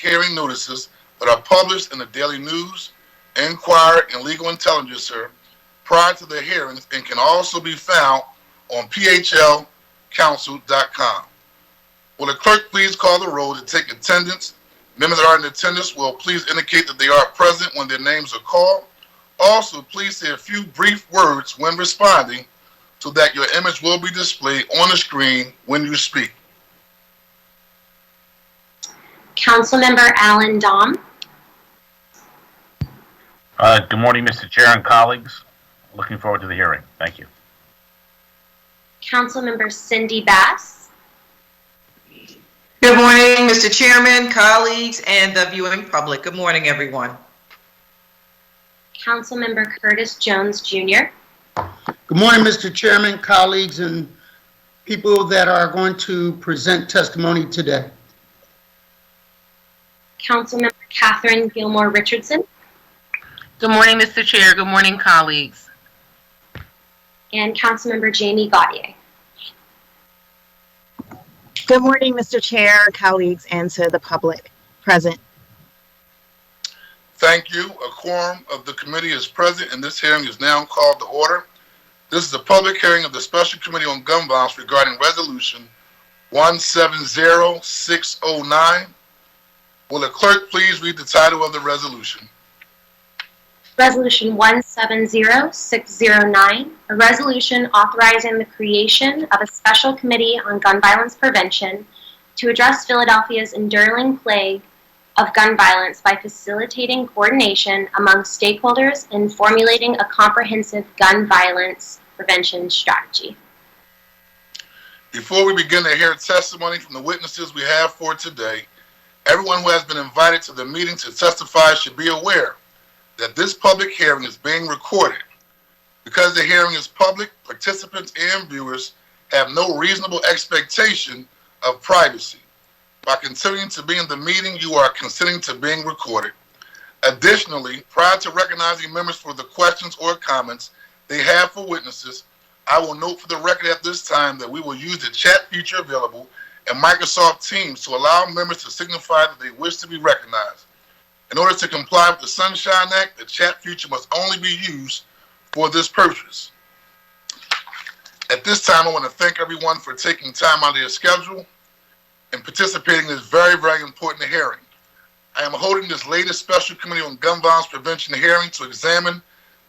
hearing notices that are published in the Daily News, Inquirer, and Legal Intelligencer prior to the hearings and can also be found on phlcouncil.com. Will the clerk please call the roll to take attendance? Members that are in attendance will please indicate that they are present when their names are called. Also, please say a few brief words when responding so that your image will be displayed on the screen when you speak. Councilmember Alan Dahm. Good morning, Mr. Chair and colleagues. Looking forward to the hearing. Thank you. Councilmember Cindy Bass. Good morning, Mr. Chairman, colleagues, and the viewing public. Good morning, everyone. Councilmember Curtis Jones, Jr. Good morning, Mr. Chairman, colleagues, and people that are going to present testimony today. Councilmember Catherine Gilmore Richardson. Good morning, Mr. Chair. Good morning, colleagues. And Councilmember Jamie Gaudier. Good morning, Mr. Chair, colleagues, and to the public present. Thank you. A quorum of the committee is present, and this hearing is now called to order. This is a public hearing of the Special Committee on Gun Violence regarding Resolution 170609. Will the clerk please read the title of the resolution? Resolution 170609, a resolution authorizing the creation of a special committee on gun violence prevention to address Philadelphia's enduring plague of gun violence by facilitating coordination among stakeholders and formulating a comprehensive gun violence prevention strategy. Before we begin to hear testimony from the witnesses we have for today, everyone who has been invited to the meeting to testify should be aware that this public hearing is being recorded. Because the hearing is public, participants and viewers have no reasonable expectation of privacy. By continuing to be in the meeting, you are consenting to being recorded. Additionally, prior to recognizing members for the questions or comments they have for witnesses, I will note for the record at this time that we will use the chat feature available in Microsoft Teams to allow members to signify that they wish to be recognized. In order to comply with the Sunshine Act, the chat feature must only be used for this purpose. At this time, I want to thank everyone for taking time out of their schedule and participating in this very, very important hearing. I am holding this latest Special Committee on Gun Violence Prevention hearing to examine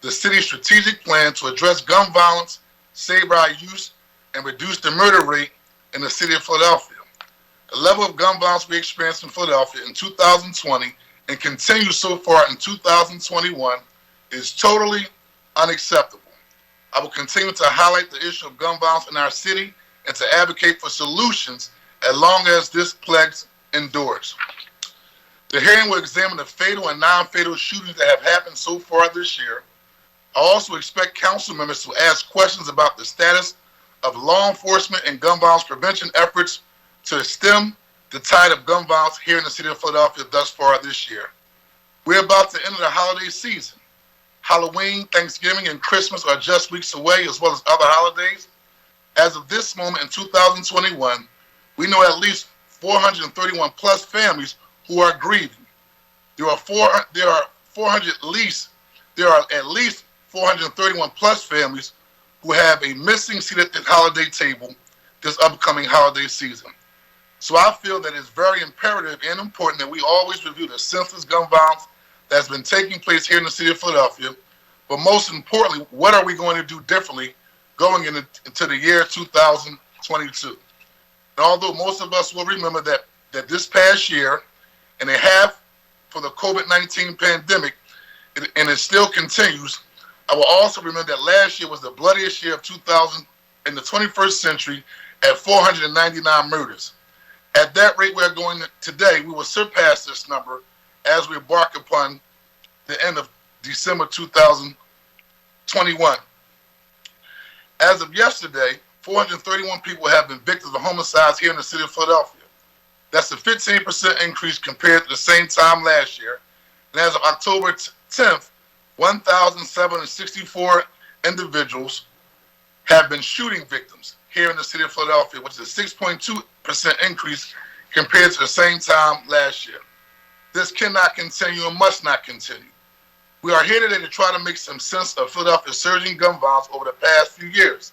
the city's strategic plan to address gun violence, save our youth, and reduce the murder rate in the city of Philadelphia. The level of gun violence we experienced in Philadelphia in 2020 and continues so far in 2021 is totally unacceptable. I will continue to highlight the issue of gun violence in our city and to advocate for solutions as long as this plague endures. The hearing will examine the fatal and non-fatal shootings that have happened so far this year. I also expect council members to ask questions about the status of law enforcement and gun violence prevention efforts to stem the tide of gun violence here in the city of Philadelphia thus far this year. We're about to enter the holiday season. Halloween, Thanksgiving, and Christmas are just weeks away, as well as other holidays. As of this moment in 2021, we know at least 431 plus families who are grieving. There are at least 431 plus families who have a missing seat at the holiday table this upcoming holiday season. So I feel that it's very imperative and important that we always review the senseless gun violence that's been taking place here in the city of Philadelphia. But most importantly, what are we going to do differently going into the year 2022? And although most of us will remember that this past year and a half for the COVID-19 pandemic, and it still continues, I will also remember that last year was the bloodiest year of 2000 in the 21st century at 499 murders. At that rate we're going today, we will surpass this number as we embark upon the end of December 2021. As of yesterday, 431 people have been victims of homicides here in the city of Philadelphia. That's a 15% increase compared to the same time last year. And as of October 10th, 1,764 individuals have been shooting victims here in the city of Philadelphia, which is a 6.2% increase compared to the same time last year. This cannot continue and must not continue. We are here today to try to make some sense of Philadelphia's surging gun violence over the past few years.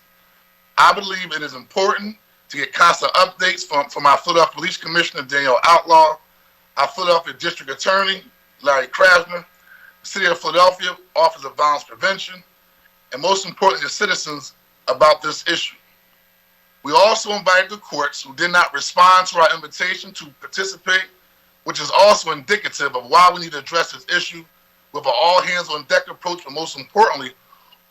I believe it is important to get constant updates from our Philadelphia Police Commissioner, Danielle Outlaw, our Philadelphia District Attorney, Larry Krasner, the City of Philadelphia Office of Violence Prevention, and most importantly, the citizens about this issue. We also invited the courts who did not respond to our invitation to participate, which is also indicative of why we need to address this issue with an all-hands-on-deck approach, but most importantly,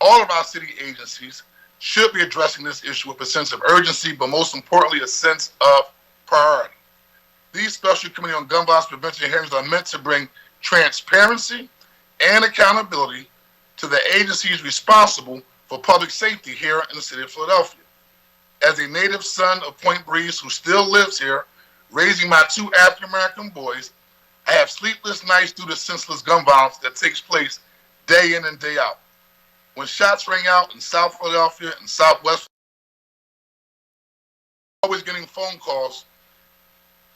all of our city agencies should be addressing this issue with a sense of urgency, but most importantly, a sense of priority. These Special Committee on Gun Violence Prevention hearings are meant to bring transparency and accountability to the agencies responsible for public safety here in the city of Philadelphia. As a native son of Point Breeze who still lives here, raising my 2 African-American boys, I have sleepless nights due to senseless gun violence that takes place day in and day out. When shots ring out in South Philadelphia and Southwest, I'm always getting phone calls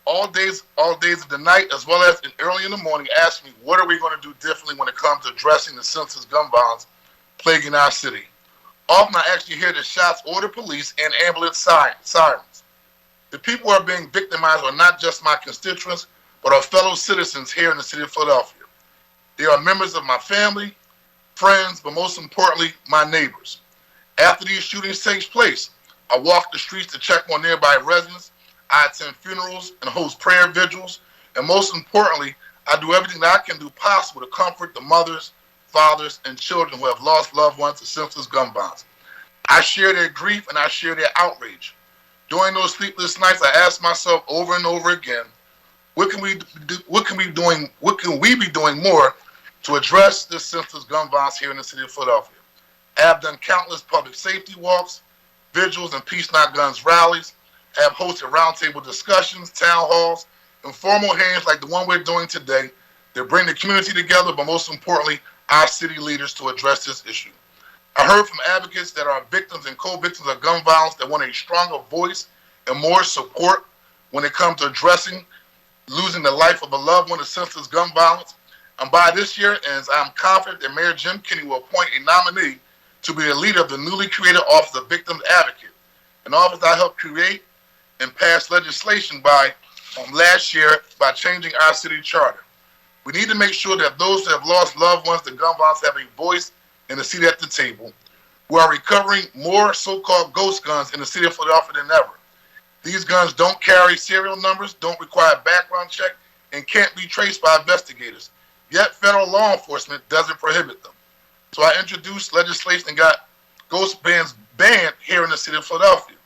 all days of the night, as well as early in the morning, asking me, what are we going to do differently when it comes to addressing the senseless gun violence plaguing our city? Often I actually hear the shots or the police and ambulance sirens. The people who are being victimized are not just my constituents, but are fellow citizens here in the city of Philadelphia. They are members of my family, friends, but most importantly, my neighbors. After these shootings take place, I walk the streets to check on nearby residents. I attend funerals and host prayer vigils. And most importantly, I do everything that I can do possible to comfort the mothers, fathers, and children who have lost loved ones to senseless gun violence. I share their grief and I share their outrage. During those sleepless nights, I ask myself over and over again, what can we be doing more to address this senseless gun violence here in the city of Philadelphia? I have done countless public safety walks, vigils, and Peace Not Guns rallies. I have hosted roundtable discussions, town halls, informal hearings like the one we're doing today that bring the community together, but most importantly, our city leaders to address this issue. I heard from advocates that are victims and co-victims of gun violence that want a stronger voice and more support when it comes to addressing losing the life of a loved one to senseless gun violence. And by this year ends, I'm confident that Mayor Jim Kenney will appoint a nominee to be the leader of the newly created Office of Victims Advocate, an office I helped create and pass legislation by last year by changing our city charter. We need to make sure that those that have lost loved ones to gun violence have a voice and a seat at the table. We are recovering more so-called ghost guns in the city of Philadelphia than ever. These guns don't carry serial numbers, don't require a background check, and can't be traced by investigators. Yet federal law enforcement doesn't prohibit them. So I introduced legislation and got ghost bans banned here in the city of Philadelphia.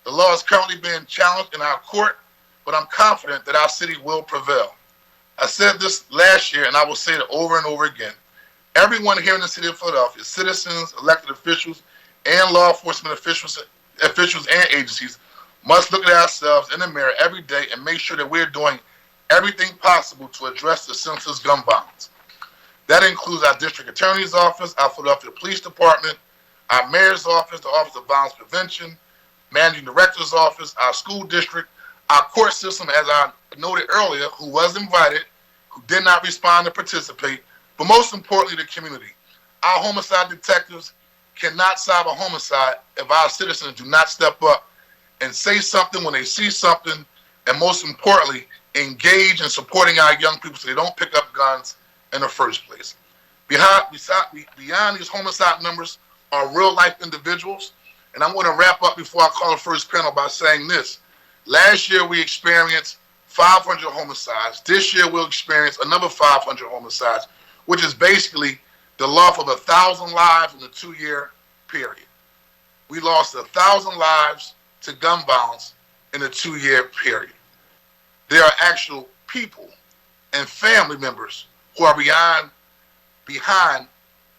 The law is currently being challenged in our court, but I'm confident that our city will prevail. I said this last year, and I will say it over and over again. Everyone here in the city of Philadelphia, citizens, elected officials, and law enforcement officials and agencies, must look at ourselves in the mirror every day and make sure that we're doing everything possible to address the senseless gun violence. That includes our district attorney's office, our Philadelphia Police Department, our mayor's office, the Office of Violence Prevention, managing director's office, our school district, our court system, as I noted earlier, who was invited, who did not respond to participate, but most importantly, the community. Our homicide detectives cannot solve a homicide if our citizens do not step up and say something when they see something, and most importantly, engage in supporting our young people so they don't pick up guns in the first place. Beyond these homicide numbers are real-life individuals, and I'm going to wrap up before I call the first panel by saying this. Last year, we experienced 500 homicides. This year, we'll experience another 500 homicides, which is basically the loss of 1,000 lives in a 2-year period. We lost 1,000 lives to gun violence in a 2-year period. There are actual people and family members who are behind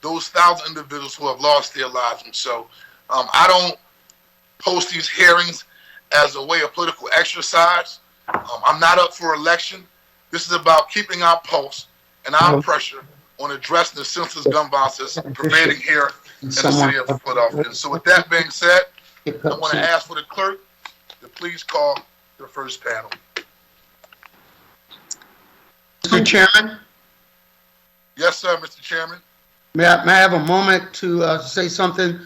those 1,000 individuals who have lost their lives. And so I don't post these hearings as a way of political exercise. I'm not up for election. This is about keeping our pulse and our pressure on addressing the senseless gun violence that's pervading here in the city of Philadelphia. And so with that being said, I want to ask for the clerk to please call the first panel. Mr. Chairman, Yes, sir, Mr. Chairman. may I have a moment to say something?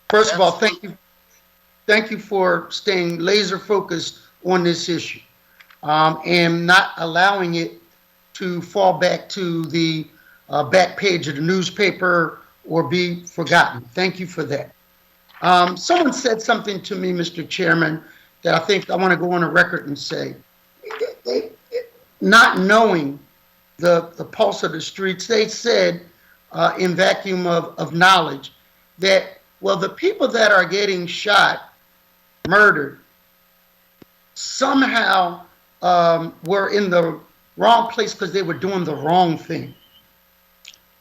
First of all, thank you for staying laser focused on this issue and not allowing it to fall back to the back page of the newspaper or be forgotten. Thank you for that. Someone said something to me, Mr. Chairman, that I think I want to go on a record and say. Not knowing the pulse of the streets, they said in vacuum of knowledge that, well, the people that are getting shot, murdered, somehow were in the wrong place because they were doing the wrong thing.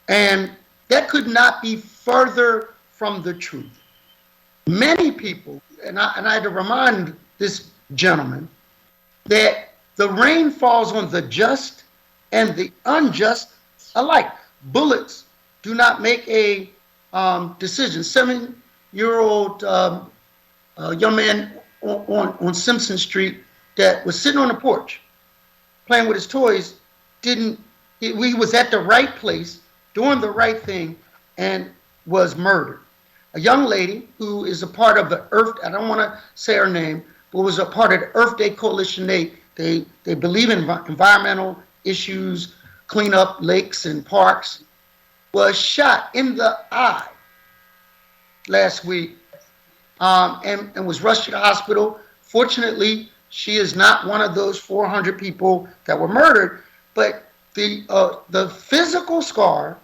And that could not be further from the truth. Many people, and I had to remind this gentleman that the rain falls on the just and the unjust alike. Bullets do not make a decision. 7-year-old young man on Simpson Street that was sitting on the porch playing with his toys he was at the right place doing the right thing and was murdered. A young lady who is a part of the Earth, I don't want to say her name, but was a part of the Earth Day Coalition. They believe in environmental issues, clean up lakes and parks, was shot in the eye last week and was rushed to the hospital. Fortunately, she is not one of those 400 people that were murdered, but the physical scar,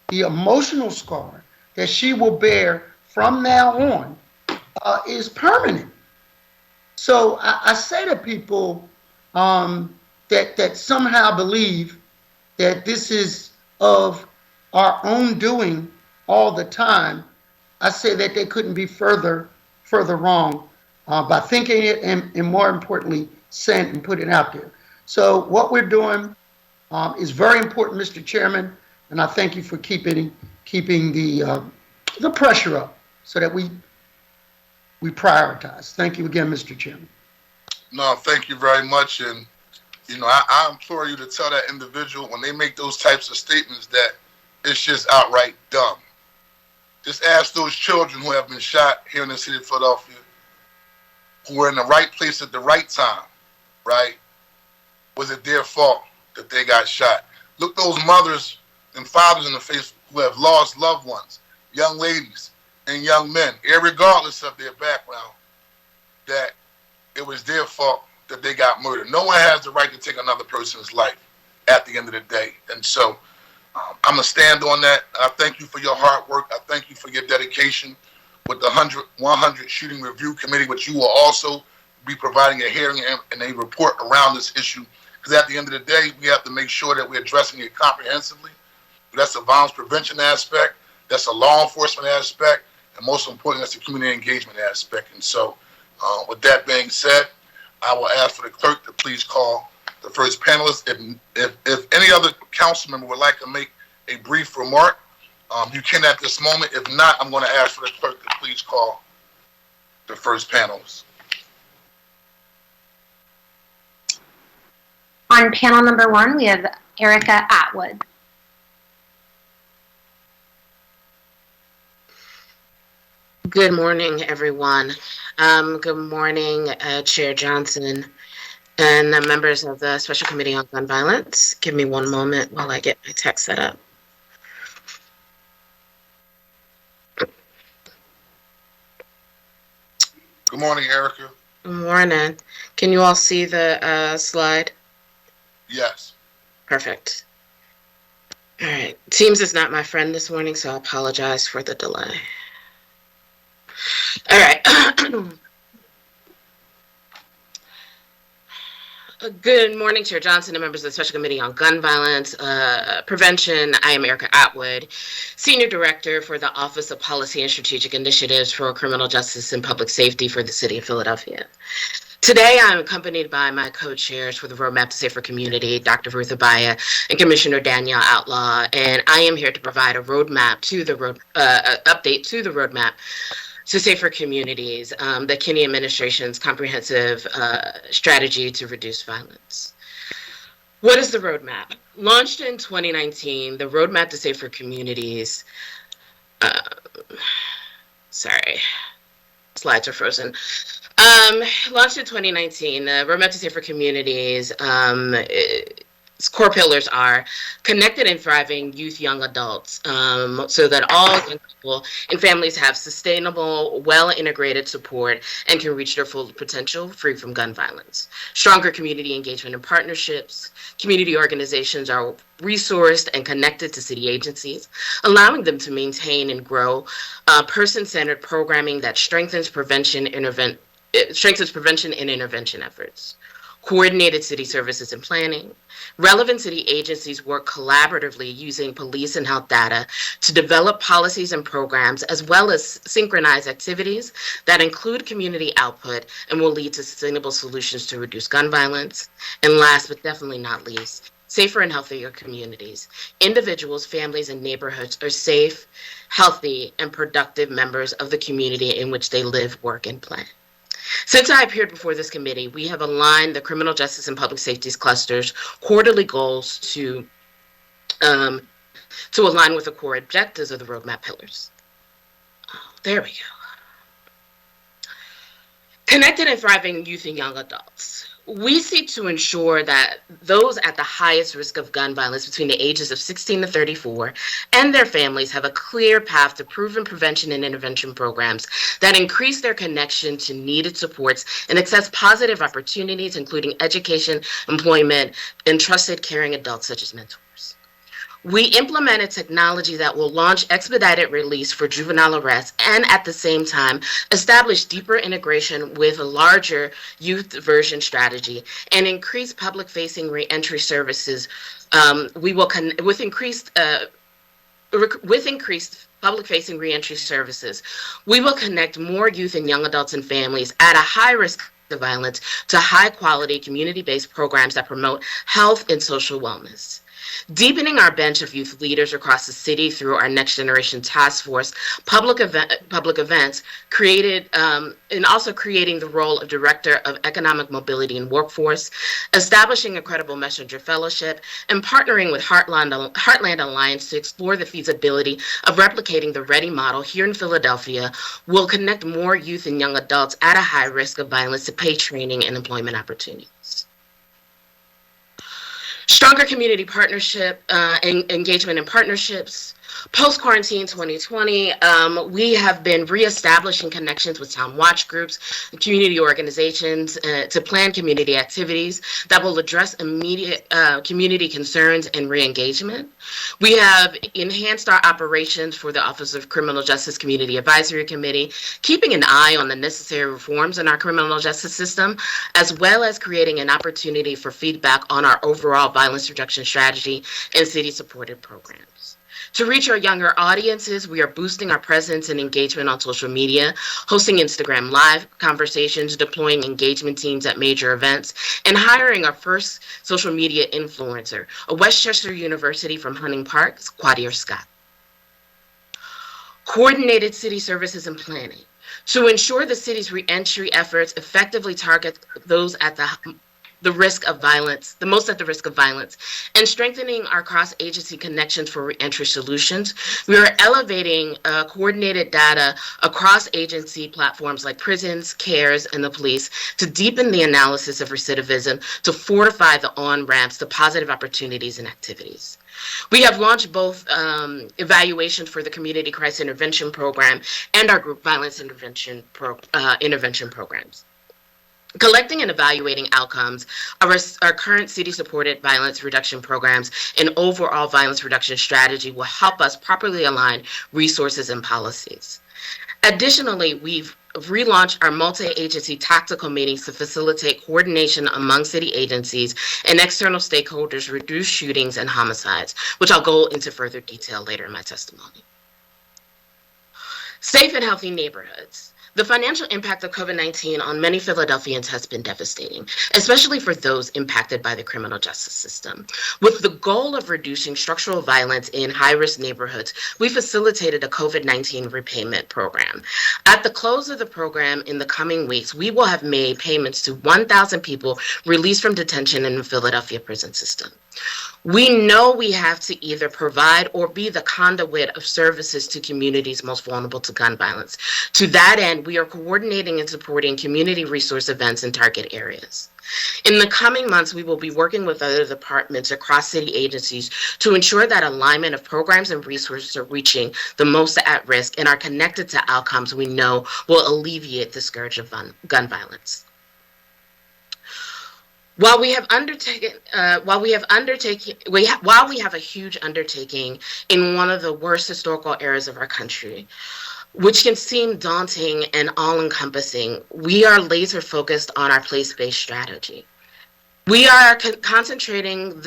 the emotional scar that she will bear from now on is permanent. So I say to people that somehow believe that this is of our own doing all the time, I say that they couldn't be further wrong by thinking it and more importantly, saying it and putting it out there. So what we're doing is very important, Mr. Chairman, and I thank you for keeping the pressure up so that we prioritize. Thank you again, Mr. Chairman. No, thank you very much. And, I implore you to tell that individual when they make those types of statements that it's just outright dumb. Just ask those children who have been shot here in the city of Philadelphia, who were in the right place at the right time, right? Was it their fault that they got shot? Look those mothers and fathers in the face who have lost loved ones, young ladies and young men, irregardless of their background, that it was their fault that they got murdered. No one has the right to take another person's life at the end of the day. And so I'm going to stand on that. I thank you for your hard work. I thank you for your dedication with the 100 Shooting Review Committee, which you will also be providing a hearing and a report around this issue. Because at the end of the day, we have to make sure that we're addressing it comprehensively. That's a violence prevention aspect. That's a law enforcement aspect. And most importantly, that's the community engagement aspect. And so with that being said, I will ask for the clerk to please call the first panelist. If any other council member would like to make a brief remark, you can at this moment. If not, I'm going to ask for the clerk to please call the first panelist. On panel number 1, we have Erica Atwood. Good morning, everyone. Good morning, Chair Johnson and the members of the Special Committee on Gun Violence. Give me one moment while I get my text set up. Good morning, Erica. Good morning. Can you all see the slide? Yes. Perfect. All right. Teams is not my friend this morning, so I apologize for the delay. All right. Good morning, Chair Johnson and members of the Special Committee on Gun Violence Prevention. I am Erica Atwood, Senior Director for the Office of Policy and Strategic Initiatives for Criminal Justice and Public Safety for the City of Philadelphia. Today, I'm accompanied by my co-chairs for the Roadmap to Safer Community, Dr. Ruth Abaya and Commissioner Danielle Outlaw, and I am here to provide a roadmap to the update to the roadmap to safer communities, the Kenney administration's comprehensive strategy to reduce violence. What is the roadmap? Launched in 2019, the Roadmap to Safer Communities, sorry, slides are frozen. Launched in 2019, the Roadmap to Safer Communities, its core pillars are connected and thriving youth, young adults, so that all young people and families have sustainable, well-integrated support and can reach their full potential free from gun violence. Stronger community engagement and partnerships. Community organizations are resourced and connected to city agencies, allowing them to maintain and grow person-centered programming that strengthens prevention and intervention efforts. Coordinated city services and planning. Relevant city agencies work collaboratively using police and health data to develop policies and programs, as well as synchronize activities that include community output and will lead to sustainable solutions to reduce gun violence. And last but definitely not least, safer and healthier communities. Individuals, families, and neighborhoods are safe, healthy, and productive members of the community in which they live, work, and play. Since I appeared before this committee, we have aligned the criminal justice and public safety cluster's quarterly goals to align with the core objectives of the roadmap pillars. There we go. Connected and thriving youth and young adults. We seek to ensure that those at the highest risk of gun violence between the ages of 16 to 34 and their families have a clear path to proven prevention and intervention programs that increase their connection to needed supports and access positive opportunities, including education, employment, and trusted caring adults such as mentors. We implemented technology that will launch expedited release for juvenile arrest and at the same time establish deeper integration with a larger youth diversion strategy and increase public-facing reentry services. With increased public-facing reentry services, we will connect more youth and young adults and families at a high risk of violence to high-quality community-based programs that promote health and social wellness. Deepening our bench of youth leaders across the city through our Next Generation Task Force, public events, created and also creating the role of Director of Economic Mobility and Workforce, establishing a credible messenger fellowship, and partnering with Heartland Alliance to explore the feasibility of replicating the READY model here in Philadelphia will connect more youth and young adults at a high risk of violence to paid training and employment opportunities. Stronger community partnership, engagement and partnerships. Post-quarantine 2020, we have been reestablishing connections with town watch groups and community organizations to plan community activities that will address immediate community concerns and re-engagement. We have enhanced our operations for the Office of Criminal Justice Community Advisory Committee, keeping an eye on the necessary reforms in our criminal justice system, as well as creating an opportunity for feedback on our overall violence reduction strategy and city-supported programs. To reach our younger audiences, we are boosting our presence and engagement on social media, hosting Instagram Live conversations, deploying engagement teams at major events, and hiring our first social media influencer, a Westchester University from Hunting Park, Quadir Scott. Coordinated city services and planning. To ensure the city's reentry efforts effectively target those at the risk of violence, the most at the risk of violence, and strengthening our cross-agency connections for reentry solutions. We are elevating coordinated data across agency platforms like prisons, CARES, and the police to deepen the analysis of recidivism, to fortify the on-ramps to positive opportunities and activities. We have launched both evaluations for the Community Crisis Intervention Program and our Group Violence Intervention programs. Collecting and evaluating outcomes of our current city-supported violence reduction programs and overall violence reduction strategy will help us properly align resources and policies. Additionally, we've relaunched our multi-agency tactical meetings to facilitate coordination among city agencies and external stakeholders, reduce shootings and homicides, which I'll go into further detail later in my testimony. Safe and healthy neighborhoods. The financial impact of COVID-19 on many Philadelphians has been devastating, especially for those impacted by the criminal justice system. With the goal of reducing structural violence in high-risk neighborhoods, we facilitated a COVID-19 repayment program. At the close of the program in the coming weeks, we will have made payments to 1,000 people released from detention in the Philadelphia prison system. We know we have to either provide or be the conduit of services to communities most vulnerable to gun violence. To that end, we are coordinating and supporting community resource events in target areas. In the coming months, we will be working with other departments across city agencies to ensure that alignment of programs and resources are reaching the most at risk and are connected to outcomes we know will alleviate the scourge of gun violence. While we have a huge undertaking in one of the worst historical eras of our country, which can seem daunting and all-encompassing, we are laser focused on our place-based strategy. We are concentrating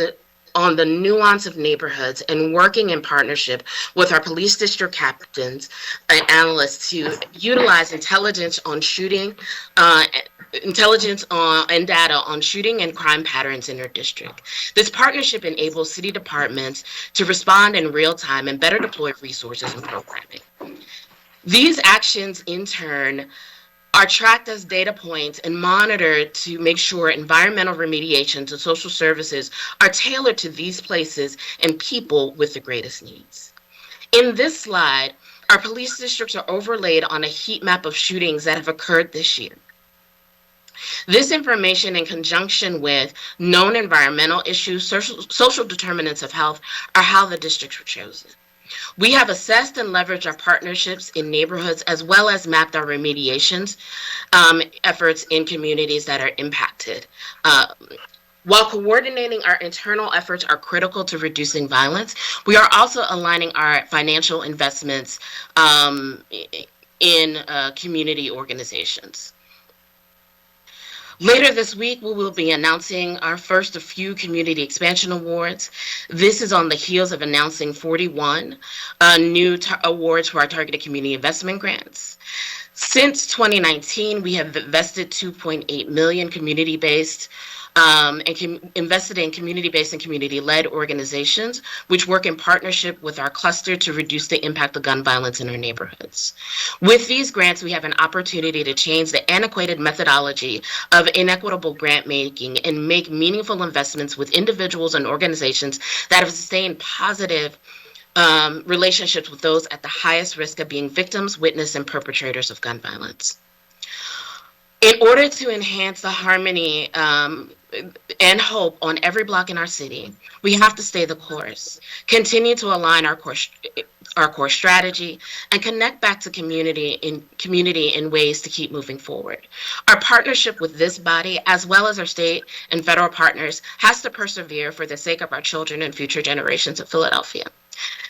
on the nuance of neighborhoods and working in partnership with our police district captains and analysts to utilize intelligence on shooting, and data on shooting and crime patterns in their district. This partnership enables city departments to respond in real time and better deploy resources and programming. These actions, in turn, are tracked as data points and monitored to make sure environmental remediations and social services are tailored to these places and people with the greatest needs. In this slide, our police districts are overlaid on a heat map of shootings that have occurred this year. This information, in conjunction with known environmental issues, social determinants of health, are how the districts were chosen. We have assessed and leveraged our partnerships in neighborhoods as well as mapped our remediations efforts in communities that are impacted. While coordinating our internal efforts are critical to reducing violence, we are also aligning our financial investments in community organizations. Later this week, we will be announcing our first of few community expansion awards. This is on the heels of announcing 41 new awards for our targeted community investment grants. Since 2019, we have invested $2.8 million community-based invested in community-based and community-led organizations, which work in partnership with our cluster to reduce the impact of gun violence in our neighborhoods. With these grants, we have an opportunity to change the antiquated methodology of inequitable grant making and make meaningful investments with individuals and organizations that have sustained positive relationships with those at the highest risk of being victims, witnesses, and perpetrators of gun violence. In order to enhance the harmony and hope on every block in our city, we have to stay the course, continue to align our core strategy, and connect back to community in ways to keep moving forward. Our partnership with this body, as well as our state and federal partners, has to persevere for the sake of our children and future generations of Philadelphia.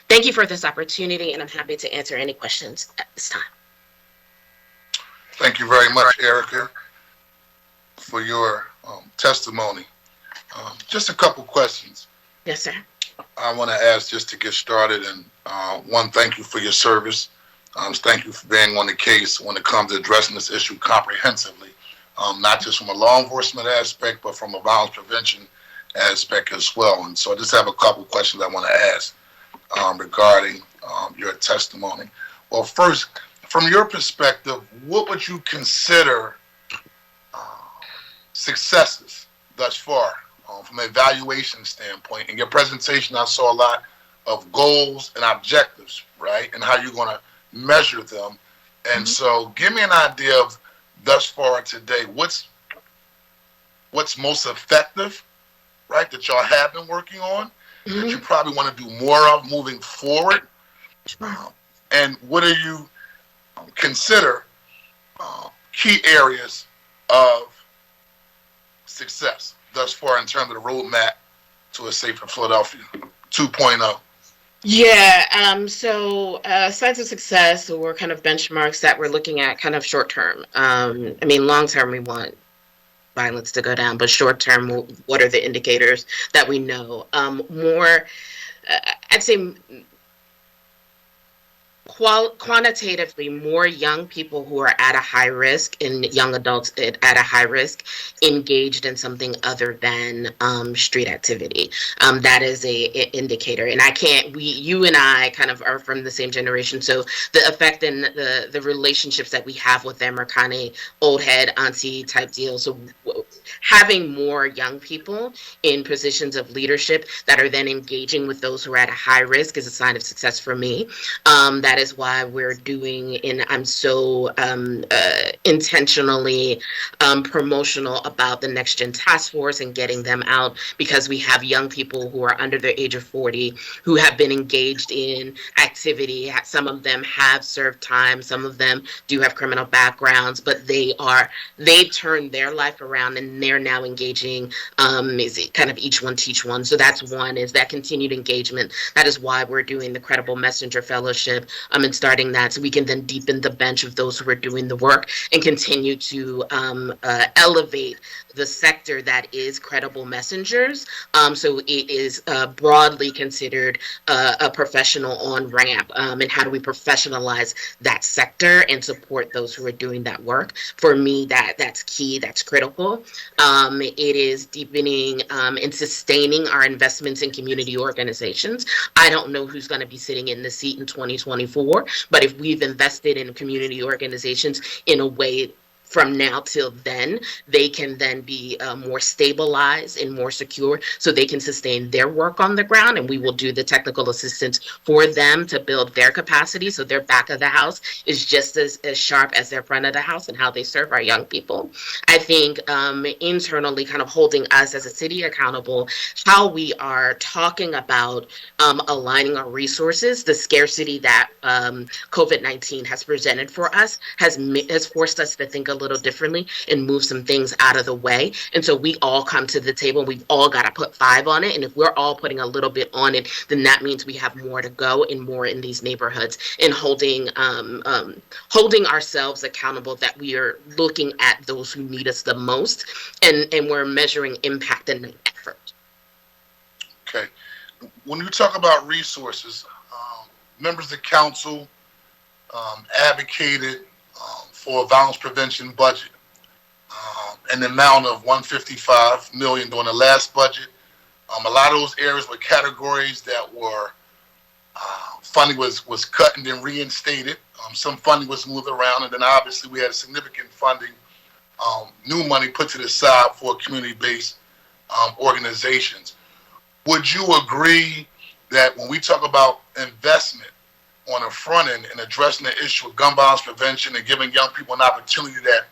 Thank you for this opportunity, and I'm happy to answer any questions at this time. Thank you very much, Erica, for your testimony. Just a couple questions. Yes, sir. I want to ask just to get started, and one, thank you for your service. Thank you for being on the case when it comes to addressing this issue comprehensively, not just from a law enforcement aspect, but from a violence prevention aspect as well. And so I just have a couple questions I want to ask regarding your testimony. Well, first, from your perspective, what would you consider successes thus far from an evaluation standpoint? In your presentation, I saw a lot of goals and objectives, right, and how you're going to measure them. And so give me an idea of thus far today, what's most effective, right, that y'all have been working on, that you probably want to do more of moving forward, and what do you consider key areas of success thus far in terms of the roadmap to a safer Philadelphia 2.0? Yeah, so signs of success or kind of benchmarks that we're looking at kind of short term. I mean, long term, we want violence to go down, but short term, what are the indicators that we know? I'd say quantitatively more young people who are at a high risk and young adults at a high risk engaged in something other than street activity. That is a indicator. And you and I kind of are from the same generation, so the effect and the relationships that we have with them are kind of old head auntie type deal. So having more young people in positions of leadership that are then engaging with those who are at a high risk is a sign of success for me. That is why we're doing, and I'm so intentionally promotional about the Next Gen Task Force and getting them out, because we have young people who are under the age of 40 who have been engaged in activity. Some of them have served time, some of them do have criminal backgrounds, but they've turned their life around and they're now engaging. Is it kind of each one teach one? So that's one, is that continued engagement. That is why we're doing the Credible Messenger Fellowship and starting that, so we can then deepen the bench of those who are doing the work and continue to elevate the sector that is credible messengers. So it is broadly considered a professional on-ramp. And how do we professionalize that sector and support those who are doing that work? For me, that's key, that's critical. It is deepening and sustaining our investments in community organizations. I don't know who's going to be sitting in the seat in 2024, but if we've invested in community organizations in a way from now till then, they can then be more stabilized and more secure, so they can sustain their work on the ground, and we will do the technical assistance for them to build their capacity, so their back of the house is just as sharp as their front of the house and how they serve our young people. I think internally, kind of holding us as a city accountable, how we are talking about aligning our resources. The scarcity that COVID-19 has presented for us has forced us to think a little differently and move some things out of the way. And so we all come to the table. We've all got to put 5 on it. And if we're all putting a little bit on it, then that means we have more to go and more in these neighborhoods, and holding ourselves accountable that we are looking at those who need us the most, and we're measuring impact and effort. Okay. When you talk about resources, members of council advocated for a violence prevention budget, an amount of $155 million during the last budget. A lot of those areas were categories that were funding was cut and then reinstated. Some funding was moved around, and then obviously we had significant funding, new money put to the side for community-based organizations. Would you agree that when we talk about investment on the front end and addressing the issue of gun violence prevention and giving young people an opportunity, that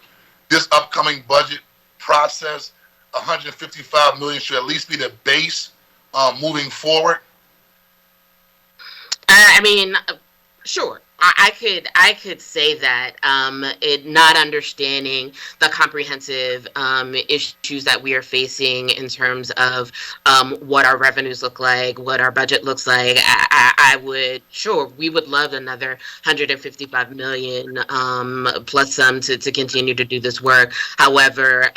this upcoming budget process, $155 million should at least be the base moving forward? I mean, sure. I could say that, not understanding the comprehensive issues that we are facing in terms of what our revenues look like, what our budget looks like. We would love another $155 million plus some to continue to do this work. However,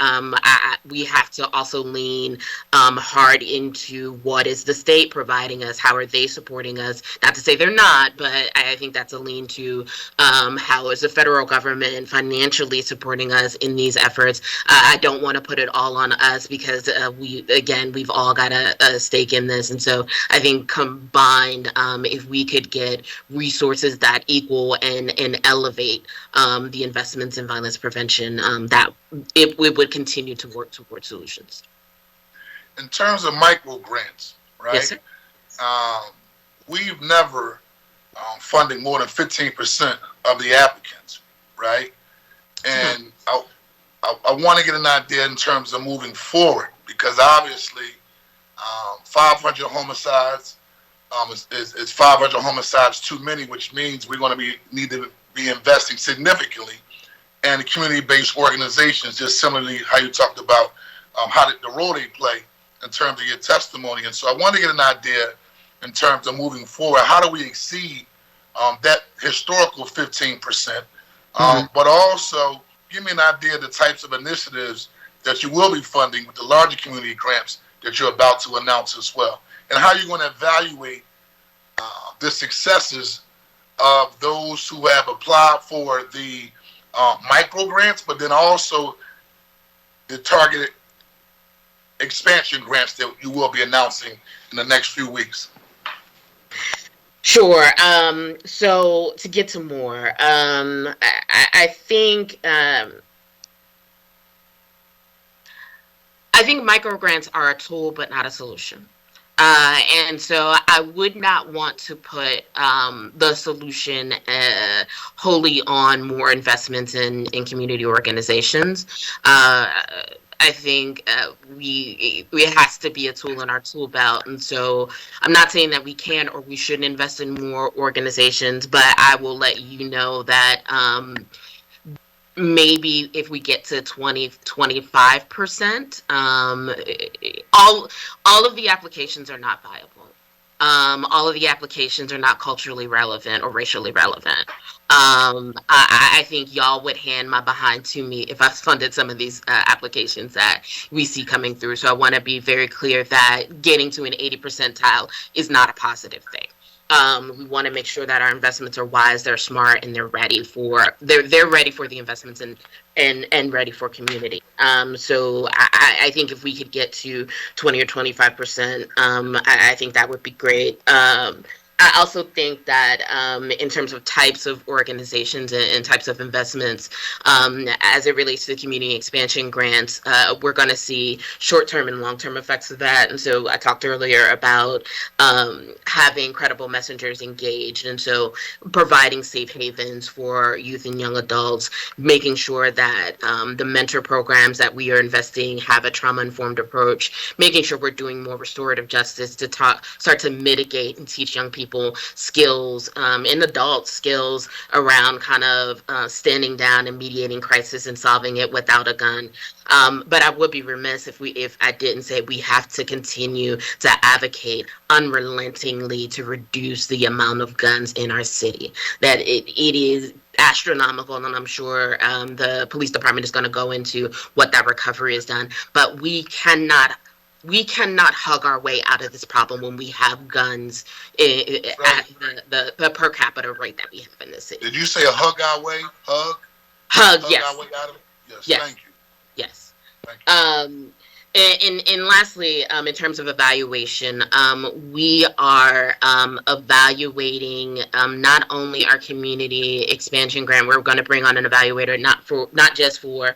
we have to also lean hard into what is the state providing us, how are they supporting us? Not to say they're not, but I think that's a lean to how is the federal government financially supporting us in these efforts. I don't want to put it all on us, because we've all got a stake in this. And so I think combined, if we could get resources that equal and elevate the investments in violence prevention, that it would continue to work towards solutions. In terms of micro grants, right? Yes, sir. We've never funding more than 15% of the applicants, right? And I want to get an idea in terms of moving forward, because obviously 500 homicides is 500 homicides too many, which means we're going to need to be investing significantly in community-based organizations, just similarly how you talked about the role they play in terms of your testimony. And so I want to get an idea in terms of moving forward, how do we exceed that historical 15%, but also give me an idea of the types of initiatives that you will be funding with the larger community grants that you're about to announce as well, and how you're going to evaluate the successes of those who have applied for the micro grants, but then also the targeted expansion grants that you will be announcing in the next few weeks? Sure. So to get to more, I think micro grants are a tool, but not a solution. And so I would not want to put the solution wholly on more investments in community organizations. I think it has to be a tool in our tool belt. And so I'm not saying that we can or we shouldn't invest in more organizations, but I will let you know that maybe if we get to 25%, all of the applications are not viable. All of the applications are not culturally relevant or racially relevant. I think y'all would hand my behind to me if I funded some of these applications that we see coming through. So I want to be very clear that getting to an 80 percentile is not a positive thing. We want to make sure that our investments are wise, they're smart, and they're ready for the investments and ready for community. So I think if we could get to 20 or 25%, I think that would be great. I also think that in terms of types of organizations and types of investments, as it relates to the community expansion grants, we're going to see short-term and long-term effects of that. And so I talked earlier about having credible messengers engaged, and so providing safe havens for youth and young adults, making sure that the mentor programs that we are investing have a trauma-informed approach, making sure we're doing more restorative justice to start to mitigate and teach young people skills and adult skills around kind of standing down and mediating crisis and solving it without a gun. But I would be remiss if I didn't say we have to continue to advocate unrelentingly to reduce the amount of guns in our city. That it is astronomical, and I'm sure the police department is going to go into what that recovery has done. But we cannot hug our way out of this problem when we have guns at the per capita rate that we have in this city. Did you say a hug our way? Hug, yes. Our way out of it? Yes. Thank you. Yes. Thank you. And lastly, in terms of evaluation, we are evaluating not only our community expansion grant. We're going to bring on an evaluator, not just for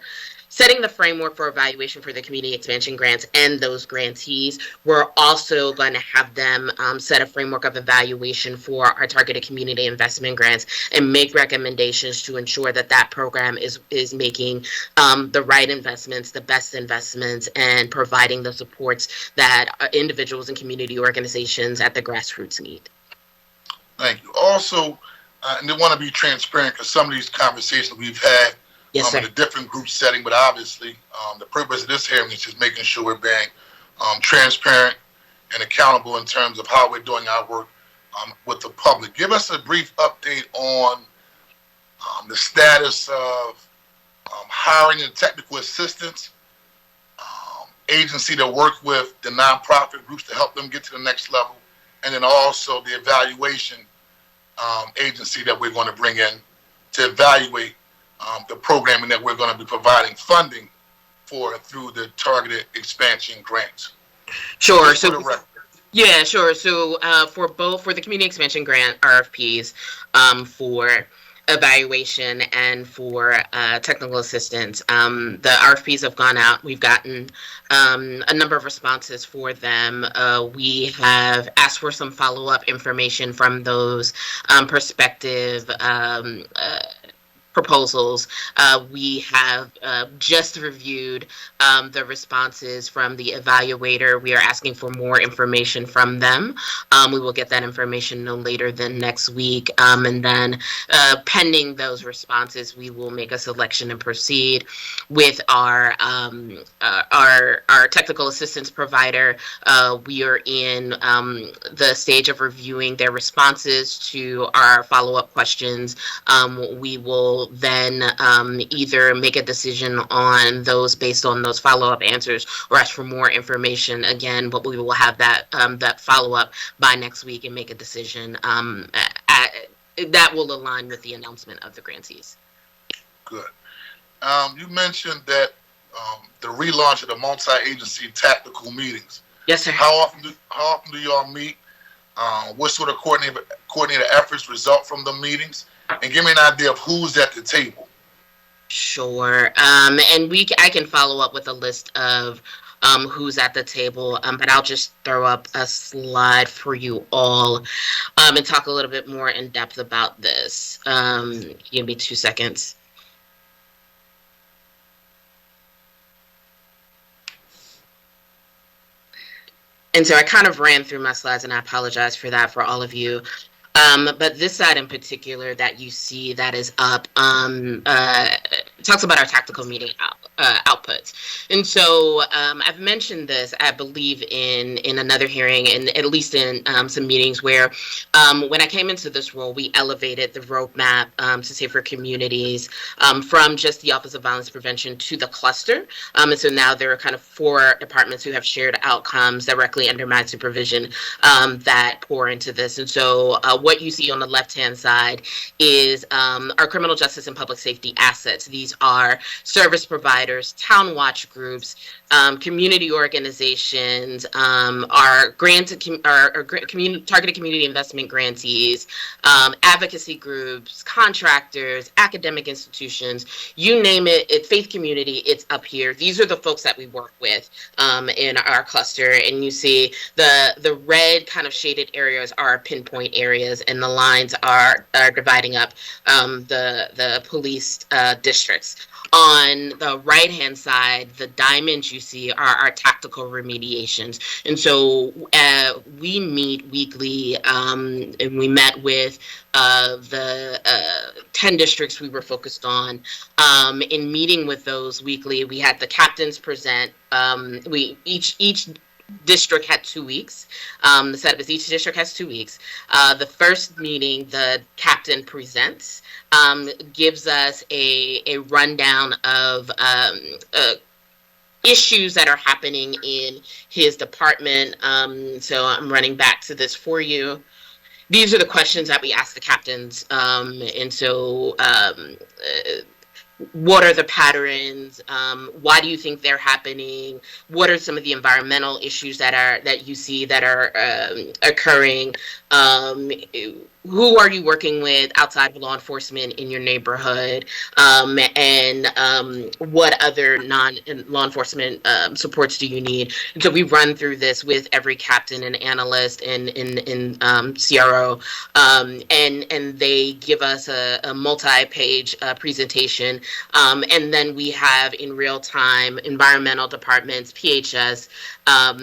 setting the framework for evaluation for the community expansion grants and those grantees. We're also going to have them set a framework of evaluation for our targeted community investment grants and make recommendations to ensure that that program is making the right investments, the best investments, and providing the supports that individuals and community organizations at the grassroots need. Thank you. Also, and I want to be transparent because some of these conversations we've had in a different group setting, but obviously the purpose of this hearing is just making sure we're being transparent and accountable in terms of how we're doing our work with the public. Give us a brief update on the status of hiring and technical assistance, agency to work with the nonprofit groups to help them get to the next level, and then also the evaluation agency that we're going to bring in to evaluate the programming that we're going to be providing funding for through the targeted expansion grants. Sure. Yeah, sure. So for the community expansion grant RFPs, for evaluation and for technical assistance, the RFPs have gone out. We've gotten a number of responses for them. We have asked for some follow-up information from those prospective proposals. We have just reviewed the responses from the evaluator. We are asking for more information from them. We will get that information no later than next week. And then pending those responses, we will make a selection and proceed with our technical assistance provider. We are in the stage of reviewing their responses to our follow-up questions. We will then either make a decision on those based on those follow-up answers or ask for more information again, but we will have that follow-up by next week and make a decision that will align with the announcement of the grantees. Good. You mentioned that the relaunch of the multi-agency tactical meetings. Yes, sir. How often do y'all meet? What sort of coordinated efforts result from the meetings? And give me an idea of who's at the table. Sure. And I can follow up with a list of who's at the table, but I'll just throw up a slide for you all and talk a little bit more in depth about this. Give me 2 seconds. And so I kind of ran through my slides, and I apologize for that for all of you. But this side in particular that you see that is up talks about our tactical meeting outputs. And so I've mentioned this, I believe, in another hearing, and at least in some meetings where when I came into this role, we elevated the roadmap to safer communities from just the Office of Violence Prevention to the cluster. And so now there are kind of 4 departments who have shared outcomes directly under my supervision that pour into this. And so what you see on the left-hand side is our criminal justice and public safety assets. These are service providers, town watch groups, community organizations, our targeted community investment grantees, advocacy groups, contractors, academic institutions, you name it, faith community, it's up here. These are the folks that we work with in our cluster, and you see the red kind of shaded areas are pinpoint areas, and the lines are dividing up the police districts. On the right-hand side, the diamonds you see are our tactical remediations. And so we meet weekly, and we met with the 10 districts we were focused on. In meeting with those weekly, we had the captains present. Each district had 2 weeks. The setup is each district has 2 weeks. The first meeting, the captain presents, gives us a rundown of issues that are happening in his department. So I'm running back to this for you. These are the questions that we ask the captains. And so what are the patterns? Why do you think they're happening? What are some of the environmental issues that you see that are occurring? Who are you working with outside of law enforcement in your neighborhood? And what other non-law enforcement supports do you need? And so we run through this with every captain and analyst and CRO, and they give us a multi-page presentation. And then we have in real time environmental departments, PHS,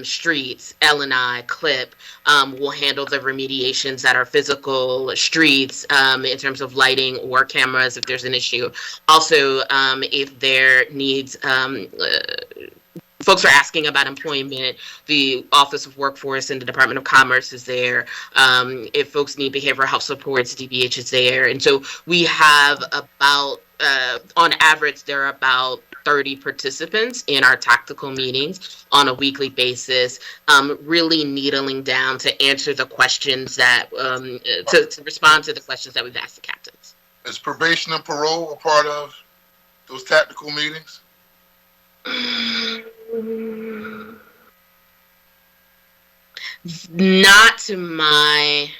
streets, L&I, CLIP will handle the remediations that are physical, streets in terms of lighting or cameras if there's an issue. Also, if there needs folks are asking about employment, the Office of Workforce and the Department of Commerce is there. If folks need behavioral health supports, DBH is there. And so we have about, on average, there are about 30 participants in our tactical meetings on a weekly basis, really needling down to answer the questions that, to respond to the questions that we've asked the captains. Is probation and parole a part of those tactical meetings? Not to my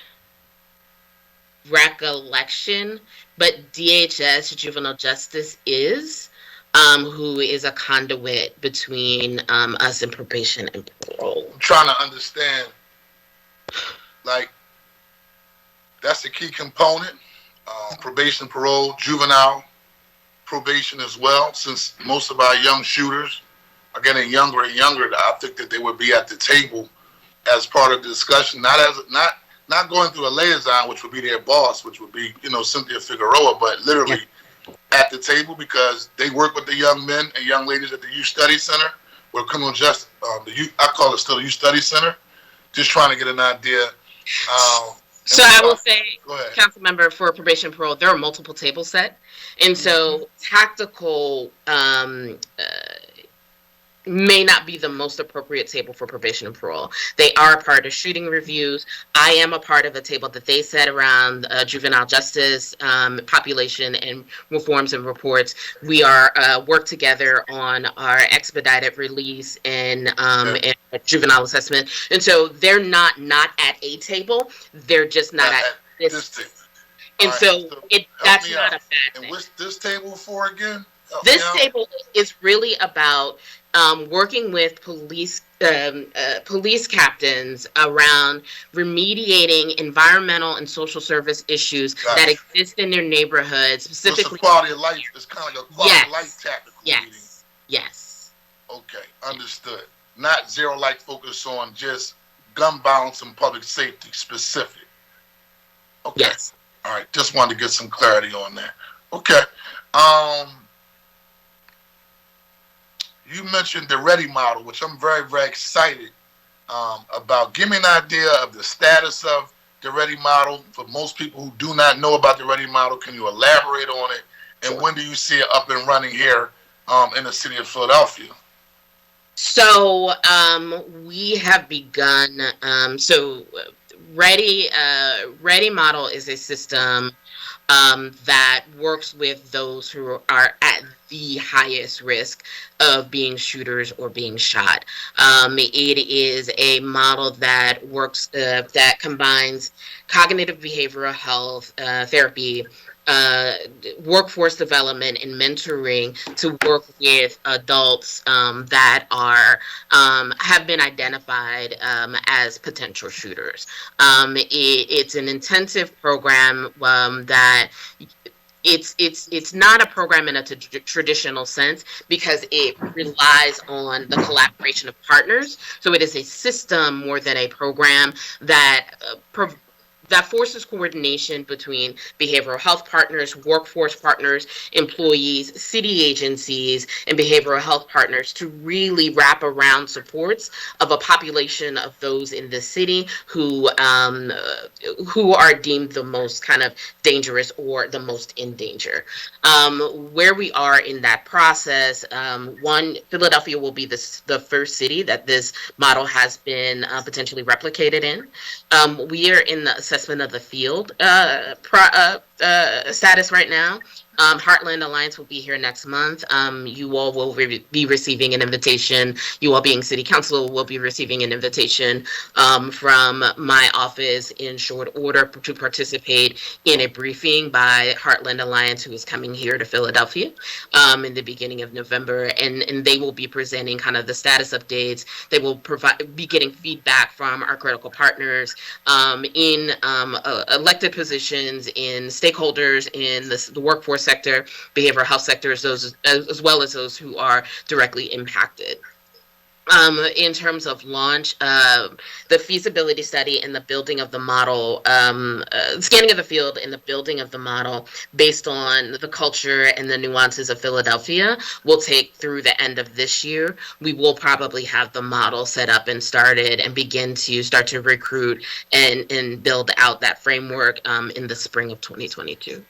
recollection, but DHS, Juvenile Justice, is, who is a conduit between us and probation and parole. I'm trying to understand, like, that's a key component, probation, parole, juvenile probation as well, since most of our young shooters are getting younger and younger. I think that they would be at the table as part of the discussion, not going through a liaison, which would be their boss, which would be, Cynthia Figueroa, but literally at the table, because they work with the young men and young ladies at the Youth Study Center, where criminal justice, I call it still the Youth Study Center, just trying to get an idea. So I will say, council member, for probation and parole, there are multiple tables set. And so tactical may not be the most appropriate table for probation and parole. They are a part of shooting reviews. I am a part of a table that they set around juvenile justice, population and reforms and reports. We are work together on our expedited release and juvenile assessment. And so they're not at a table. They're just not at this table. And so that's not a bad thing. And what's this table for again? This table is really about working with police captains around remediating environmental and social service issues that exist in their neighborhoods, specifically. So quality of life. It's kind of like a quality of life tactical meeting. Yes. Okay, understood. Not zero light focus on just gun violence and public safety specific. Okay. Yes. All right. Just wanted to get some clarity on that. Okay. You mentioned the Ready model, which I'm very, very excited about. Give me an idea of the status of the Ready model. For most people who do not know about the Ready model, can you elaborate on it? And when do you see it up and running here in the city of Philadelphia? So we have begun. Ready model is a system that works with those who are at the highest risk of being shooters or being shot. It is a model that works, that combines cognitive behavioral health therapy, workforce development and mentoring to work with adults that are have been identified as potential shooters. It's an intensive program that it's not a program in a traditional sense because it relies on the collaboration of partners. So it is a system more than a program that forces coordination between behavioral health partners, workforce partners, employees, city agencies, and behavioral health partners to really wrap around supports of a population of those in the city who are deemed the most kind of dangerous or the most in danger. Where we are in that process, Philadelphia will be the first city that this model has been potentially replicated in. We are in the assessment of the field status right now. Heartland Alliance will be here next month. You all will be receiving an invitation. You all being city council will be receiving an invitation from my office in short order to participate in a briefing by Heartland Alliance, who is coming here to Philadelphia in the beginning of November. And they will be presenting kind of the status updates. They will be getting feedback from our critical partners in elected positions, in stakeholders, in the workforce sector, behavioral health sectors, those as well as those who are directly impacted. In terms of launch, the feasibility study and the building of the model, scanning of the field and the building of the model based on the culture and the nuances of Philadelphia will take through the end of this year. We will probably have the model set up and started and begin to start to recruit and build out that framework in the spring of 2022.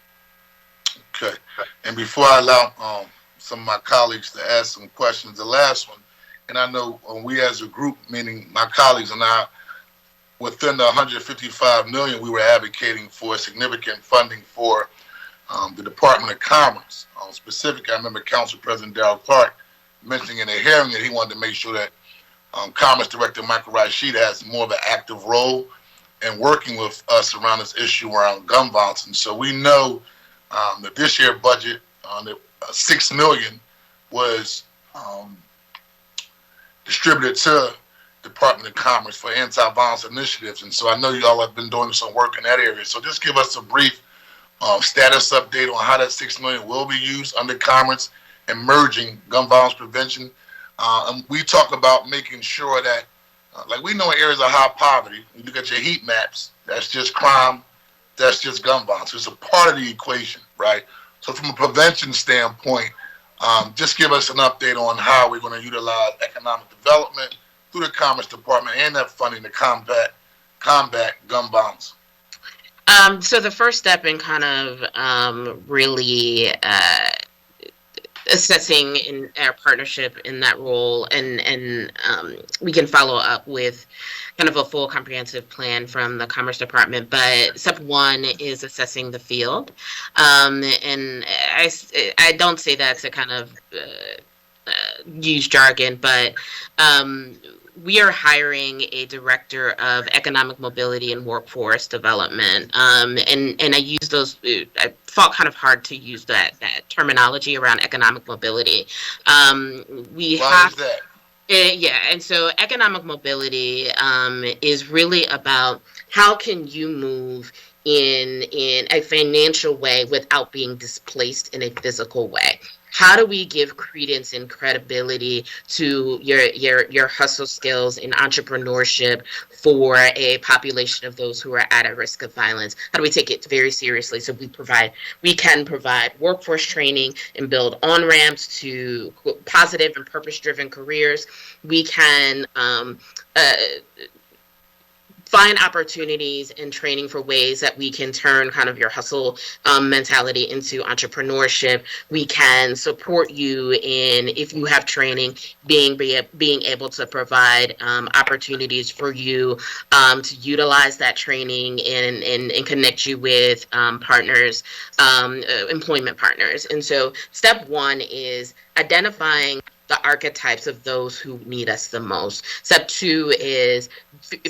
Okay. And before I allow some of my colleagues to ask some questions, the last one, and I know we as a group, meaning my colleagues and I, within the $155 million, we were advocating for significant funding for the Department of Commerce. Specifically, I remember Council President Darrell Clark mentioning in a hearing that he wanted to make sure that Commerce Director Michael Rashid has more of an active role in working with us around this issue around gun violence. And so we know that this year's budget, the $6 million, was distributed to Department of Commerce for anti-violence initiatives. And so I know you all have been doing some work in that area. So just give us a brief status update on how that $6 million will be used under Commerce and merging gun violence prevention. And we talk about making sure that, like we know in areas of high poverty, you look at your heat maps, that's just crime, that's just gun violence. It's a part of the equation, right? So from a prevention standpoint, just give us an update on how we're going to utilize economic development through the Commerce Department and that funding to combat gun violence. So the first step in kind of really assessing in our partnership in that role, and we can follow up with kind of a full comprehensive plan from the Commerce Department. But step one is assessing the field, and I don't say that to kind of use jargon, but we are hiring a director of economic mobility and workforce development, and I use those. I fought kind of hard to use that terminology around economic mobility. We Why have is that? Yeah, and so economic mobility is really about how can you move in a financial way without being displaced in a physical way. How do we give credence and credibility to your hustle skills in entrepreneurship for a population of those who are at a risk of violence? How do we take it very seriously? So we can provide workforce training and build on ramps to positive and purpose driven careers. We can find opportunities and training for ways that we can turn kind of your hustle mentality into entrepreneurship. We can support you in, if you have training, being able to provide opportunities for you to utilize that training and connect you with partners, employment partners. And so step one is identifying the archetypes of those who need us the most. Step two is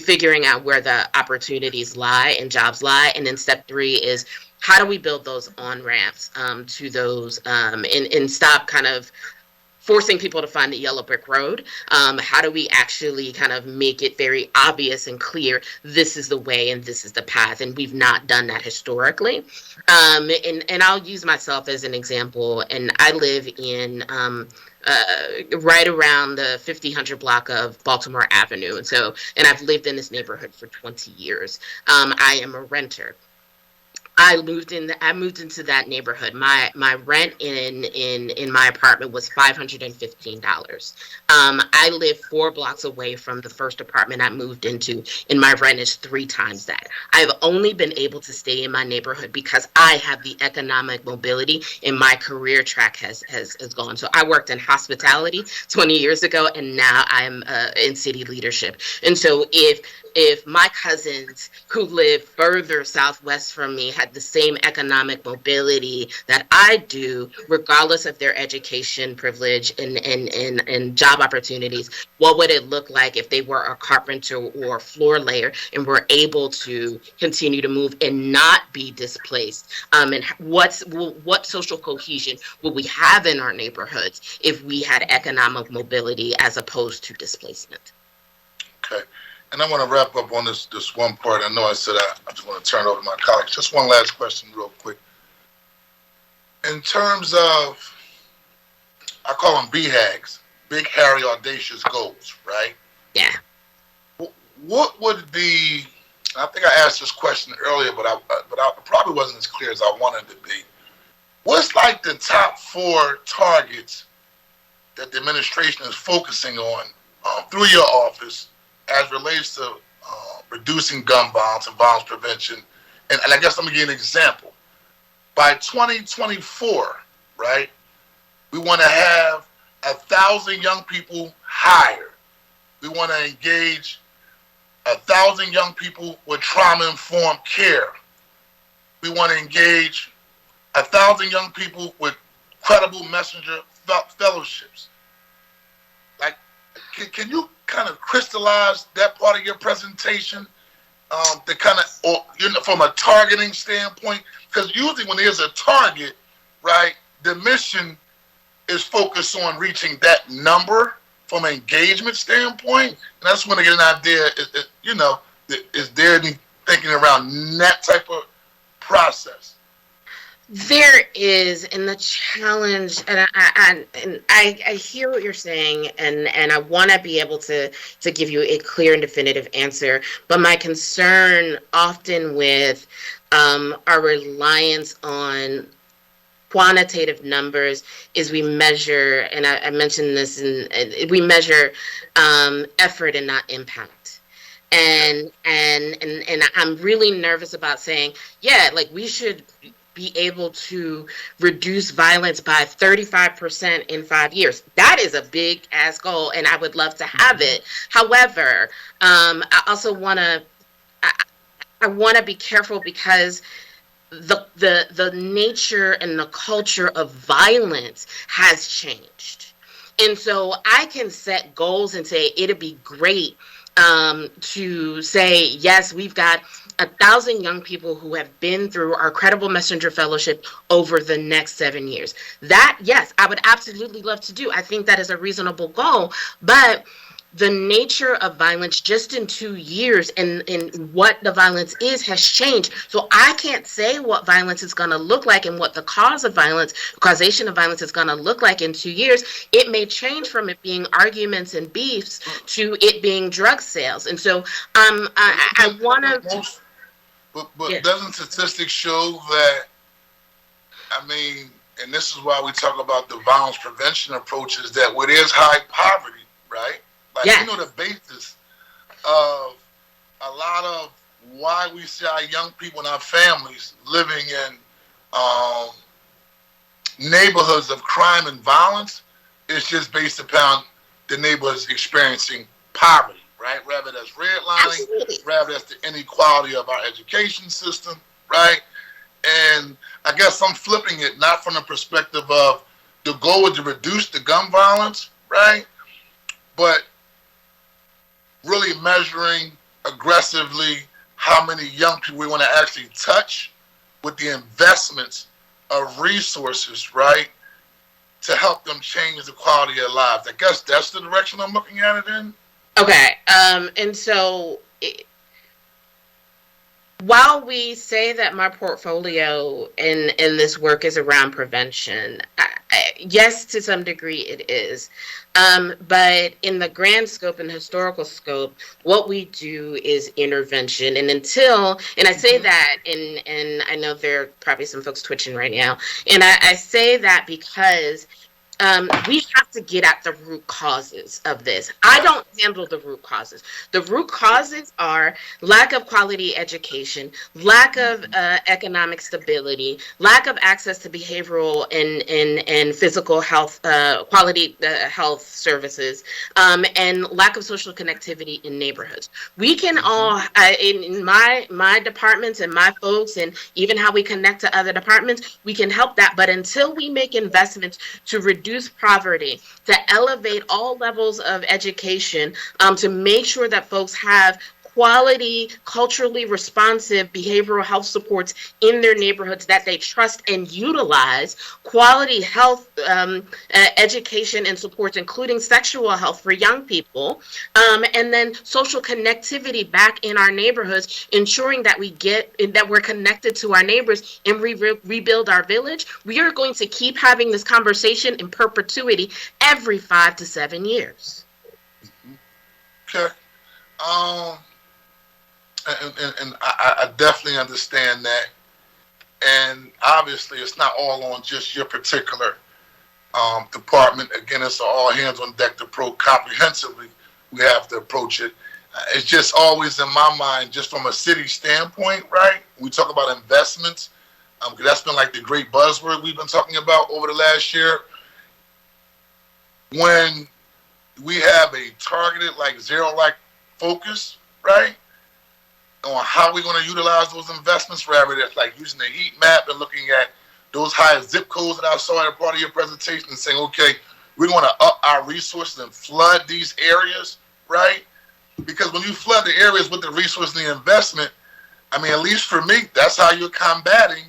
figuring out where the opportunities lie and jobs lie. And then step three is how do we build those on ramps to those and stop kind of forcing people to find the yellow brick road. How do we actually kind of make it very obvious and clear, this is the way and this is the path? And we've not done that historically. And I'll use myself as an example. And I live in right around the 5000 block of Baltimore Avenue. And I've lived in this neighborhood for 20 years. I am a renter. I moved into that neighborhood. My rent in my apartment was $515. I live 4 blocks away from the first apartment I moved into, and my rent is 3 times that. I've only been able to stay in my neighborhood because I have the economic mobility, and my career track has gone. So I worked in hospitality 20 years ago, and now I'm in city leadership. And so if my cousins who live further southwest from me had the same economic mobility that I do, regardless of their education, privilege, and job opportunities, what would it look like if they were a carpenter or a floor layer and were able to continue to move and not be displaced? And what social cohesion would we have in our neighborhoods if we had economic mobility as opposed to displacement? Okay. And I want to wrap up on this one part. I know I said I just want to turn it over to my colleagues. Just one last question real quick. In terms of, I call them BHAGs, big, hairy, audacious goals, right? Yeah. What would be, I think I asked this question earlier, but I probably wasn't as clear as I wanted to be. What's like the top 4 targets that the administration is focusing on through your office as relates to reducing gun violence and violence prevention? And I guess let me give you an example. By 2024, right, we want to have 1,000 young people hired. We want to engage 1,000 young people with trauma-informed care. We want to engage 1,000 young people with credible messenger fellowships. Like, can you kind of crystallize that part of your presentation, to kind of, or, from a targeting standpoint? Because usually when there's a target, right, the mission is focused on reaching that number from an engagement standpoint. And I just want to get an idea, is there any thinking around that type of process? There is, and the challenge, and I hear what you're saying, and I want to be able to give you a clear and definitive answer. But my concern often with our reliance on quantitative numbers is we measure, and I mentioned this, and we measure effort and not impact. And I'm really nervous about saying, yeah, like we should be able to reduce violence by 35% in 5 years. That is a big ass goal, and I would love to have it. However, I also want to I want to be careful because the nature and the culture of violence has changed. And so I can set goals and say it'd be great to say, yes, we've got 1,000 young people who have been through our Credible Messenger Fellowship over the next 7 years. That, yes, I would absolutely love to do. I think that is a reasonable goal, but the nature of violence just in 2 years and what the violence is has changed. So I can't say what violence is going to look like and what the cause of violence, causation of violence is going to look like in 2 years. It may change from it being arguments and beefs to it being drug sales. And so I want to... But yeah. Doesn't statistics show that, I mean, and this is why we talk about the violence prevention approaches, that where there's high poverty, right? Like, yes. You know, the basis of a lot of why we see our young people and our families living in neighborhoods of crime and violence is just based upon the neighborhoods experiencing poverty, right? Rather that's redlining, absolutely. Rather that's the inequality of our education system, right? And I guess I'm flipping it not from the perspective of the goal is to reduce the gun violence, right? But really measuring aggressively how many young people we want to actually touch with the investments of resources, right, to help them change the quality of lives. I guess that's the direction I'm looking at it in. Okay, and so while we say that my portfolio in this work is around prevention, yes, to some degree it is. But in the grand scope and historical scope, what we do is intervention. And I say that, and I know there are probably some folks twitching right now, and I say that because we have to get at the root causes of this. I don't handle the root causes. The root causes are lack of quality education, lack of economic stability, lack of access to behavioral and physical health, quality health services, and lack of social connectivity in neighborhoods. We can all, in my departments and my folks, and even how we connect to other departments, we can help that. But until we make investments to reduce poverty, to elevate all levels of education, to make sure that folks have quality, culturally responsive behavioral health supports in their neighborhoods that they trust and utilize, quality health education and supports, including sexual health for young people, and then social connectivity back in our neighborhoods, ensuring that we're connected to our neighbors and rebuild our village. We are going to keep having this conversation in perpetuity every 5 to 7 years. Okay. And I definitely understand that. And obviously, it's not all on just your particular department. Again, it's an all hands on deck approach. Comprehensively, we have to approach it. It's just always in my mind, just from a city standpoint, right? We talk about investments, because that's been like the great buzzword we've been talking about over the last year. When we have a targeted, like zero-like focus, right, on how we're going to utilize those investments, rather than like using the heat map and looking at those high zip codes that I saw at a part of your presentation and saying, okay, we're going to up our resources and flood these areas, right? Because when you flood the areas with the resources and the investment, I mean, at least for me, that's how you're combating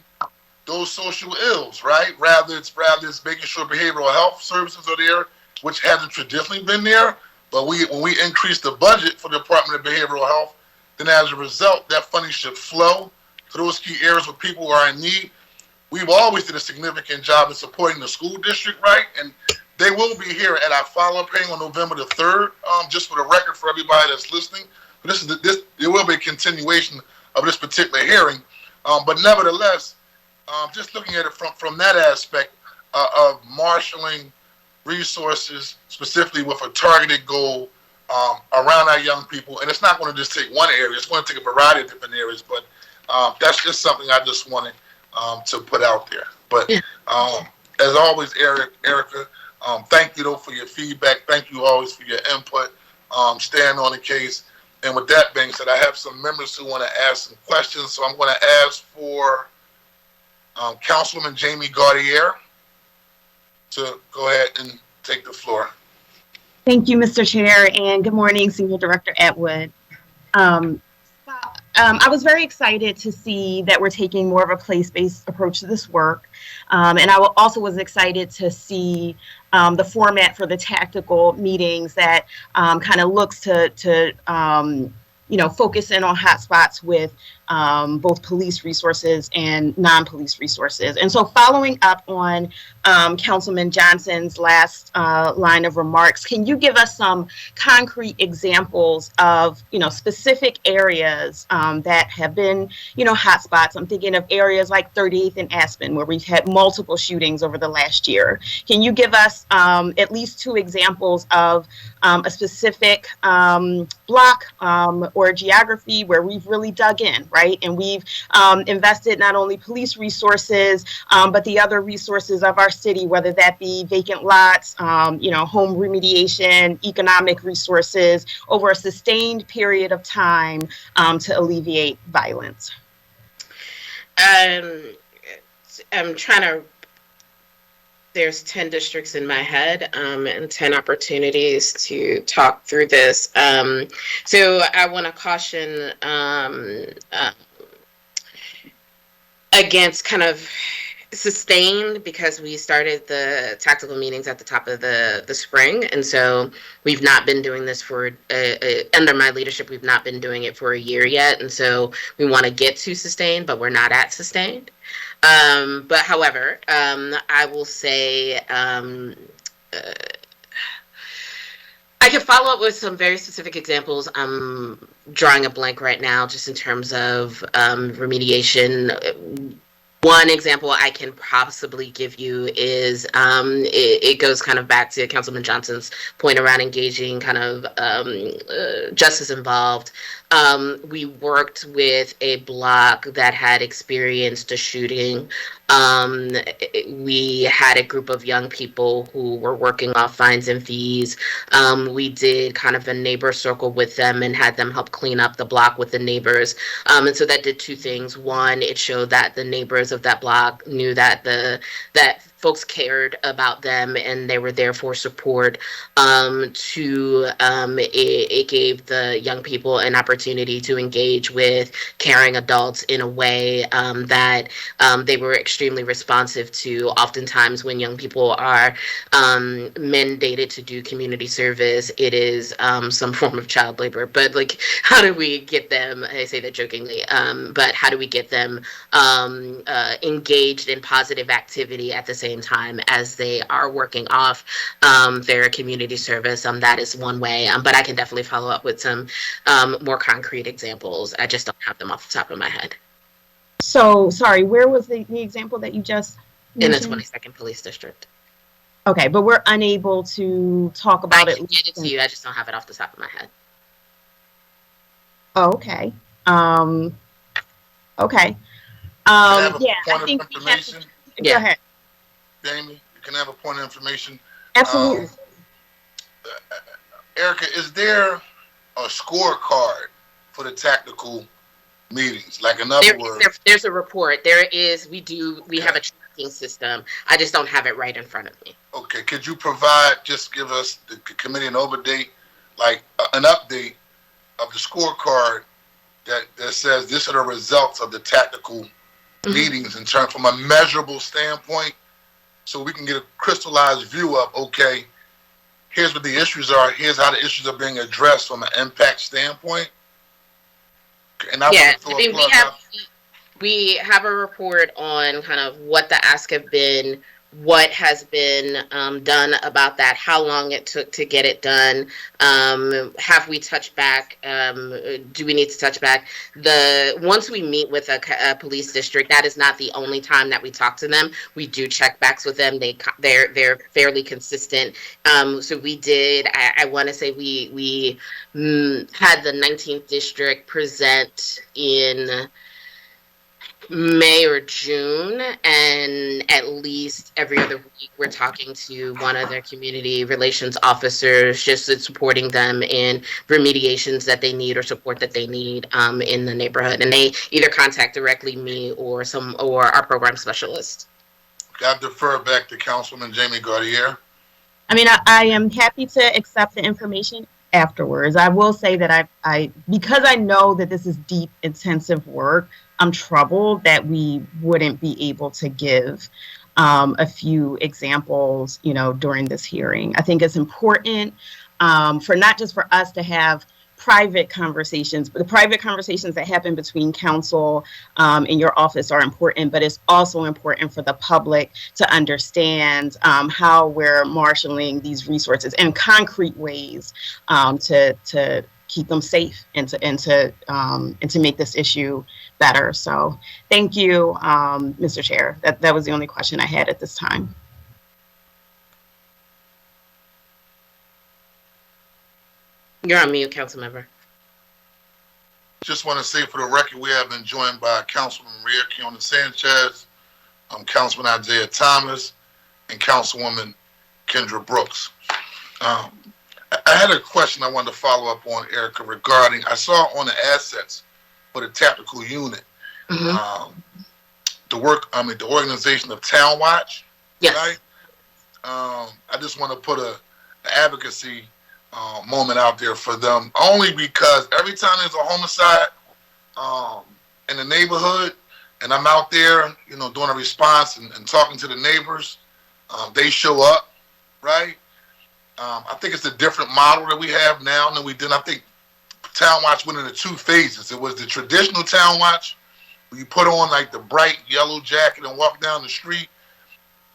those social ills, right? Rather it's making sure behavioral health services are there, which hasn't traditionally been there. But when we increase the budget for the Department of Behavioral Health, then as a result, that funding should flow to those key areas where people are in need. We've always did a significant job in supporting the school district, right? And they will be here at our follow-up hearing on November the 3rd, just for the record for everybody that's listening. But there will be a continuation of this particular hearing. But nevertheless, just looking at it from that aspect of marshaling resources, specifically with a targeted goal around our young people. And it's not going to just take one area. It's going to take a variety of different areas. But that's just something I just wanted to put out there. But as always, Erica, thank you though for your feedback. Thank you always for your input. Staying on the case. And with that being said, I have some members who want to ask some questions. So I'm going to ask for Councilwoman Jamie Gaudier to go ahead and take the floor. Thank you, Mr. Chair, and good morning, Senior Director Atwood. I was very excited to see that we're taking more of a place-based approach to this work. And I also was excited to see the format for the tactical meetings that kind of looks to focus in on hotspots with both police resources and non-police resources. And so following up on Councilman Johnson's last line of remarks, can you give us some concrete examples of, specific areas that have been, hotspots? I'm thinking of areas like 38th and Aspen, where we've had multiple shootings over the last year. Can you give us at least 2 examples of a specific block or geography where we've really dug in, right? And we've invested not only police resources, but the other resources of our city, whether that be vacant lots, home remediation, economic resources, over a sustained period of time to alleviate violence. I'm trying to, there's 10 districts in my head and 10 opportunities to talk through this. So I want to caution against kind of sustained, because we started the tactical meetings at the top of the spring. And so we've not been doing this for, under my leadership, we've not been doing it for a year yet. And so we want to get to sustained, but we're not at sustained. But however, I will say, I can follow up with some very specific examples. I'm drawing a blank right now just in terms of remediation. One example I can possibly give you is it goes kind of back to Councilman Johnson's point around engaging kind of justice involved. We worked with a block that had experienced a shooting. We had a group of young people who were working off fines and fees. We did kind of a neighbor circle with them and had them help clean up the block with the neighbors. And so that did 2 things. One, it showed that the neighbors of that block knew that that folks cared about them and they were there for support. 2, it gave the young people an opportunity to engage with caring adults in a way that they were extremely responsive to. Oftentimes when young people are mandated to do community service, it is some form of child labor. But like, how do we get them, I say that jokingly, but how do we get them engaged in positive activity at the same time as they are working off their community service? That is one way, but I can definitely follow up with some more concrete examples. I just don't have them off the top of my head. So, sorry, where was the example that you just mentioned? In the 22nd Police District. Okay, but we're unable to talk about it. I can get it to you, I just don't have it off the top of my head. Oh, okay. Okay. Yeah, I think we have to, go ahead. Jamie, you can have a point of information. Absolutely. Erica, is there a scorecard for the tactical meetings? Like, in other words, there's a report. We have a tracking system. I just don't have it right in front of me. Okay, could you just give us the committee an update, like an update of the scorecard that says this are the results of the tactical meetings in terms from a measurable standpoint, so we can get a crystallized view of, okay, here's what the issues are, here's how the issues are being addressed from an impact standpoint. And we have a report on kind of what the asks have been, what has been done about that, how long it took to get it done, have we touched back, do we need to touch back? Once we meet with a police district, that is not the only time that we talk to them. We do check backs with them. They're fairly consistent. So we did, I want to say we had the 19th district present in May or June, and at least every other week we're talking to one of their community relations officers, just supporting them in remediations that they need or support that they need in the neighborhood. And they either contact directly me or our program specialist. Got to defer back to Councilwoman Jamie Gaudier. I mean, I am happy to accept the information afterwards. I will say that because I know that this is deep, intensive work, I'm troubled that we wouldn't be able to give a few examples, during this hearing. I think it's important for not just for us to have private conversations, but the private conversations that happen between council and your office are important, but it's also important for the public to understand how we're marshaling these resources in concrete ways to keep them safe and to make this issue better. So thank you, Mr. Chair. That was the only question I had at this time. You're on mute, council member. Just want to say for the record, we have been joined by Councilwoman Maria Kiona Sanchez, Councilman Isaiah Thomas, and Councilwoman Kendra Brooks. I had a question I wanted to follow up on, Erica, regarding, I saw on the assets for the tactical unit, the organization of Town Watch. Yes. Right? I just want to put an advocacy moment out there for them, only because every time there's a homicide in the neighborhood, and I'm out there, doing a response and talking to the neighbors, they show up, right? I think it's a different model that we have now than we did. I think Town Watch went into 2 phases. It was the traditional Town Watch, where you put on like the bright yellow jacket and walk down the street.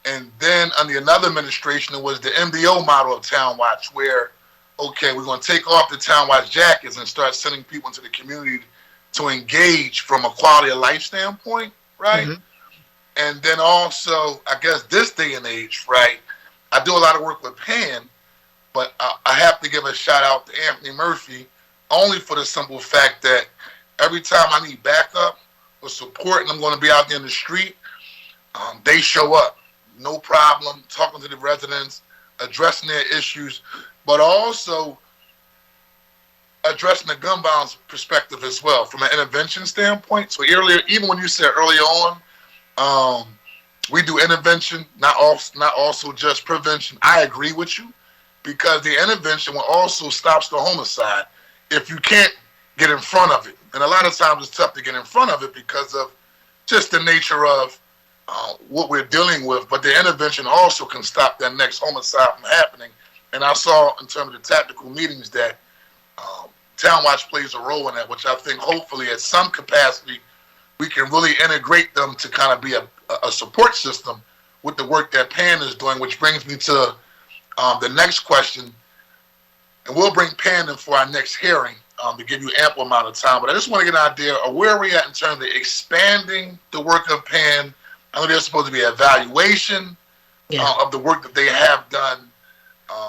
And then under another administration, it was the MDO model of Town Watch, where, okay, we're going to take off the Town Watch jackets and start sending people into the community to engage from a quality of life standpoint, right? And then also, I guess this day and age, right, I do a lot of work with PAN, but I have to give a shout out to Anthony Murphy, only for the simple fact that every time I need backup or support and I'm going to be out there in the street, they show up. No problem, talking to the residents, addressing their issues, but also addressing the gun violence perspective as well from an intervention standpoint. So earlier, even when you said earlier on, we do intervention, not also just prevention. I agree with you, because the intervention will also stops the homicide if you can't get in front of it. And a lot of times it's tough to get in front of it because of just the nature of what we're dealing with. But the intervention also can stop that next homicide from happening. And I saw in terms of the tactical meetings that Town Watch plays a role in that, which I think hopefully at some capacity we can really integrate them to kind of be a support system with the work that PAN is doing, which brings me to the next question. And we'll bring PAN in for our next hearing to give you ample amount of time. But I just want to get an idea of where we're at in terms of expanding the work of PAN. I know there's supposed to be an evaluation of the work that they have done.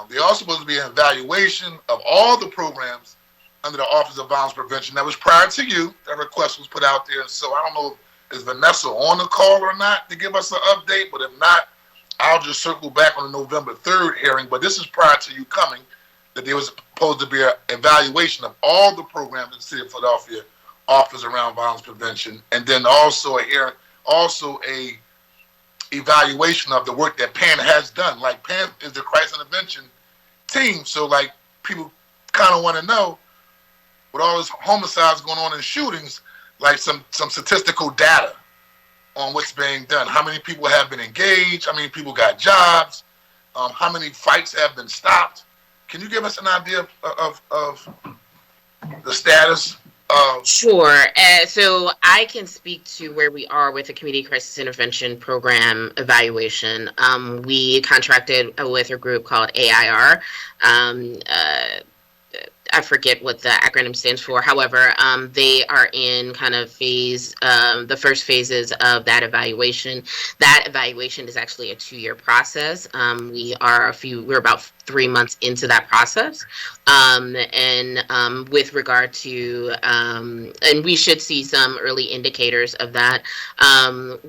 They're also supposed to be an evaluation of all the programs under the Office of Violence Prevention. That was prior to you. That request was put out there. So I don't know if Vanessa on the call or not to give us an update. But if not, I'll just circle back on the November 3rd hearing. But this is prior to you coming, that there was supposed to be an evaluation of all the programs in the city of Philadelphia offers around violence prevention. And then also a evaluation of the work that PAN has done. Like, PAN is the crisis intervention team, so like people kind of want to know, with all this homicides going on and shootings, like some statistical data on what's being done. How many people have been engaged? How many people got jobs? How many fights have been stopped? Can you give us an idea of the status? Sure. So I can speak to where we are with the Community Crisis Intervention Program evaluation. We contracted with a group called AIR. I forget what the acronym stands for. However, they are in kind of the first phases of that evaluation. That evaluation is actually a 2-year process. We're about 3 months into that process. With regard to, and we should see some early indicators of that.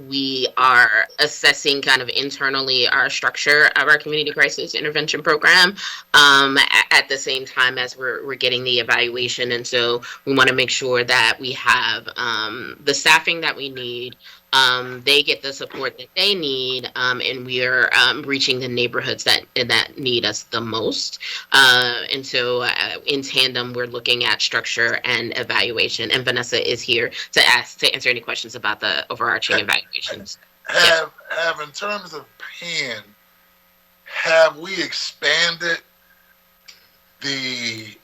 We are assessing kind of internally our structure of our community crisis intervention program at the same time as we're getting the evaluation. And so we want to make sure that we have the staffing that we need. They get the support that they need, and we are reaching the neighborhoods that need us the most. And so in tandem, we're looking at structure and evaluation. And Vanessa is here to answer any questions about the overarching evaluations. Have in terms of PAN, have we expanded the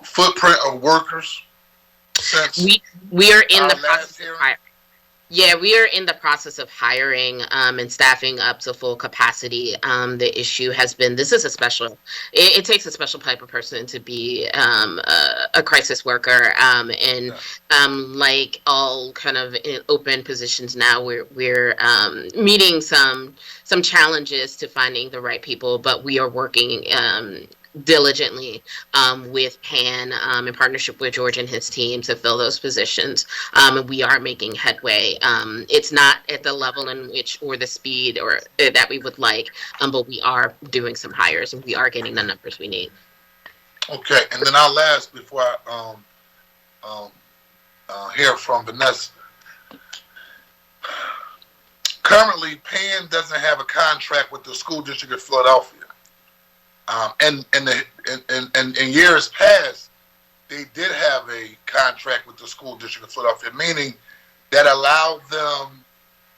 footprint of workers since we are in the process of hiring? Yeah, we are in the process of hiring and staffing up to full capacity. The issue has been, it takes a special type of person to be a crisis worker. Like all kind of open positions now, we're meeting some challenges to finding the right people, but we are working diligently with PAN in partnership with George and his team to fill those positions. And we are making headway. It's not at the level in which or the speed or that we would like, but we are doing some hires and we are getting the numbers we need. Okay, and then I'll last before I hear from Vanessa. Currently, PAN doesn't have a contract with the school district of Philadelphia. And in years past, they did have a contract with the school district of Philadelphia, meaning that allowed them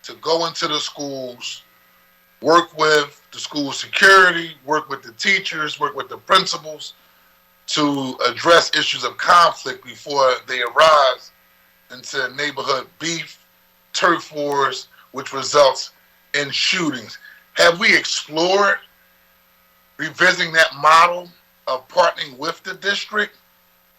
to go into the schools, work with the school security, work with the teachers, work with the principals to address issues of conflict before they arise into neighborhood beef, turf wars, which results in shootings. Have we explored revisiting that model of partnering with the district?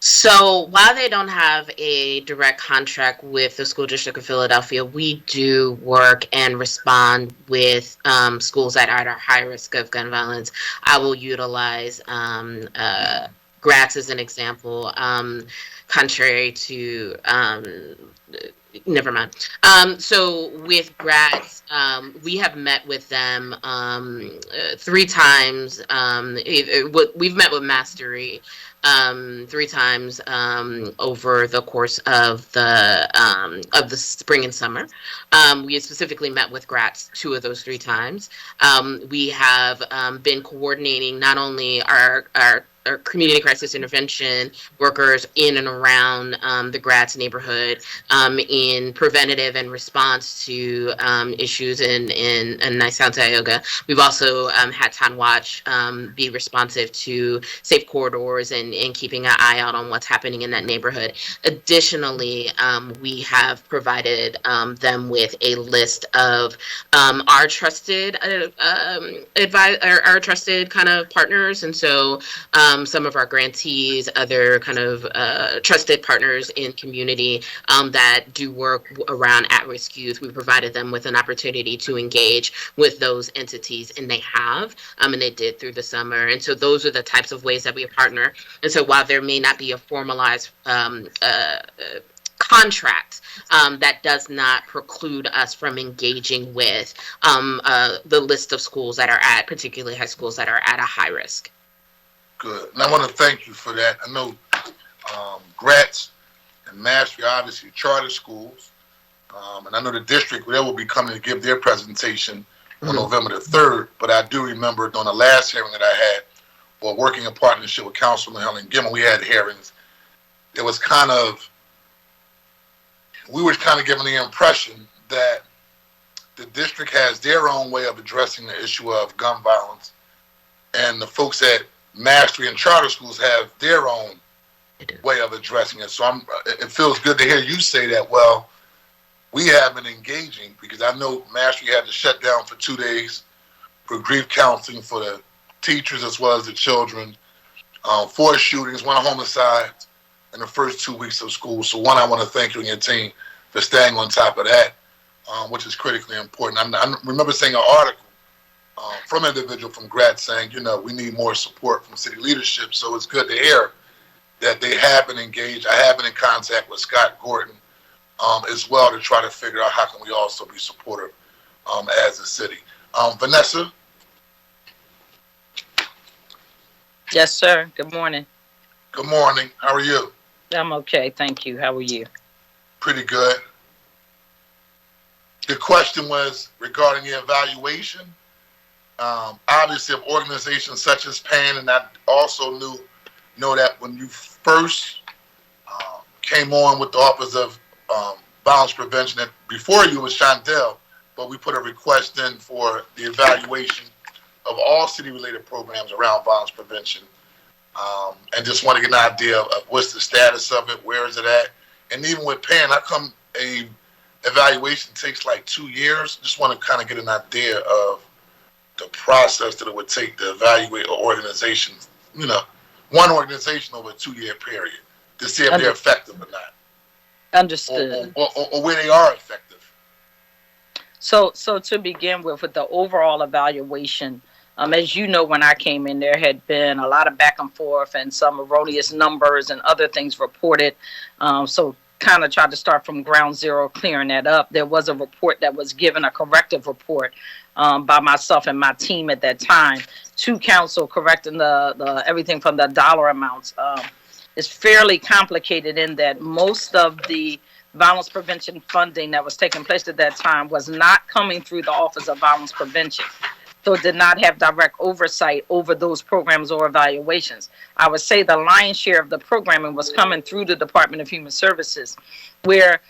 So while they don't have a direct contract with the school district of Philadelphia, we do work and respond with schools that are at high risk of gun violence. I will utilize Gratz as an example, contrary to never mind. So with Gratz, we have met with them 3 times. We've met with Mastery 3 times over the course of the spring and summer. We have specifically met with Gratz 2 of those 3 times. We have been coordinating not only our community crisis intervention workers in and around the Gratz neighborhood in preventative and response to issues in Nissan Tioga. We've also had Town Watch be responsive to safe corridors and keeping an eye out on what's happening in that neighborhood. Additionally, we have provided them with a list of our trusted our trusted kind of partners, and so some of our grantees, other kind of trusted partners in community that do work around at-risk youth. We provided them with an opportunity to engage with those entities, and they have, and they did through the summer. And so those are the types of ways that we partner. And so while there may not be a formalized contract, that does not preclude us from engaging with the list of schools that are particularly high schools that are at a high risk. Good. And I want to thank you for that. I know Gratz and Mastery, obviously, charter schools. And I know the district, they will be coming to give their presentation on November the 3rd. But I do remember on the last hearing that I had, while working in partnership with Councilman Helen Gimmel, we had hearings. It was we were kind of given the impression that the district has their own way of addressing the issue of gun violence, and the folks at Mastery and charter schools have their own way of addressing it. So it feels good to hear you say that. Well, we have been engaging, because I know Mastery had to shut down for 2 days for grief counseling for the teachers as well as the children. 4 shootings, 1 homicide in the first 2 weeks of school. So one, I want to thank you and your team for staying on top of that, which is critically important. I remember seeing an article from an individual from Grat saying, we need more support from city leadership. So it's good to hear that they have been engaged. I have been in contact with Scott Gordon as well to try to figure out how can we also be supportive as a city. Vanessa? Yes, sir. Good morning. Good morning. How are you? I'm okay. Thank you. How are you? Pretty good. The question was regarding the evaluation. Obviously, of organizations such as PAN, and I also know that when you first came on with the Office of Violence Prevention, that before you was Shondell, but we put a request in for the evaluation of all city-related programs around violence prevention, and just want to get an idea of what's the status of it, where is it at, and even with PAN, how come a evaluation takes like 2 years? Just want to kind of get an idea of the process that it would take to evaluate an organization, one organization over a 2-year period to see if they're effective or not. Understood. Or where they are effective. So to begin with the overall evaluation, as you know, when I came in, there had been a lot of back and forth and some erroneous numbers and other things reported. So kind of tried to start from ground zero, clearing that up. There was a report that was given, a corrective report by myself and my team at that time to council, correcting the everything from the dollar amounts. It's fairly complicated in that most of the violence prevention funding that was taking place at that time was not coming through the Office of Violence Prevention. So it did not have direct oversight over those programs or evaluations. I would say the lion's share of the programming was coming through the Department of Human Services, where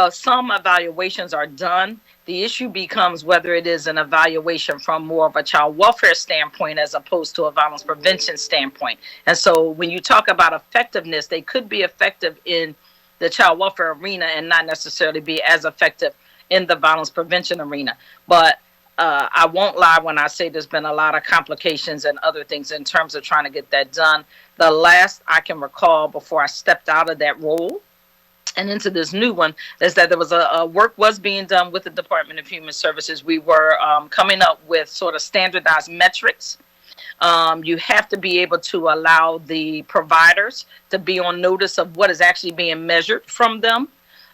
some evaluations are done. The issue becomes whether it is an evaluation from more of a child welfare standpoint as opposed to a violence prevention standpoint. And so when you talk about effectiveness, they could be effective in the child welfare arena and not necessarily be as effective in the violence prevention arena. But I won't lie when I say there's been a lot of complications and other things in terms of trying to get that done. The last I can recall before I stepped out of that role and into this new one is that there was a work was being done with the Department of Human Services. We were coming up with sort of standardized metrics. You have to be able to allow the providers to be on notice of what is actually being measured from them,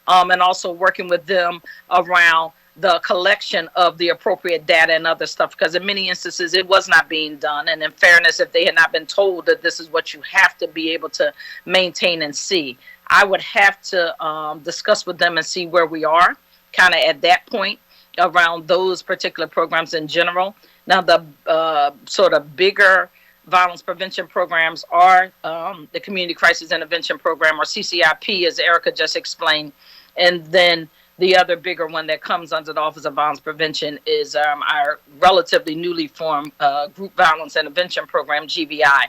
and also working with them around the collection of the appropriate data and other stuff, because in many instances it was not being done. And in fairness, if they had not been told that this is what you have to be able to maintain and see, I would have to discuss with them and see where we are kind of at that point around those particular programs in general. Now, the sort of bigger violence prevention programs are the Community Crisis Intervention Program, or CCIP, as Erica just explained. And then the other bigger one that comes under the Office of Violence Prevention is our relatively newly formed Group Violence Intervention Program, GVI.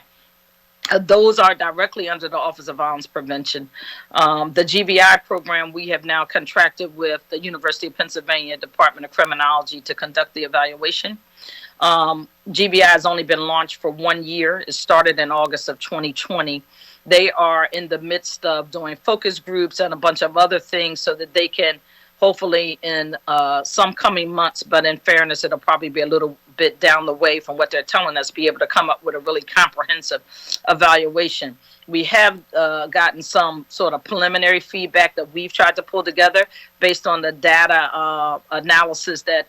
Those are directly under the Office of Violence Prevention. The GVI program, we have now contracted with the University of Pennsylvania Department of Criminology to conduct the evaluation. GVI has only been launched for 1 year. It started in August of 2020. They are in the midst of doing focus groups and a bunch of other things so that they can hopefully in some coming months, but in fairness, it'll probably be a little bit down the way from what they're telling us, be able to come up with a really comprehensive evaluation. We have gotten some sort of preliminary feedback that we've tried to pull together based on the data analysis that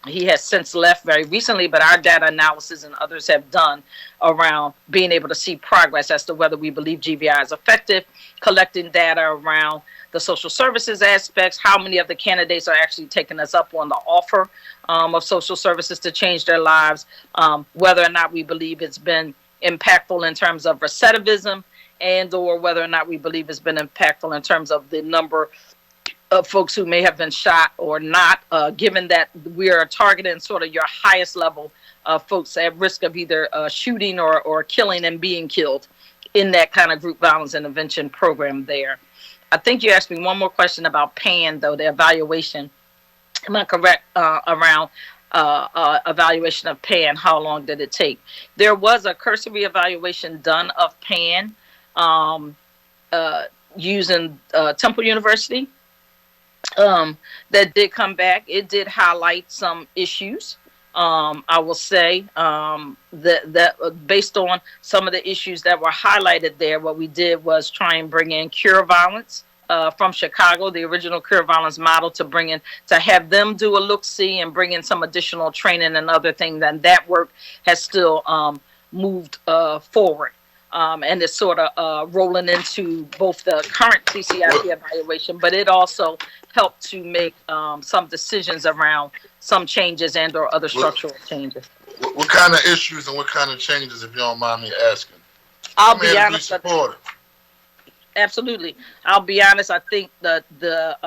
he has since left very recently, but our data analysis and others have done around being able to see progress as to whether we believe GVI is effective, collecting data around the social services aspects, how many of the candidates are actually taking us up on the offer of social services to change their lives, whether or not we believe it's been impactful in terms of recidivism, and or whether or not we believe it's been impactful in terms of the number of folks who may have been shot or not, given that we are targeting sort of your highest level of folks at risk of either shooting or killing and being killed in that kind of group violence intervention program there. I think you asked me one more question about PAN, though, the evaluation. Am I correct around evaluation of PAN, how long did it take? There was a cursory evaluation done of PAN um, using Temple University that did come back. It did highlight some issues. I will say that based on some of the issues that were highlighted there, what we did was try and bring in Cure Violence from Chicago, the original Cure Violence model, to have them do a look-see and bring in some additional training and other things. And that work has still moved forward. And it's sort of rolling into both the current TCIP evaluation, but it also helped to make some decisions around some changes and or other structural changes. What kind of issues and what kind of changes, if you don't mind me asking? I'll be honest. Absolutely. I'll be honest. I think that the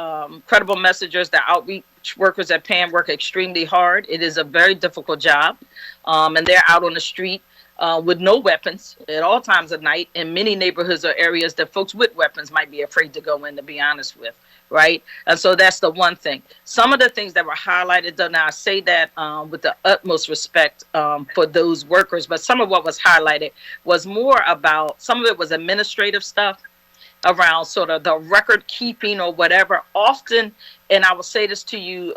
credible messengers, the outreach workers at PAN work extremely hard. It is a very difficult job. And they're out on the street with no weapons at all times of night in many neighborhoods or areas that folks with weapons might be afraid to go in, to be honest with. Right. And so that's the one thing. Some of the things that were highlighted, though, now I say that with the utmost respect for those workers, but some of what was highlighted was more about, some of it was administrative stuff around sort of the record keeping or whatever. Often, and I will say this to you,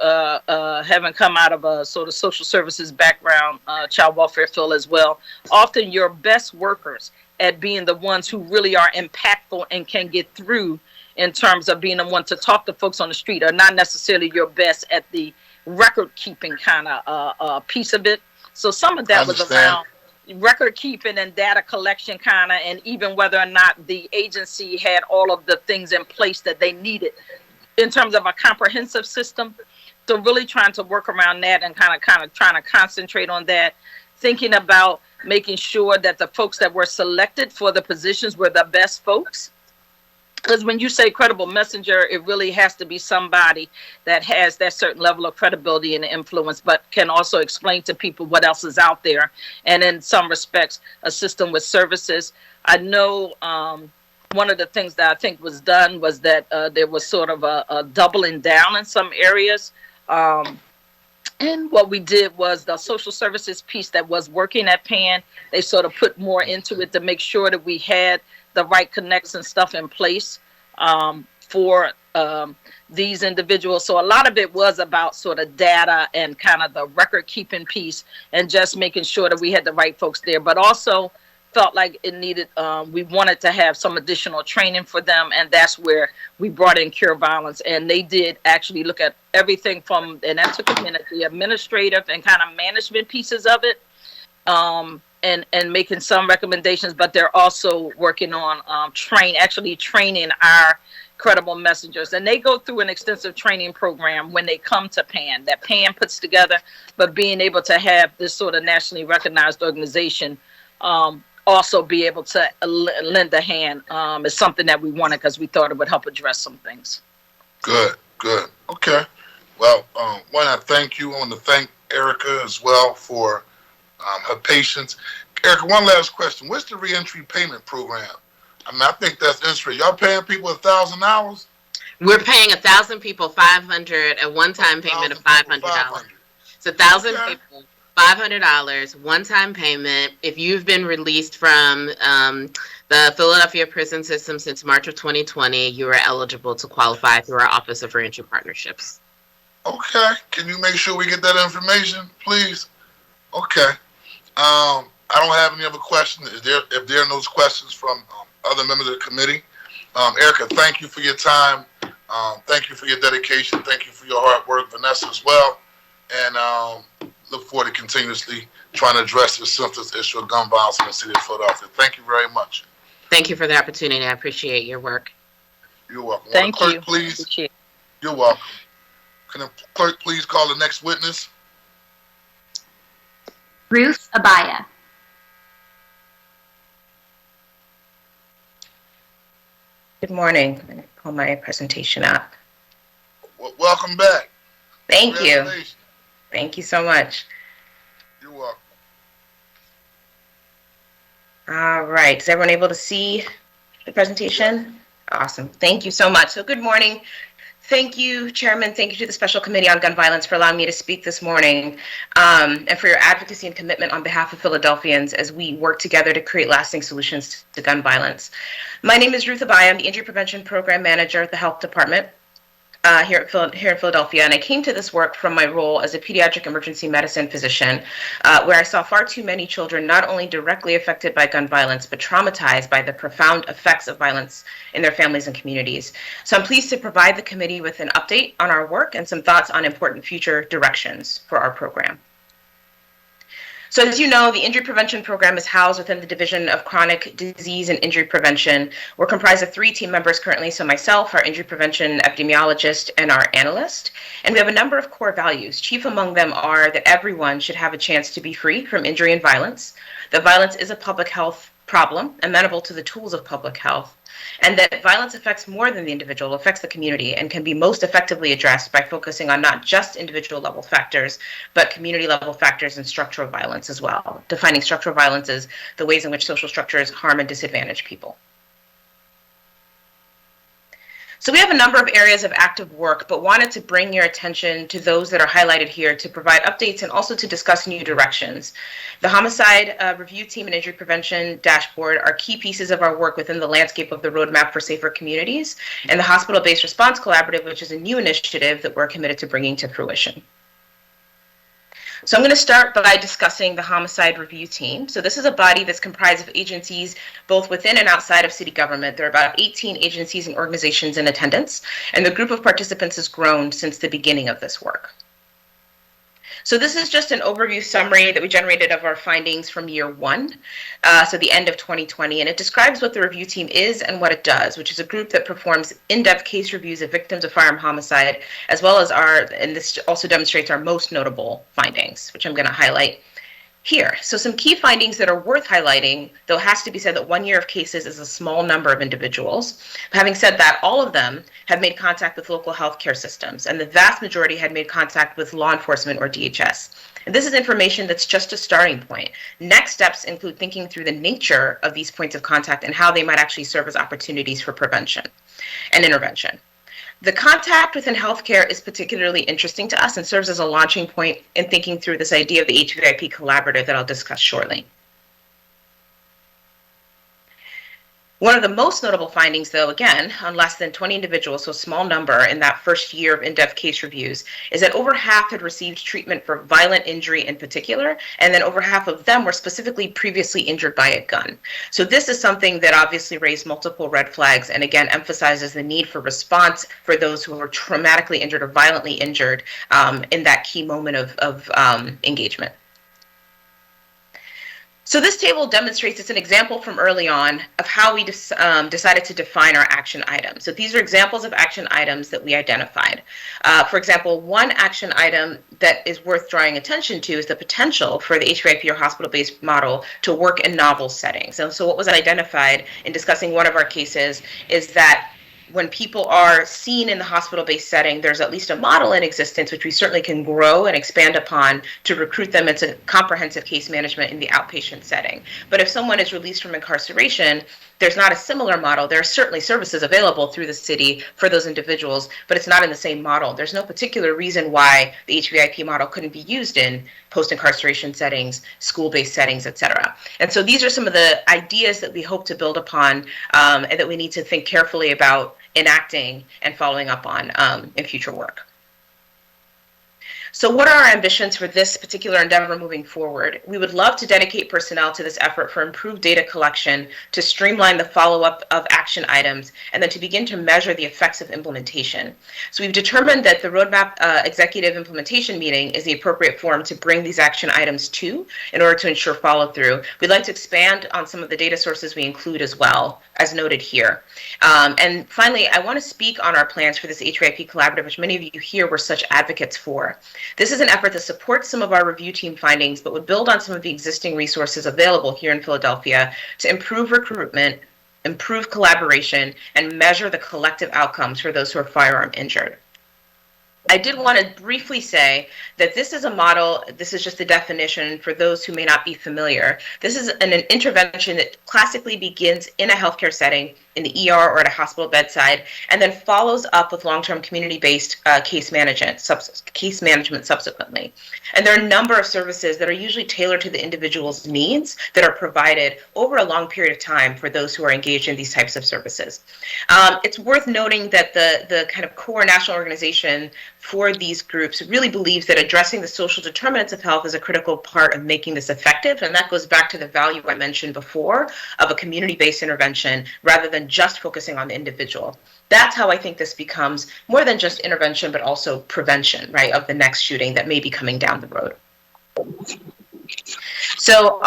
having come out of a sort of social services background, child welfare field as well, often your best workers at being the ones who really are impactful and can get through in terms of being the one to talk to folks on the street are not necessarily your best at the record keeping kind of piece of it. So some of that was around record keeping and data collection kind of, and even whether or not the agency had all of the things in place that they needed in terms of a comprehensive system. So really trying to work around that and kind of trying to concentrate on that, thinking about making sure that the folks that were selected for the positions were the best folks. Because when you say credible messenger, it really has to be somebody that has that certain level of credibility and influence, but can also explain to people what else is out there. And in some respects, assist them with services. I know one of the things that I think was done was that there was sort of a doubling down in some areas. And what we did was the social services piece that was working at PAN, they sort of put more into it to make sure that we had the right connects and stuff in place for these individuals. So a lot of it was about sort of data and kind of the record keeping piece and just making sure that we had the right folks there, but also felt like it needed, we wanted to have some additional training for them. And that's where we brought in Cure Violence, and they did actually look at everything from, and that took a minute, the administrative and kind of management pieces of it. And making some recommendations, but they're also working on training our credible messengers. And they go through an extensive training program when they come to PAN, that PAN puts together, but being able to have this sort of nationally recognized organization also be able to lend a hand is something that we wanted because we thought it would help address some things. Good. Okay. Well, one, I thank you. I want to thank Erica as well for her patience. Erica, one last question. What's the reentry payment program? I mean, I think that's interesting. Y'all paying people $1,000? We're paying 1,000 people $500, a one-time payment of $500. It's 1,000 people, $500, one-time payment. If you've been released from the Philadelphia prison system since March of 2020, you are eligible to qualify through our Office of Reentry Partnerships. Okay. Can you make sure we get that information, please? Okay. I don't have any other questions. If there are no questions from other members of the committee, Erica, thank you for your time. Thank you for your dedication. Thank you for your hard work, Vanessa, as well. And look forward to continuously trying to address the senseless issue of gun violence in the city of Philadelphia. Thank you very much. Thank you for the opportunity. I appreciate your work. You're welcome. Thank you. Please. You're welcome. Can the clerk please call the next witness? Ruth Abaya. Good morning. I'm going to pull my presentation up. Welcome back. Thank you. Thank you so much. You're welcome. All right. Is everyone able to see the presentation? Awesome. Thank you so much. So good morning Thank you, Chairman. Thank you to the Special Committee on Gun Violence for allowing me to speak this morning, and for your advocacy and commitment on behalf of Philadelphians as we work together to create lasting solutions to gun violence. My name is Ruth Abaya. I'm the Injury Prevention Program Manager at the Health Department here in Philadelphia, and I came to this work from my role as a pediatric emergency medicine physician, where I saw far too many children not only directly affected by gun violence, but traumatized by the profound effects of violence in their families and communities. So I'm pleased to provide the committee with an update on our work and some thoughts on important future directions for our program. So as you know, the Injury Prevention Program is housed within the Division of Chronic Disease and Injury Prevention. We're comprised of 3 team members currently, so myself, our injury prevention epidemiologist, and our analyst. And we have a number of core values. Chief among them are that everyone should have a chance to be free from injury and violence, that violence is a public health problem, amenable to the tools of public health, and that violence affects more than the individual, affects the community, and can be most effectively addressed by focusing on not just individual level factors, but community level factors and structural violence as well, defining structural violence as the ways in which social structures harm and disadvantage people. So we have a number of areas of active work, but wanted to bring your attention to those that are highlighted here to provide updates and also to discuss new directions. The Homicide Review Team and Injury Prevention Dashboard are key pieces of our work within the landscape of the Roadmap for Safer Communities, and the Hospital-Based Response Collaborative, which is a new initiative that we're committed to bringing to fruition. So I'm going to start by discussing the Homicide Review Team. So this is a body that's comprised of agencies both within and outside of city government. There are about 18 agencies and organizations in attendance, and the group of participants has grown since the beginning of this work. So this is just an overview summary that we generated of our findings from year 1, so the end of 2020, and it describes what the review team is and what it does, which is a group that performs in-depth case reviews of victims of firearm homicide, as well as and this also demonstrates our most notable findings, which I'm going to highlight here. So some key findings that are worth highlighting, though it has to be said that 1 year of cases is a small number of individuals. Having said that, all of them have made contact with local healthcare systems, and the vast majority had made contact with law enforcement or DHS. And this is information that's just a starting point. Next steps include thinking through the nature of these points of contact and how they might actually serve as opportunities for prevention and intervention. The contact within healthcare is particularly interesting to us and serves as a launching point in thinking through this idea of the HVIP collaborative that I'll discuss shortly. One of the most notable findings, though, again, on less than 20 individuals, so a small number in that first year of in-depth case reviews, is that over half had received treatment for violent injury in particular, and then over half of them were specifically previously injured by a gun. So this is something that obviously raised multiple red flags and again emphasizes the need for response for those who are traumatically injured or violently injured in that key moment of engagement. So this table demonstrates, it's an example from early on of how we decided to define our action items. So these are examples of action items that we identified. For example, one action item that is worth drawing attention to is the potential for the HVIP or hospital-based model to work in novel settings. And so what was identified in discussing one of our cases is that when people are seen in the hospital-based setting, there's at least a model in existence which we certainly can grow and expand upon to recruit them into comprehensive case management in the outpatient setting. But if someone is released from incarceration, there's not a similar model. There are certainly services available through the city for those individuals, but it's not in the same model. There's no particular reason why the HVIP model couldn't be used in post-incarceration settings, school-based settings, et cetera. And so these are some of the ideas that we hope to build upon and that we need to think carefully about enacting and following up on in future work. So what are our ambitions for this particular endeavor moving forward? We would love to dedicate personnel to this effort for improved data collection, to streamline the follow-up of action items, and then to begin to measure the effects of implementation. So we've determined that the Roadmap Executive Implementation Meeting is the appropriate forum to bring these action items to in order to ensure follow-through. We'd like to expand on some of the data sources we include as well, as noted here. And finally, I want to speak on our plans for this HVIP collaborative, which many of you here were such advocates for. This is an effort to support some of our review team findings, but would build on some of the existing resources available here in Philadelphia to improve recruitment, improve collaboration, and measure the collective outcomes for those who are firearm injured. I did want to briefly say that this is a model, this is just a definition for those who may not be familiar. This is an intervention that classically begins in a healthcare setting, in the ER or at a hospital bedside, and then follows up with long-term community-based case management subsequently. And there are a number of services that are usually tailored to the individual's needs that are provided over a long period of time for those who are engaged in these types of services. It's worth noting that the kind of core national organization for these groups really believes that addressing the social determinants of health is a critical part of making this effective, and that goes back to the value I mentioned before of a community-based intervention rather than just focusing on the individual. That's how I think this becomes more than just intervention, but also prevention, right, of the next shooting that may be coming down the road. So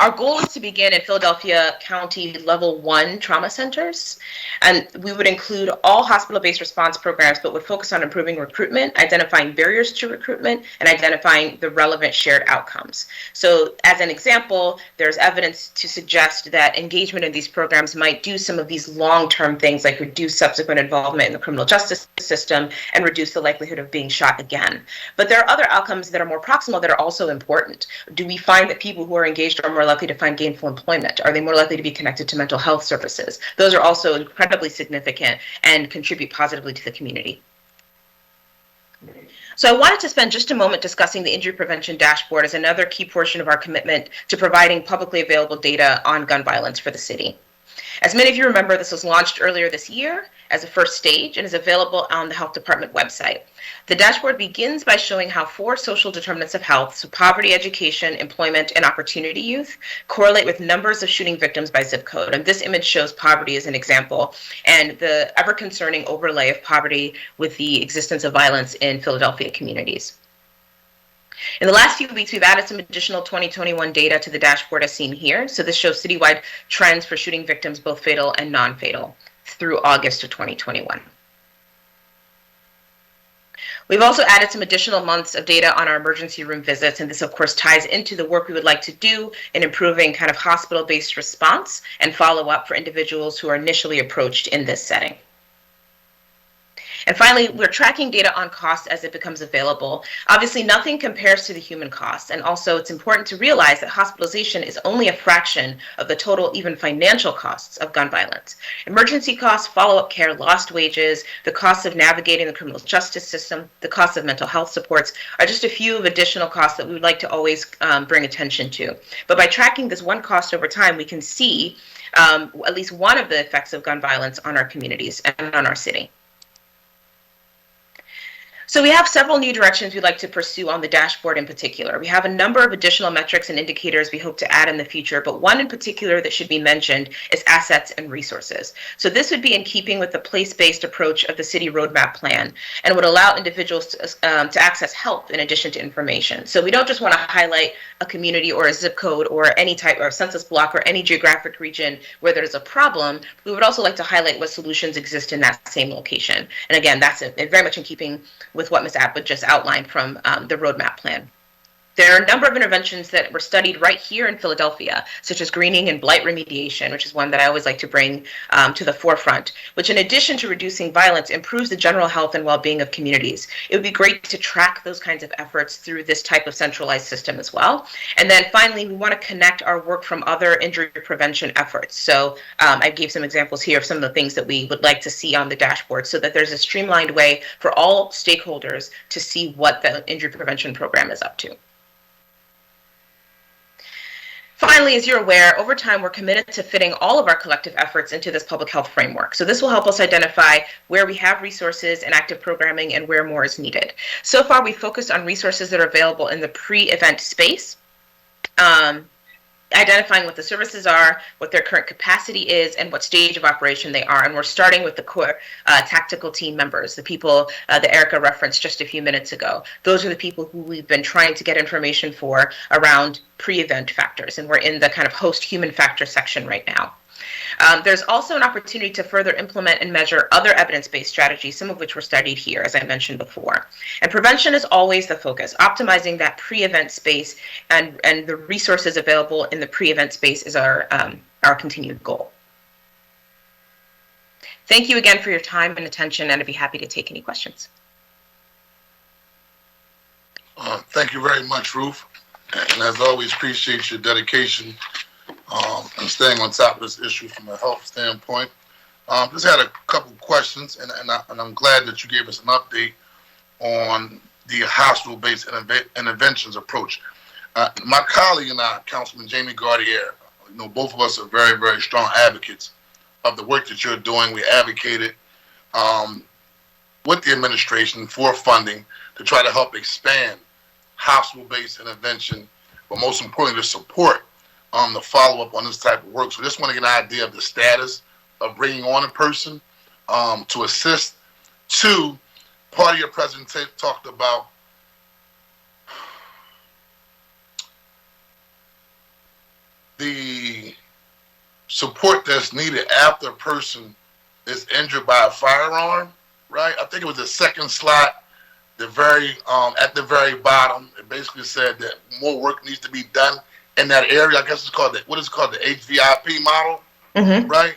our goal is to begin in Philadelphia County Level 1 trauma centers, and we would include all hospital-based response programs, but would focus on improving recruitment, identifying barriers to recruitment, and identifying the relevant shared outcomes. So as an example, there's evidence to suggest that engagement in these programs might do some of these long-term things like reduce subsequent involvement in the criminal justice system and reduce the likelihood of being shot again. But there are other outcomes that are more proximal that are also important. Do we find that people who are engaged are more likely to find gainful employment? Are they more likely to be connected to mental health services? Those are also incredibly significant and contribute positively to the community. So I wanted to spend just a moment discussing the injury prevention dashboard as another key portion of our commitment to providing publicly available data on gun violence for the city. As many of you remember, this was launched earlier this year as a first stage and is available on the Health Department website. The dashboard begins by showing how 4 social determinants of health, so poverty, education, employment, and opportunity youth, correlate with numbers of shooting victims by zip code. And this image shows poverty as an example, and the ever-concerning overlay of poverty with the existence of violence in Philadelphia communities. In the last few weeks, we've added some additional 2021 data to the dashboard as seen here. So this shows citywide trends for shooting victims, both fatal and non-fatal, through August of 2021. We've also added some additional months of data on our emergency room visits, and this of course ties into the work we would like to do in improving kind of hospital-based response and follow-up for individuals who are initially approached in this setting. And finally, we're tracking data on cost as it becomes available. Obviously, nothing compares to the human cost. And also, it's important to realize that hospitalization is only a fraction of the total, even financial costs of gun violence. Emergency costs, follow-up care, lost wages, the costs of navigating the criminal justice system, the costs of mental health supports are just a few of additional costs that we would like to always bring attention to. But by tracking this one cost over time, we can see at least one of the effects of gun violence on our communities and on our city. So we have several new directions we'd like to pursue on the dashboard in particular. We have a number of additional metrics and indicators we hope to add in the future, but one in particular that should be mentioned is assets and resources. So this would be in keeping with the place-based approach of the city roadmap plan and would allow individuals to access help in addition to information. So we don't just want to highlight a community or a zip code or any type of census block or any geographic region where there's a problem. We would also like to highlight what solutions exist in that same location. And again, that's very much in keeping with what Ms. Atwood just outlined from the roadmap plan. There are a number of interventions that were studied right here in Philadelphia, such as greening and blight remediation, which is one that I always like to bring to the forefront, which in addition to reducing violence, improves the general health and well-being of communities. It would be great to track those kinds of efforts through this type of centralized system as well. And then finally, we want to connect our work from other injury prevention efforts. So I gave some examples here of some of the things that we would like to see on the dashboard so that there's a streamlined way for all stakeholders to see what the injury prevention program is up to. Finally, as you're aware, over time, we're committed to fitting all of our collective efforts into this public health framework. So this will help us identify where we have resources and active programming and where more is needed. So far, we focused on resources that are available in the pre-event space, identifying what the services are, what their current capacity is, and what stage of operation they are. And we're starting with the core tactical team members, the people that Erica referenced just a few minutes ago. Those are the people who we've been trying to get information for around pre-event factors. And we're in the kind of host human factor section right now. There's also an opportunity to further implement and measure other evidence-based strategies, some of which were studied here, as I mentioned before. And prevention is always the focus. Optimizing that pre-event space and the resources available in the pre-event space is our continued goal. Thank you again for your time and attention, and I'd be happy to take any questions. Thank you very much, Ruth. And as always, appreciate your dedication and staying on top of this issue from a health standpoint. Just had a couple questions, and I'm glad that you gave us an update on the hospital-based interventions approach. My colleague and I, Councilman Jamie Gaudier, both of us are very, very strong advocates of the work that you're doing. We advocated with the administration for funding to try to help expand hospital-based intervention, but most importantly, to support the follow-up on this type of work. So just want to get an idea of the status of bringing on a person to assist. Two, part of your presentation talked about the support that's needed after a person is injured by a firearm, right? I think it was the second slide, at the very bottom. It basically said that more work needs to be done in that area. I guess it's called the HVIP model, right?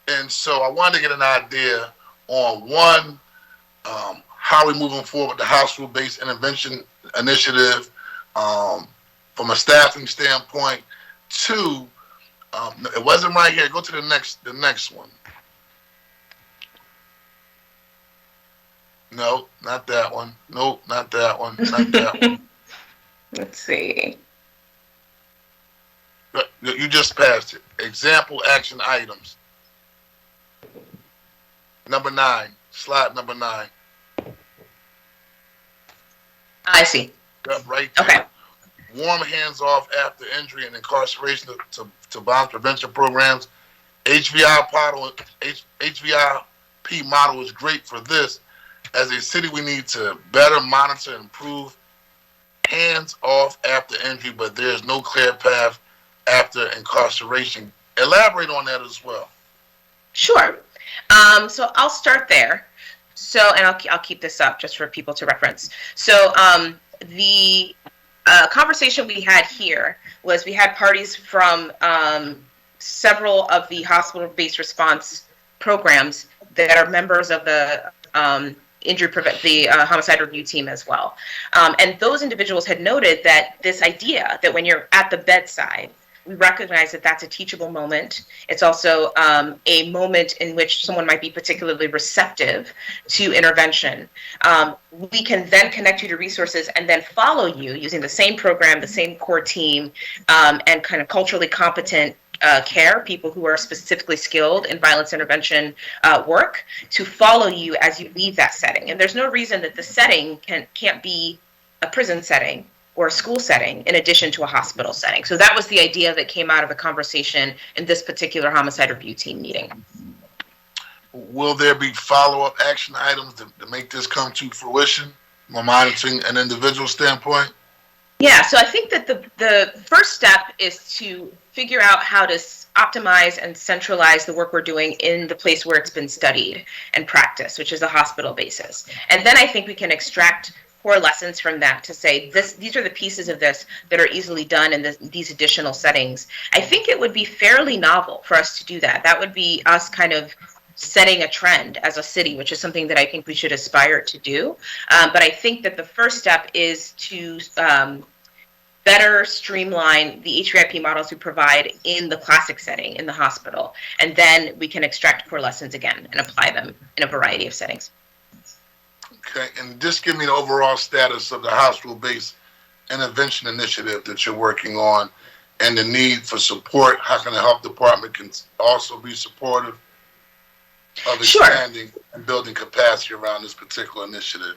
And so I wanted to get an idea on one, how are we moving forward with the hospital-based intervention initiative from a staffing standpoint. Two, it wasn't right here. Go to the next one. No, not that one. Nope, not that one. Not that one. Let's see. You just passed it. Example action items. Number 9. Slide number 9. I see. Yep, right there. Okay. Warm hands off after injury and incarceration to violence prevention programs. HVIP model is great for this. As a city, we need to better monitor and improve hands off after injury, but there's no clear path after incarceration. Elaborate on that as well. Sure. So I'll start there. And I'll keep this up just for people to reference. So the conversation we had here was we had parties from several of the hospital-based response programs that are members of the homicide review team as well. And those individuals had noted that this idea that when you're at the bedside, we recognize that that's a teachable moment. It's also a moment in which someone might be particularly receptive to intervention. We can then connect you to resources and then follow you using the same program, the same core team, and kind of culturally competent care, people who are specifically skilled in violence intervention work, to follow you as you leave that setting. And there's no reason that the setting can't be a prison setting or a school setting in addition to a hospital setting. So that was the idea that came out of the conversation in this particular homicide review team meeting. Will there be follow-up action items to make this come to fruition, more monitoring an individual standpoint? Yeah, so I think that the first step is to figure out how to optimize and centralize the work we're doing in the place where it's been studied and practiced, which is a hospital basis. And then I think we can extract core lessons from that to say these are the pieces of this that are easily done in these additional settings. I think it would be fairly novel for us to do that. That would be us kind of setting a trend as a city, which is something that I think we should aspire to do. But I think that the first step is to better streamline the HVIP models we provide in the classic setting in the hospital. And then we can extract core lessons again and apply them in a variety of settings. Okay, and just give me the overall status of the hospital-based intervention initiative that you're working on and the need for support. How can the health department can also be supportive of expanding and building capacity around this particular initiative?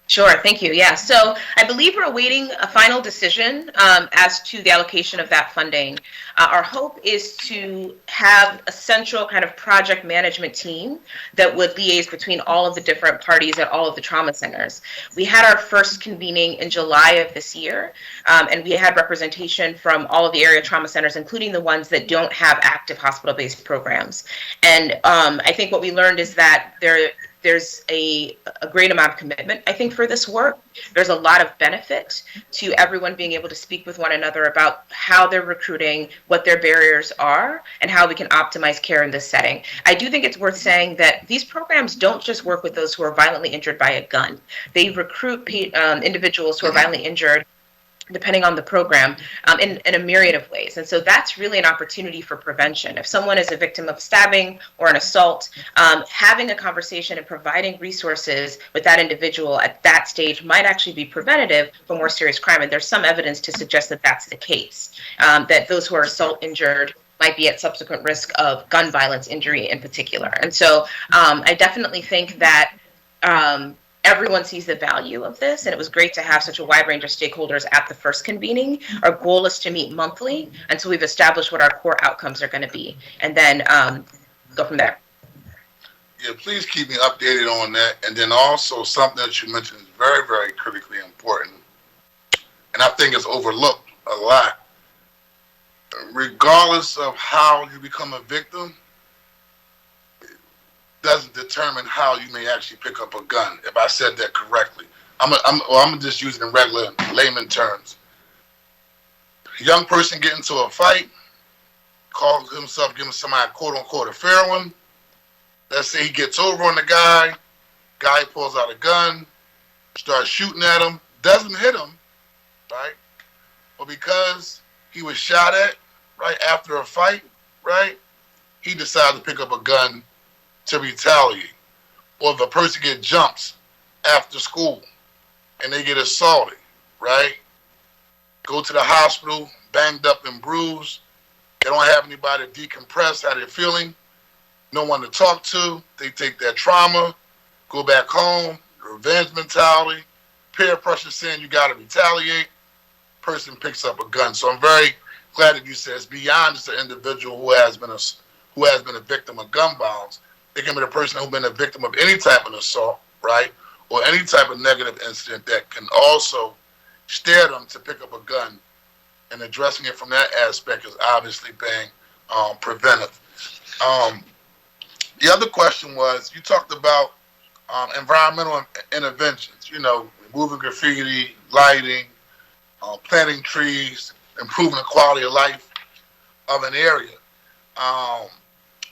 Sure, thank you. Yeah, so I believe we're awaiting a final decision as to the allocation of that funding. Our hope is to have a central kind of project management team that would liaise between all of the different parties at all of the trauma centers. We had our first convening in July of this year, and we had representation from all of the area trauma centers, including the ones that don't have active hospital-based programs. And I think what we learned is that there There's a great amount of commitment, I think, for this work. There's a lot of benefit to everyone being able to speak with one another about how they're recruiting, what their barriers are, and how we can optimize care in this setting. I do think it's worth saying that these programs don't just work with those who are violently injured by a gun. They recruit individuals who are violently injured, depending on the program, in a myriad of ways. And so that's really an opportunity for prevention. If someone is a victim of stabbing or an assault, having a conversation and providing resources with that individual at that stage might actually be preventative for more serious crime. And there's some evidence to suggest that that's the case, that those who are assault injured might be at subsequent risk of gun violence injury in particular. And so I definitely think that everyone sees the value of this, and it was great to have such a wide range of stakeholders at the first convening. Our goal is to meet monthly until we've established what our core outcomes are going to be, and then go from there. Yeah, please keep me updated on that. And then also something that you mentioned is very, very critically important, and I think it's overlooked a lot. Regardless of how you become a victim, doesn't determine how you may actually pick up a gun, if I said that correctly. I'm just using in regular layman terms. A young person get into a fight, calls himself giving somebody quote-unquote a fair one. Let's say he gets over on the guy pulls out a gun, starts shooting at him, doesn't hit him, right? But because he was shot at, right, after a fight, right, he decided to pick up a gun to retaliate. Or if a person gets jumps after school and they get assaulted, right? Go to the hospital, banged up and bruised. They don't have anybody to decompress how they're feeling, no one to talk to. They take that trauma, go back home, revenge mentality, peer pressure saying you got to retaliate. Person picks up a gun. So I'm very glad that you said it's beyond just an individual who has been a victim of gun violence. It can be the person who's been a victim of any type of assault, right? Or any type of negative incident that can also steer them to pick up a gun. And addressing it from that aspect is obviously being preventive. The other question was, you talked about environmental interventions, removing graffiti, lighting, planting trees, improving the quality of life of an area.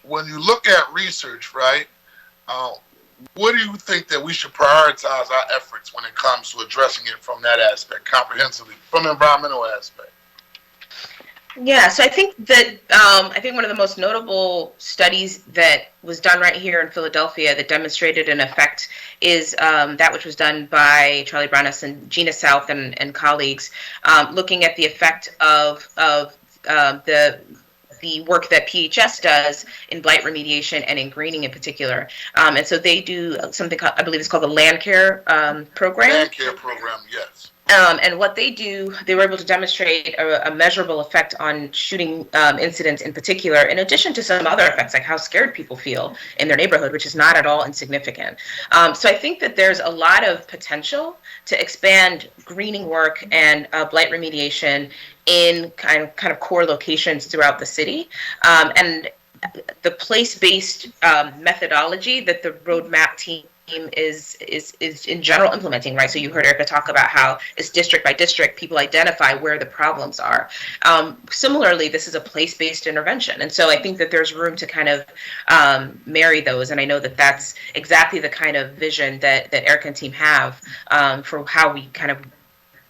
When you look at research, right, what do you think that we should prioritize our efforts when it comes to addressing it from that aspect, comprehensively, from the environmental aspect? Yeah, so I think that one of the most notable studies that was done right here in Philadelphia that demonstrated an effect is that which was done by Charlie Browness and Gina South and colleagues, looking at the effect of the work that PHS does in blight remediation and in greening in particular. And so they do something called, I believe it's called the Land Care program. Land Care program, yes. And what they do, they were able to demonstrate a measurable effect on shooting incidents in particular, in addition to some other effects, like how scared people feel in their neighborhood, which is not at all insignificant. So I think that there's a lot of potential to expand greening work and blight remediation in kind of core locations throughout the city. And the place-based methodology that the roadmap team is in general implementing, right? So you heard Erica talk about how it's district by district, people identify where the problems are. Similarly, this is a place-based intervention. And so I think that there's room to kind of marry those. And I know that that's exactly the kind of vision that Erica and team have for how we kind of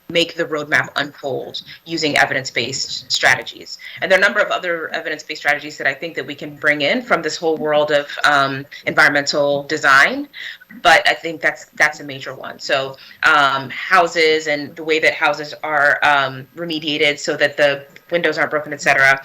make the roadmap unfold using evidence-based strategies. And there are a number of other evidence-based strategies that I think that we can bring in from this whole world of environmental design, but I think that's a major one. So houses and the way that houses are remediated so that the windows aren't broken, et cetera.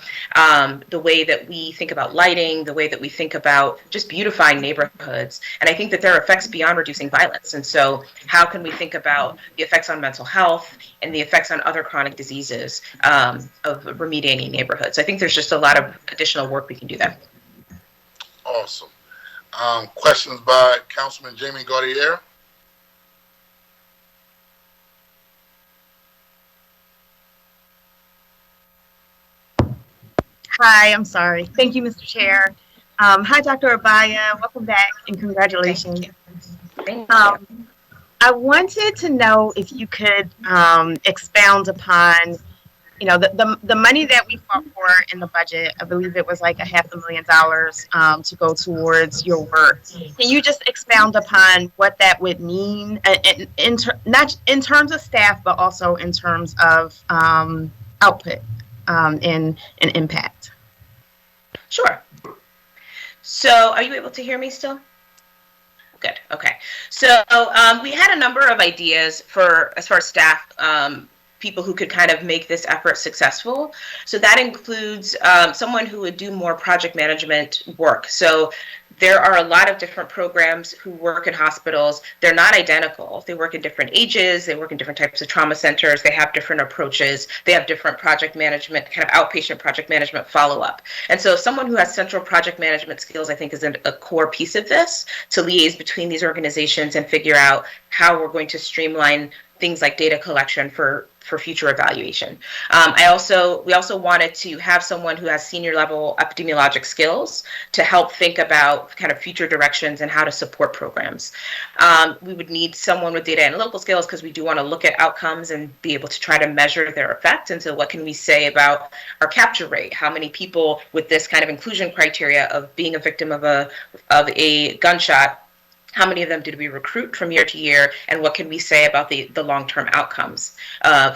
The way that we think about lighting, the way that we think about just beautifying neighborhoods. And I think that there are effects beyond reducing violence. And so how can we think about the effects on mental health and the effects on other chronic diseases of remediating neighborhoods? I think there's just a lot of additional work we can do there. Awesome. Questions by Councilman Jamie Gaudier? Hi, I'm sorry. Thank you, Mr. Chair. Hi, Dr. Abaya. Welcome back and congratulations. Thank Um, you. I wanted to know if you could expound upon, the money that we fought for in the budget. I believe it was like $500,000 to go towards your work. Can you just expound upon what that would mean, not in terms of staff, but also in terms of output and impact? Sure. So are you able to hear me still? Good. Okay. So we had a number of ideas as far as staff, people who could kind of make this effort successful. So that includes someone who would do more project management work. So there are a lot of different programs who work in hospitals. They're not identical. They work in different ages. They work in different types of trauma centers. They have different approaches. They have different project management, kind of outpatient project management follow-up. And so someone who has central project management skills, I think, is a core piece of this, to liaise between these organizations and figure out how we're going to streamline things like data collection for future evaluation. We also wanted to have someone who has senior level epidemiologic skills to help think about kind of future directions and how to support programs. We would need someone with data analytical skills because we do want to look at outcomes and be able to try to measure their effect. And so what can we say about our capture rate? How many people with this kind of inclusion criteria of being a victim of a gunshot, how many of them did we recruit from year to year, and what can we say about the long-term outcomes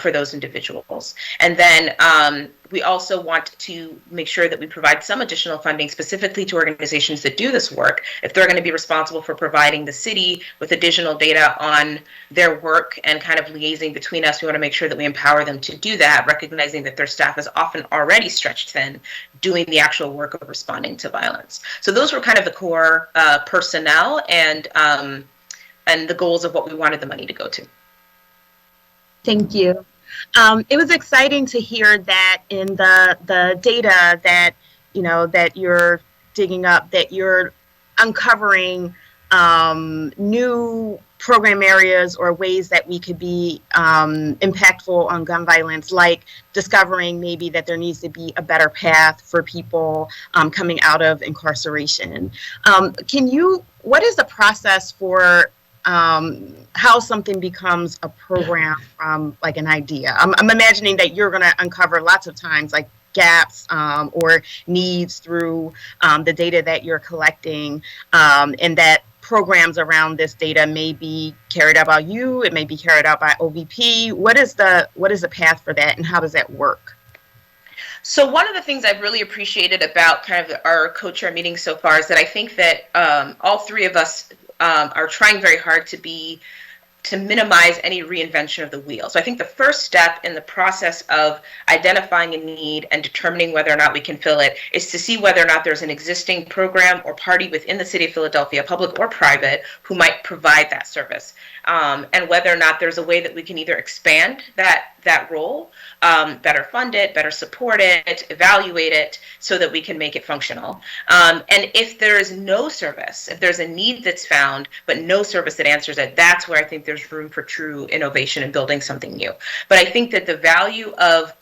for those individuals? And then we also want to make sure that we provide some additional funding specifically to organizations that do this work. If they're going to be responsible for providing the city with additional data on their work and kind of liaising between us, we want to make sure that we empower them to do that, recognizing that their staff is often already stretched thin doing the actual work of responding to violence. So those were kind of the core personnel and the goals of what we wanted the money to go to. Thank you. It was exciting to hear that in the data that that you're digging up, that you're uncovering new program areas or ways that we could be impactful on gun violence, like discovering maybe that there needs to be a better path for people coming out of incarceration. What is the process for how something becomes a program from like an idea? I'm imagining that you're going to uncover lots of times like gaps or needs through the data that you're collecting, and that programs around this data may be carried out by you, it may be carried out by OVP. What is the path for that, and how does that work? So one of the things I've really appreciated about kind of our co-chair meetings so far is that I think that all three of us are trying very hard to minimize any reinvention of the wheel. So I think the first step in the process of identifying a need and determining whether or not we can fill it is to see whether or not there's an existing program or party within the city of Philadelphia, public or private, who might provide that service, and whether or not there's a way that we can either expand that role, better fund it, better support it, evaluate it, so that we can make it functional. And if there is no service, if there's a need that's found, but no service that answers it, that's where I think there's room for true innovation and building something new. But I think that the value of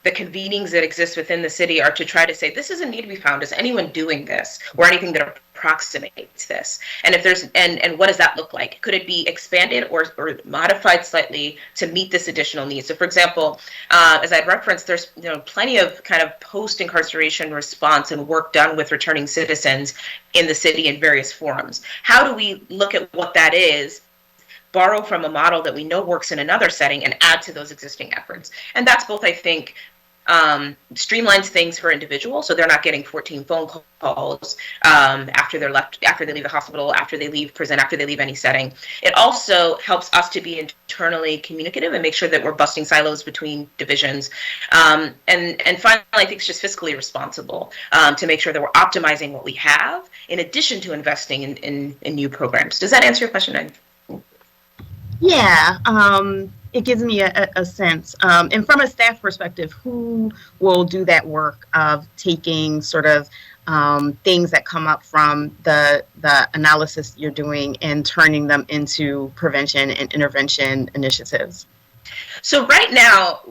the convenings that exist within the city are to try to say, this is a need we found. Is anyone doing this or anything that approximates this? And if there's, and what does that look like? Could it be expanded or modified slightly to meet this additional need? So for example, as I'd referenced, there's plenty of kind of post-incarceration response and work done with returning citizens in the city in various forums. How do we look at what that is, borrow from a model that we know works in another setting, and add to those existing efforts? And that's both, I think, streamlines things for individuals, so they're not getting 14 phone calls after they leave the hospital, after they leave prison, after they leave any setting. It also helps us to be internally communicative and make sure that we're busting silos between divisions. And finally, I think it's just fiscally responsible to make sure that we're optimizing what we have in addition to investing in new programs. Does that answer your question? Yeah, it gives me a sense. And from a staff perspective, who will do that work of taking sort of things that come up from the analysis you're doing and turning them into prevention and intervention initiatives? So right now,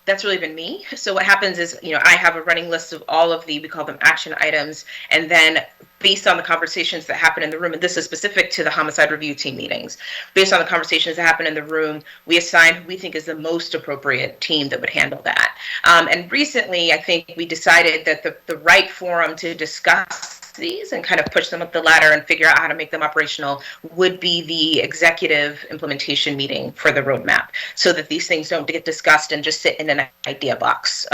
that's really been me. So what happens is, I have a running list of all of we call them action items, and then based on the conversations that happen in the room, and this is specific to the homicide review team meetings, based on the conversations that happen in the room, we assign who we think is the most appropriate team that would handle that. And recently, I think we decided that the right forum to discuss these and kind of push them up the ladder and figure out how to make them operational would be the executive implementation meeting for the roadmap, so that these things don't get discussed and just sit in an idea box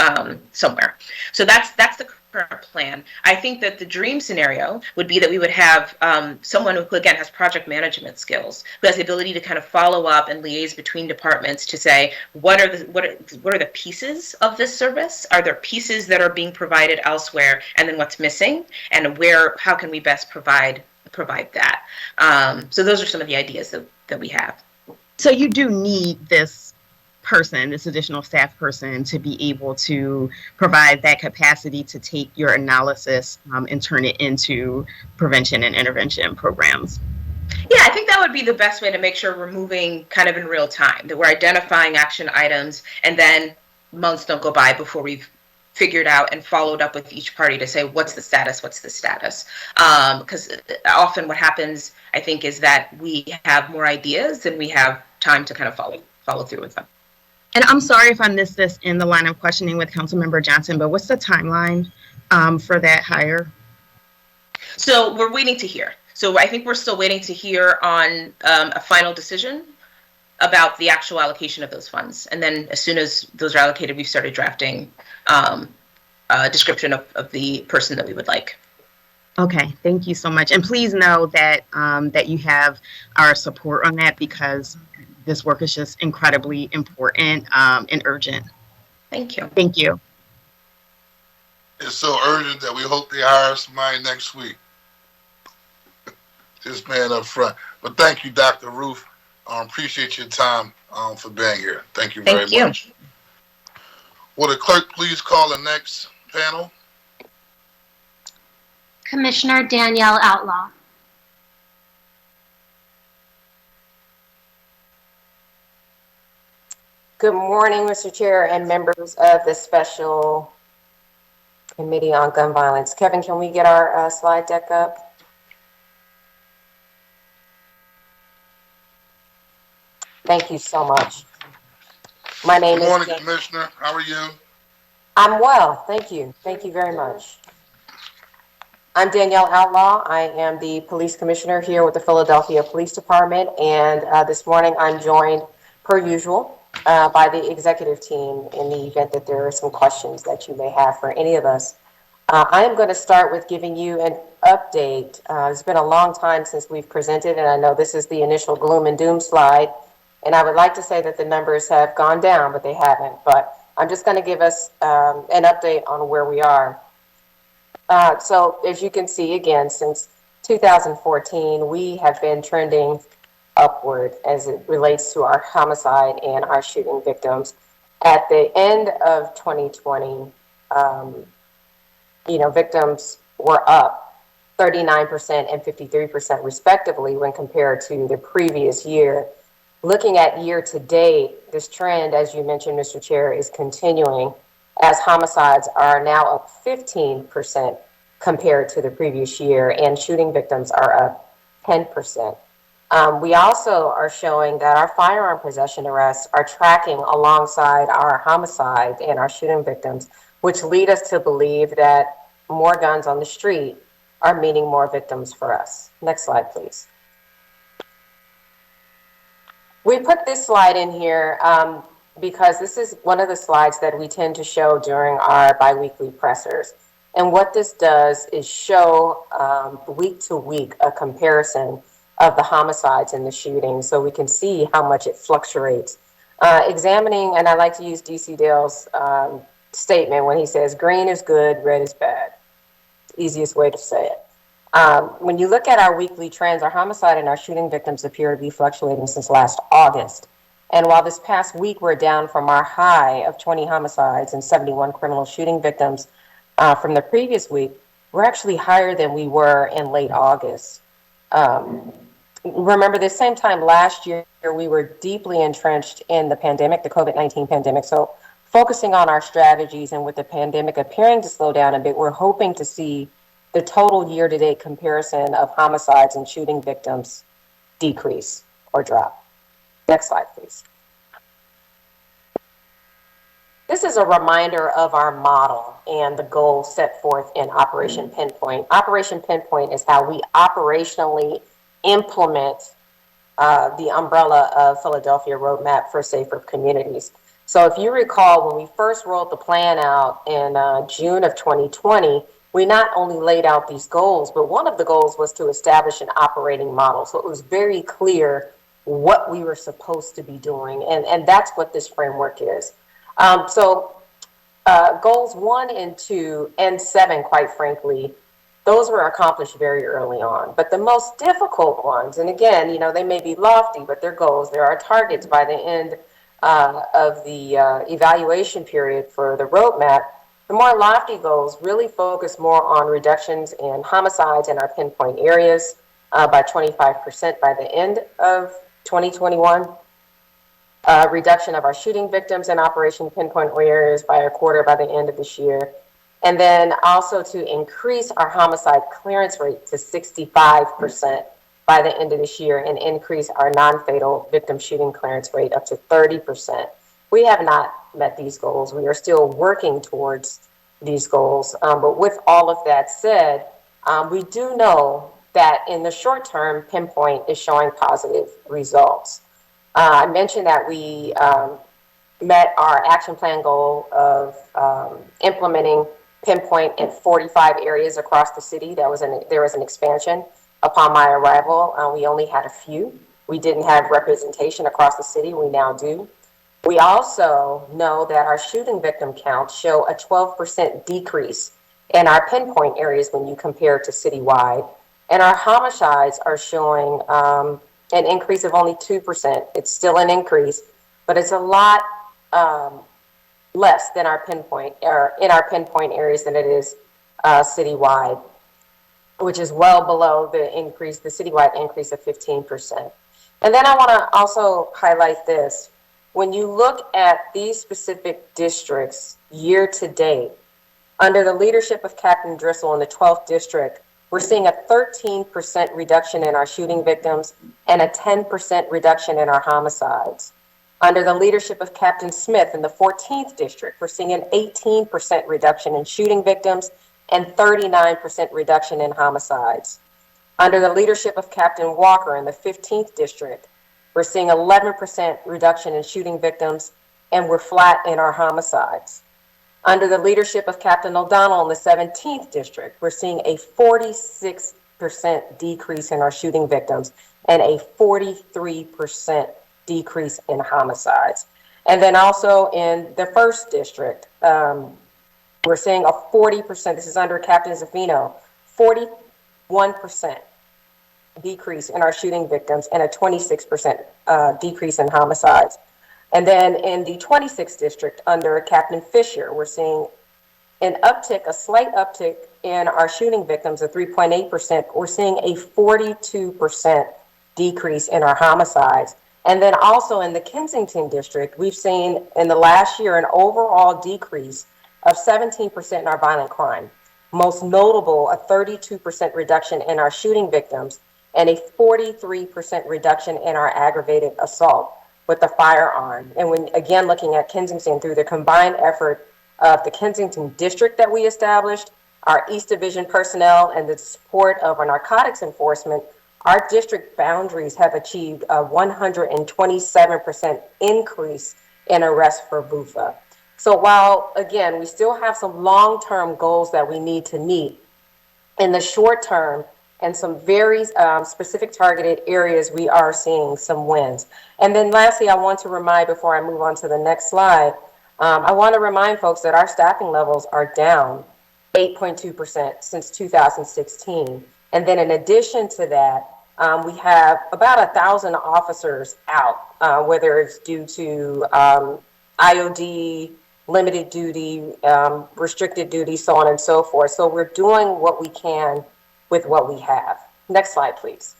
somewhere. So that's the current plan. I think that the dream scenario would be that we would have someone who, again, has project management skills, who has the ability to kind of follow up and liaise between departments to say, what are the pieces of this service? Are there pieces that are being provided elsewhere, and then what's missing, and how can we best provide that? So those are some of the ideas that we have. So you do need this additional staff person, to be able to provide that capacity to take your analysis and turn it into prevention and intervention programs. Yeah, I think that would be the best way to make sure we're moving kind of in real time, that we're identifying action items, and then months don't go by before we've figured out and followed up with each party to say, what's the status? Because often what happens, I think, is that we have more ideas than we have time to kind of follow through with them. And I'm sorry if I missed this in the line of questioning with Councilmember Johnson, but what's the timeline for that hire? So we're waiting to hear. So I think we're still waiting to hear on a final decision about the actual allocation of those funds. And then as soon as those are allocated, we've started drafting a description of the person that we would like. Okay, thank you so much. And please know that that you have our support on that, because this work is just incredibly important and urgent. Thank you. Thank you. It's so urgent that we hope they hire somebody next week. Just man up front. But thank you, Dr. Ruth. Appreciate your time for being here. Thank you very much. Will the clerk please call the next panel? Commissioner Danielle Outlaw. Good morning, Mr. Chair and members of the Special Committee on Gun Violence. Kevin, can we get our slide deck up? Thank you so much. My name is... Good morning, Commissioner. How are you? I'm well, thank you. Thank you very much. I'm Danielle Outlaw. I am the Police Commissioner here with the Philadelphia Police Department, and this morning I'm joined, per usual, by the executive team in the event that there are some questions that you may have for any of us. I am going to start with giving you an update. It's been a long time since we've presented, and I know this is the initial gloom and doom slide, and I would like to say that the numbers have gone down, but they haven't. But I'm just going to give us an update on where we are. So as you can see, again, since 2014, we have been trending upward as it relates to our homicide and our shooting victims. At the end of 2020, victims were up 39% and 53% respectively when compared to the previous year. Looking at year to date, this trend, as you mentioned, Mr. Chair, is continuing, as homicides are now up 15% compared to the previous year, and shooting victims are up 10%. We also are showing that our firearm possession arrests are tracking alongside our homicides and our shooting victims, which lead us to believe that more guns on the street are meaning more victims for us. Next slide, please. We put this slide in here because this is one of the slides that we tend to show during our biweekly pressers. And what this does is show week to week a comparison of the homicides and the shootings, so we can see how much it fluctuates. Examining, and I like to use DC Dale's statement when he says, green is good, red is bad. Easiest way to say it. When you look at our weekly trends, our homicide and our shooting victims appear to be fluctuating since last August. And while this past week we're down from our high of 20 homicides and 71 criminal shooting victims from the previous week, we're actually higher than we were in late August. Remember, this same time last year, we were deeply entrenched in the pandemic, the COVID-19 pandemic. So focusing on our strategies, and with the pandemic appearing to slow down a bit, we're hoping to see the total year-to-date comparison of homicides and shooting victims decrease or drop. Next slide, please. This is a reminder of our model and the goals set forth in Operation Pinpoint. Operation Pinpoint is how we operationally implement the umbrella of Philadelphia Roadmap for Safer Communities. So if you recall, when we first rolled the plan out in June of 2020, we not only laid out these goals, but one of the goals was to establish an operating model. So it was very clear what we were supposed to be doing, and that's what this framework is. Goals 1 and 2 and 7, quite frankly, those were accomplished very early on. But the most difficult ones, and again, you know, they may be lofty, but they're goals. There are targets by the end of the evaluation period for the roadmap. The more lofty goals really focus more on reductions in homicides in our pinpoint areas by 25% by the end of 2021. Reduction of our shooting victims in Operation Pinpoint areas by a quarter by the end of this year. And then also to increase our homicide clearance rate to 65% by the end of this year, and increase our non-fatal victim shooting clearance rate up to 30%. We have not met these goals. We are still working towards these goals. But with all of that said, we do know that in the short term, Pinpoint is showing positive results. I mentioned that we met our action plan goal of implementing Pinpoint in 45 areas across the city. There was an expansion upon my arrival. We only had a few. We didn't have representation across the city. We now do. We also know that our shooting victim counts show a 12% decrease in our Pinpoint areas when you compare to citywide. And our homicides are showing an increase of only 2%. It's still an increase, but it's a lot less than our Pinpoint, or in our Pinpoint areas than it is citywide, which is well below the increase, the citywide increase of 15%. And then I want to also highlight this. When you look at these specific districts year to date, under the leadership of Captain Driscoll in the 12th district, we're seeing a 13% reduction in our shooting victims and a 10% reduction in our homicides. Under the leadership of Captain Smith in the 14th district, we're seeing an 18% reduction in shooting victims and 39% reduction in homicides. Under the leadership of Captain Walker in the 15th district, we're seeing 11% reduction in shooting victims, and we're flat in our homicides. Under the leadership of Captain O'Donnell in the 17th district, we're seeing a 46% decrease in our shooting victims and a 43% decrease in homicides. And then also in the 1st district, we're seeing a 40%, this is under Captain Zaffino, 41% decrease in our shooting victims and a 26% decrease in homicides. And then in the 26th district under Captain Fisher, we're seeing an uptick, a slight uptick in our shooting victims of 3.8%. We're seeing a 42% decrease in our homicides. And then also in the Kensington district, we've seen in the last year an overall decrease of 17% in our violent crime. Most notable, a 32% reduction in our shooting victims and a 43% reduction in our aggravated assault with the firearm. And when, again, looking at Kensington through the combined effort of the Kensington district that we established, our East Division personnel, and the support of our narcotics enforcement, our district boundaries have achieved a 127% increase in arrests for VUFA. So while, again, we still have some long-term goals that we need to meet, in the short term and some very specific targeted areas, we are seeing some wins. And then lastly, I want to remind, before I move on to the next slide, I want to remind folks that our staffing levels are down 8.2% since 2016. And then in addition to that, we have about 1,000 officers out, whether it's due to IOD, limited duty, restricted duty, so on and so forth. So we're doing what we can with what we have. Next slide, please.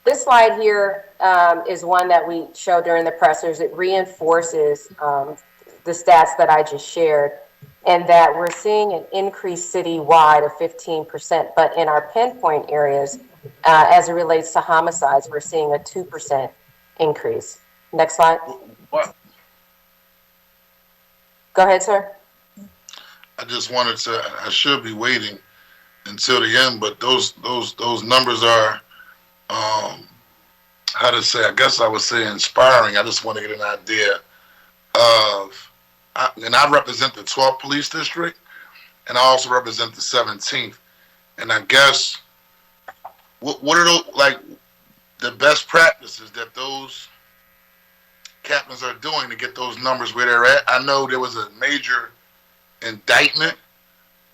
This slide here is one that we show during the pressers. It reinforces the stats that I just shared, and that we're seeing an increase citywide of 15%, but in our pinpoint areas, as it relates to homicides, we're seeing a 2% increase. Next slide. What? Go ahead, sir. I just wanted to, I should be waiting until the end, but those numbers are, how to say, I guess I would say inspiring. I just want to get an idea of, and I represent the 12th Police District, and I also represent the 17th. And I guess, what are those, like, the best practices that those captains are doing to get those numbers where they're at? I know there was a major indictment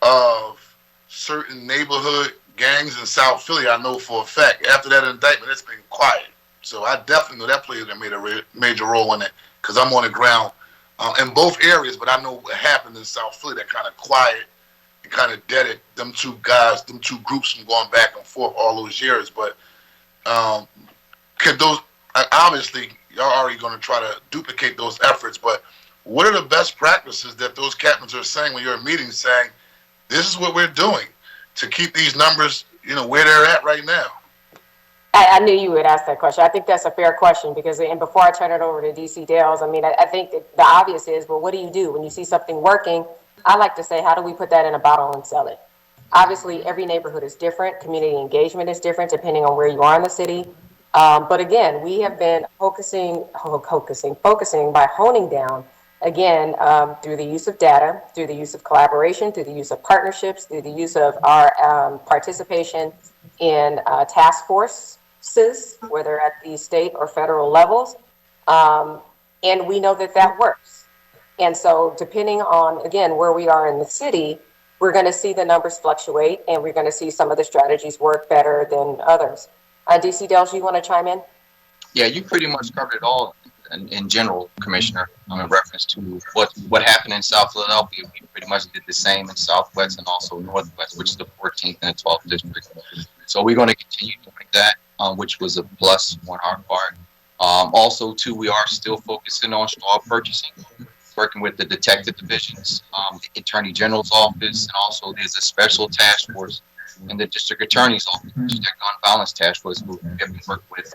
of certain neighborhood gangs in South Philly. I know for a fact. After that indictment, it's been quiet. So I definitely know that player that made a major role in it, because I'm on the ground in both areas, but I know what happened in South Philly that kind of quiet and kind of deaded them two guys, them two groups from going back and forth all those years. But could those, obviously, y'all already going to try to duplicate those efforts, but what are the best practices that those captains are saying when you're in meetings, saying, this is what we're doing to keep these numbers, where they're at right now? I knew you would ask that question. I think that's a fair question, because, and before I turn it over to DC Dales, I mean, I think that the obvious is, well, what do you do when you see something working? I like to say, how do we put that in a bottle and sell it? Obviously, every neighborhood is different. Community engagement is different depending on where you are in the city. But again, we have been focusing by honing down, again, through the use of data, through the use of collaboration, through the use of partnerships, through the use of our participation in task forces, whether at the state or federal levels. And we know that that works. And so depending on, again, where we are in the city, we're going to see the numbers fluctuate, and we're going to see some of the strategies work better than others. DC Delge, you want to chime in? Yeah, you pretty much covered it all in general, Commissioner, in reference to what happened in South Philadelphia. We pretty much did the same in Southwest and also Northwest, which is the 14th and the 12th district. So we're going to continue doing that, which was a plus on our part. Also, too, we are still focusing on straw purchasing, working with the detective divisions, the Attorney General's office, and also there's a special task force in the District Attorney's office, which is that gun violence task force we have been working with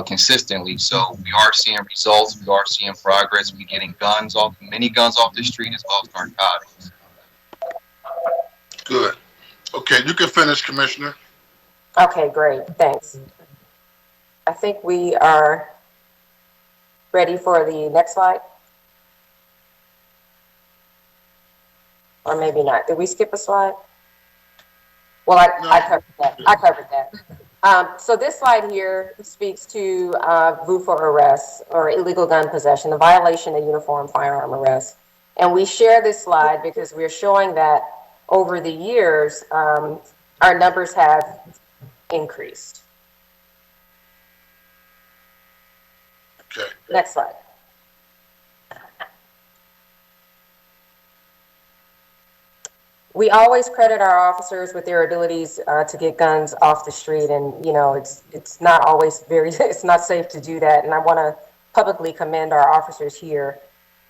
consistently. So we are seeing results, we are seeing progress. We're getting many guns off the street, as well as narcotics. Good. Okay, you can finish, Commissioner. Okay, great. Thanks. I think we are ready for the next slide. Or maybe not. Did we skip a slide? Well, I covered that. I covered that. So this slide here speaks to VU for arrests, or illegal gun possession, the violation of uniform firearm arrest. And we share this slide because we're showing that over the years, our numbers have increased. Okay. Next slide. We always credit our officers with their abilities to get guns off the street, and it's not always it's not safe to do that. And I want to publicly commend our officers here.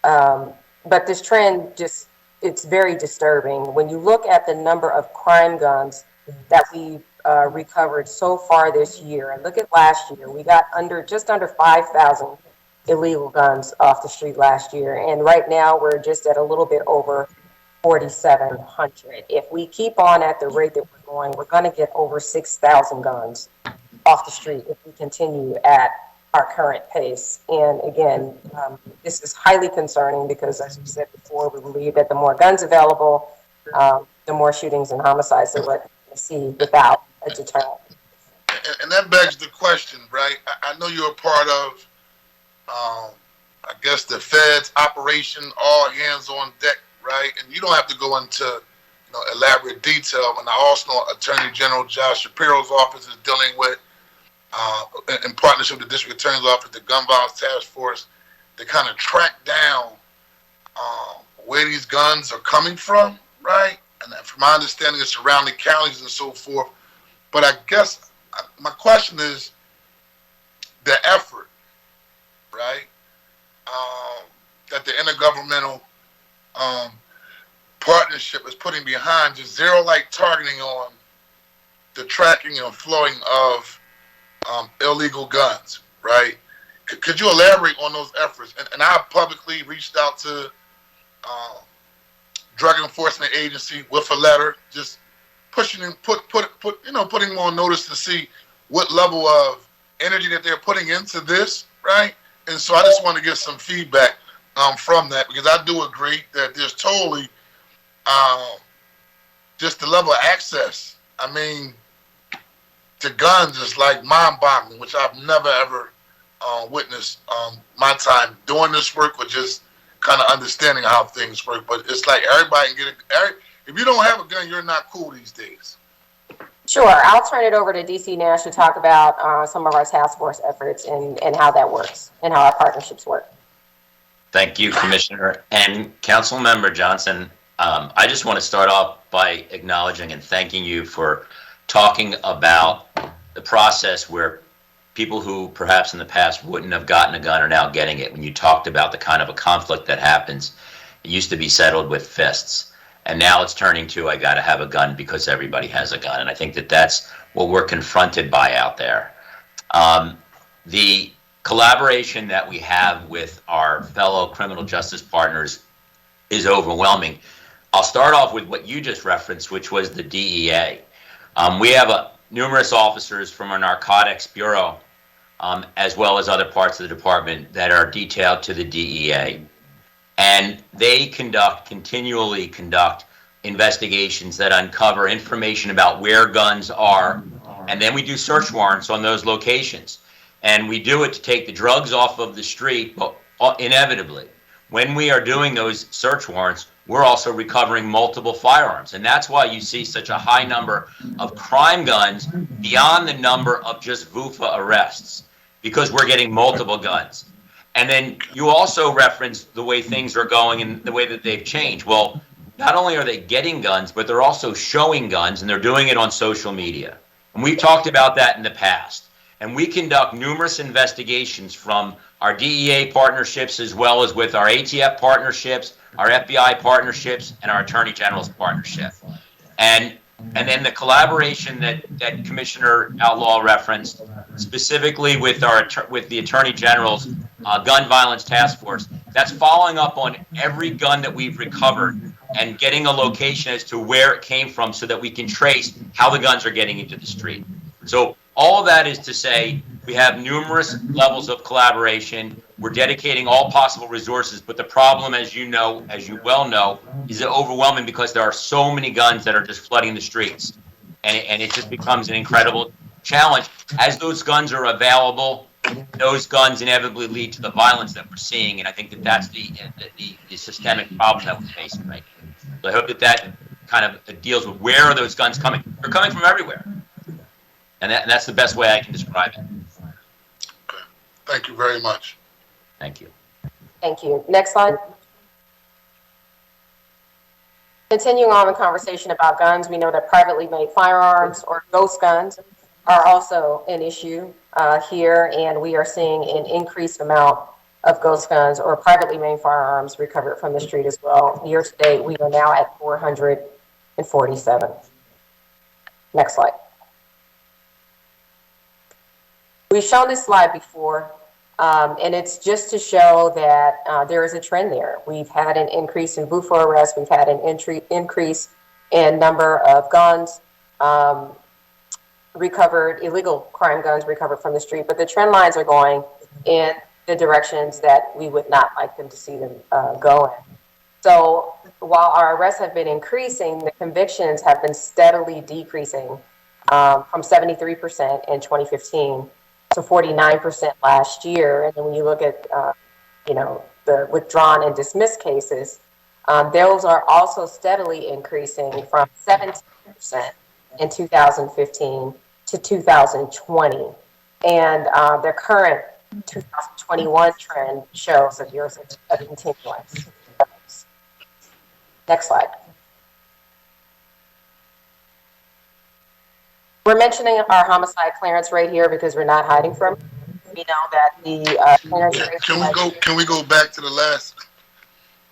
But this trend it's very disturbing. When you look at the number of crime guns that we recovered so far this year, and look at last year, we got just under 5,000 illegal guns off the street last year, and right now we're just at a little bit over 4,700. If we keep on at the rate that we're going, we're going to get over 6,000 guns off the street if we continue at our current pace. And again, this is highly concerning because, as we said before, we believe that the more guns available, the more shootings and homicides that we're going to see without a deterrent. And that begs the question, right? I know you're a part of, I guess, the Fed's operation, all hands on deck, right? And you don't have to go into elaborate detail. And I also know Attorney General Josh Shapiro's office is dealing with, in partnership with the District Attorney's Office, the Gun Violence Task Force, to kind of track down where these guns are coming from, right? And from my understanding, it's surrounding counties and so forth. But I guess my question is, the effort, right, that the intergovernmental partnership is putting behind just zero-like targeting on the tracking and flowing of illegal guns, right? Could you elaborate on those efforts? And I publicly reached out to Drug Enforcement Agency with a letter, just pushing and putting them on notice to see what level of energy that they're putting into this, right? And so I just want to get some feedback from that, because I do agree that there's totally just the level of access. I mean, to guns is like mind-boggling, which I've never ever witnessed my time doing this work, or just kind of understanding how things work. But it's like everybody can get it. If you don't have a gun, you're not cool these days. Sure. I'll turn it over to DC Nash to talk about some of our task force efforts and how that works and how our partnerships work. Thank you, Commissioner. And Council Member Johnson, I just want to start off by acknowledging and thanking you for talking about the process where people who perhaps in the past wouldn't have gotten a gun are now getting it. When you talked about the kind of a conflict that happens, it used to be settled with fists. And now it's turning to, I got to have a gun because everybody has a gun. And I think that that's what we're confronted by out there. The collaboration that we have with our fellow criminal justice partners is overwhelming. I'll start off with what you just referenced, which was the DEA. We have numerous officers from our Narcotics Bureau, as well as other parts of the department, that are detailed to the DEA. And they continually conduct investigations that uncover information about where guns are, and then we do search warrants on those locations. And we do it to take the drugs off of the street, but inevitably, when we are doing those search warrants, we're also recovering multiple firearms. And that's why you see such a high number of crime guns beyond the number of just VUFA arrests, because we're getting multiple guns. And then you also referenced the way things are going and the way that they've changed. Well, not only are they getting guns, but they're also showing guns, and they're doing it on social media. And we've talked about that in the past. And we conduct numerous investigations from our DEA partnerships, as well as with our ATF partnerships, our FBI partnerships, and our Attorney General's partnership. And then the collaboration that Commissioner Outlaw referenced, specifically with the Attorney General's Gun Violence Task Force, that's following up on every gun that we've recovered and getting a location as to where it came from, so that we can trace how the guns are getting into the street. So all of that is to say, we have numerous levels of collaboration. We're dedicating all possible resources, but the problem, as you well know, is overwhelming, because there are so many guns that are just flooding the streets. And it just becomes an incredible challenge. As those guns are available, those guns inevitably lead to the violence that we're seeing. And I think that that's the systemic problem that we're facing right now. So I hope that kind of deals with where are those guns coming. They're coming from everywhere. And that's the best way I can describe it. Okay. Thank you very much. Thank you. Thank you. Next slide. Continuing on the conversation about guns, we know that privately made firearms, or ghost guns, are also an issue here, and we are seeing an increased amount of ghost guns or privately made firearms recovered from the street as well. Year to date, we are now at 447. Next slide. We've shown this slide before, and it's just to show that there is a trend there. We've had an increase in VUFA arrests. We've had an increase in number of guns recovered, illegal crime guns recovered from the street. But the trend lines are going in the directions that we would not like them to see them go in. So while our arrests have been increasing, the convictions have been steadily decreasing from 73% in 2015 to 49% last year. And then when you look at, the withdrawn and dismissed cases, those are also steadily increasing from 17% in 2015 to 2020. And the current 2021 trend shows that there's a continuance. Next slide. We're mentioning our homicide clearance rate here because we're not hiding from it. me know that the clearance rate. Can we go back to the last?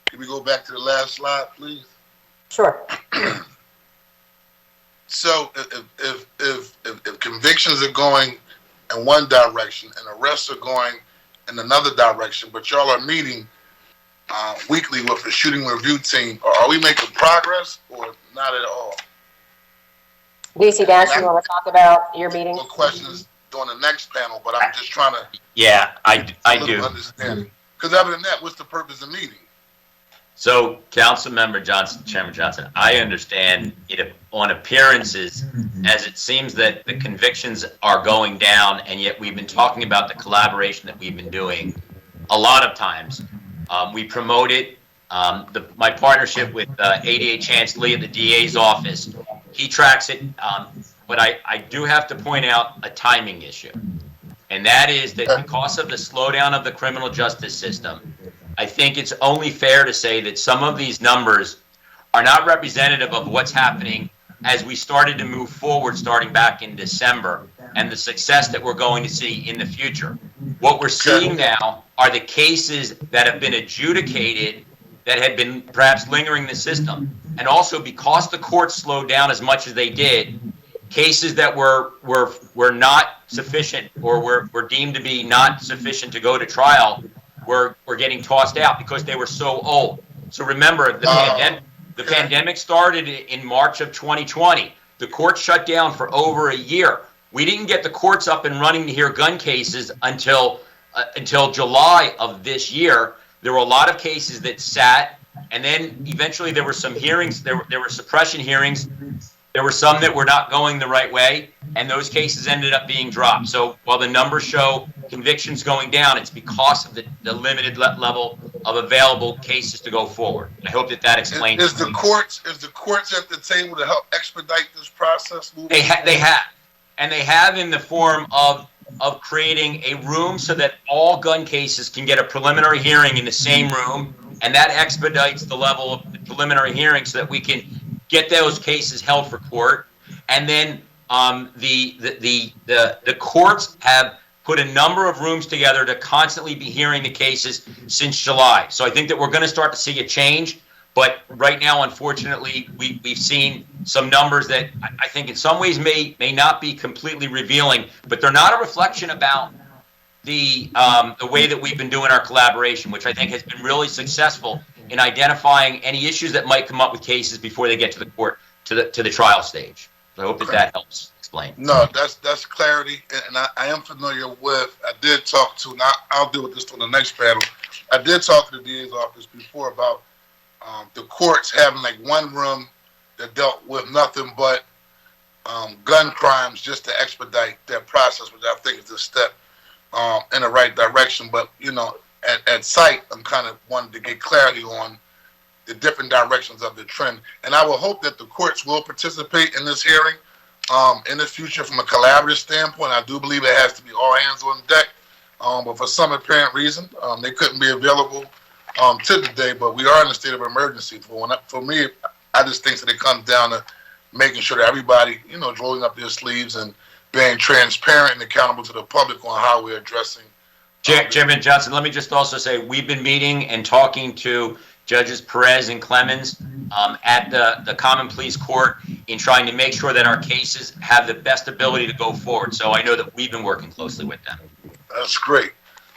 Can we go back to the last slide, please? Sure. So if convictions are going in one direction and arrests are going in another direction, but y'all are meeting weekly with the shooting review team, are we making progress or not at all? DC Dash, you want to talk about your meeting? More questions during the next panel, but I'm just trying to Yeah, I do. understand. Because other than that, what's the purpose of meeting? So, Councilmember Johnson, Chairman Johnson, I understand it on appearances, as it seems that the convictions are going down, and yet we've been talking about the collaboration that we've been doing a lot of times. We promote it. My partnership with ADA Chance Lee at the DA's office, he tracks it. But I do have to point out a timing issue, and that is that because of the slowdown of the criminal justice system, I think it's only fair to say that some of these numbers are not representative of what's happening as we started to move forward starting back in December and the success that we're going to see in the future. What we're seeing now are the cases that have been adjudicated that had been perhaps lingering in the system. And also because the courts slowed down as much as they did, cases that were not sufficient or were deemed to be not sufficient to go to trial were getting tossed out because they were so old. So remember, the pandemic started in March of 2020. The courts shut down for over a year. We didn't get the courts up and running to hear gun cases until July of this year. There were a lot of cases that sat, and then eventually there were some hearings. There were suppression hearings. There were some that were not going the right way, and those cases ended up being dropped. So while the numbers show convictions going down, it's because of the limited level of available cases to go forward. I hope that explains. Is the courts at the table to help expedite this process? They have, and they have in the form of creating a room so that all gun cases can get a preliminary hearing in the same room, and that expedites the level of the preliminary hearing so that we can get those cases held for court. And then the courts have put a number of rooms together to constantly be hearing the cases since July. So I think that we're going to start to see a change. But right now, unfortunately, we've seen some numbers that I think in some ways may not be completely revealing, but they're not a reflection about the way that we've been doing our collaboration, which I think has been really successful in identifying any issues that might come up with cases before they get to the court, to the trial stage. So I hope that helps explain. No, that's clarity, and I am familiar with. I did talk to. Now I'll deal with this on the next panel. I did talk to the DA's office before about the courts having like one room that dealt with nothing but gun crimes just to expedite that process, which I think is a step in the right direction. But at sight, I'm kind of wanting to get clarity on the different directions of the trend. And I will hope that the courts will participate in this hearing in the future from a collaborative standpoint. I do believe it has to be all hands on deck. But for some apparent reason, they couldn't be available to today. But we are in a state of emergency. For me, I just think that it comes down to making sure that everybody, is rolling up their sleeves and being transparent and accountable to the public on how we're addressing. Chairman Johnson, let me just also say we've been meeting and talking to Judges Perez and Clemens at the Common Pleas Court in trying to make sure that our cases have the best ability to go forward. So I know that we've been working closely with them. That's great.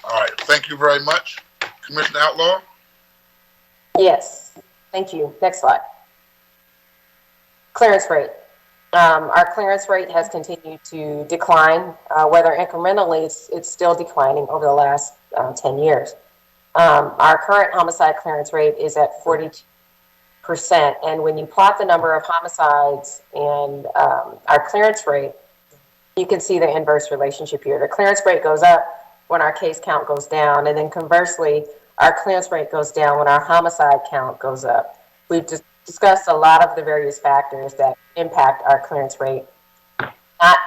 All right. Thank you very much. Commissioner Outlaw? Yes. Thank you. Next slide. Clearance rate. Our clearance rate has continued to decline, whether incrementally, it's still declining over the last 10 years. Our current homicide clearance rate is at 42%. And when you plot the number of homicides and our clearance rate, you can see the inverse relationship here. The clearance rate goes up when our case count goes down. And then conversely, our clearance rate goes down when our homicide count goes up. We've just discussed a lot of the various factors that impact our clearance rate, not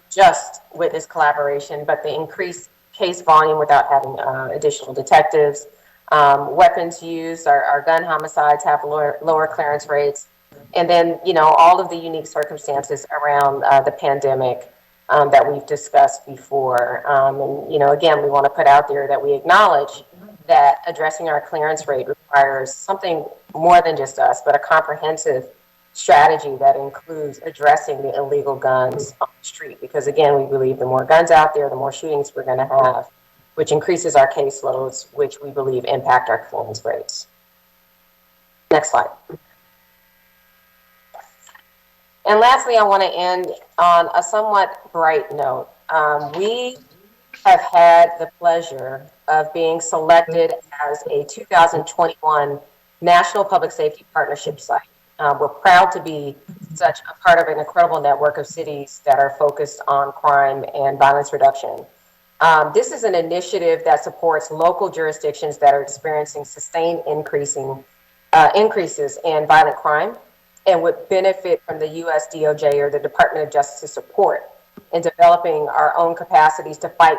just witness collaboration, but the increased case volume without having additional detectives, weapons used, our gun homicides have lower clearance rates, and then all of the unique circumstances around the pandemic that we've discussed before. And, you know, again, we want to put out there that we acknowledge that addressing our clearance rate requires something more than just us, but a comprehensive strategy that includes addressing the illegal guns on the street. Because again, we believe the more guns out there, the more shootings we're going to have, which increases our caseloads, which we believe impact our clearance rates. Next slide. And lastly, I want to end on a somewhat bright note. We have had the pleasure of being selected as a 2021 National Public Safety Partnership site. We're proud to be such a part of an incredible network of cities that are focused on crime and violence reduction. This is an initiative that supports local jurisdictions that are experiencing sustained increases in violent crime and would benefit from the U.S. DOJ or the Department of Justice support in developing our own capacities to fight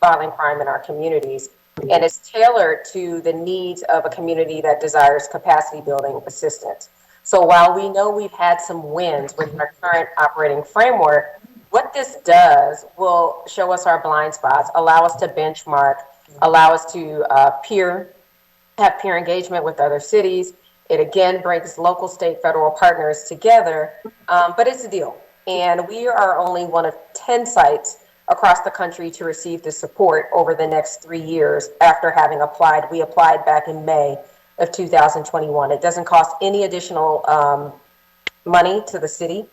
violent crime in our communities. And it's tailored to the needs of a community that desires capacity building assistance. So while we know we've had some wins with our current operating framework, what this does will show us our blind spots, allow us to benchmark, allow us to have peer engagement with other cities. It again brings local, state, federal partners together, but it's a deal. And we are only one of 10 sites across the country to receive the support over the next 3 years after having applied. We applied back in May of 2021. It doesn't cost any additional money to the city.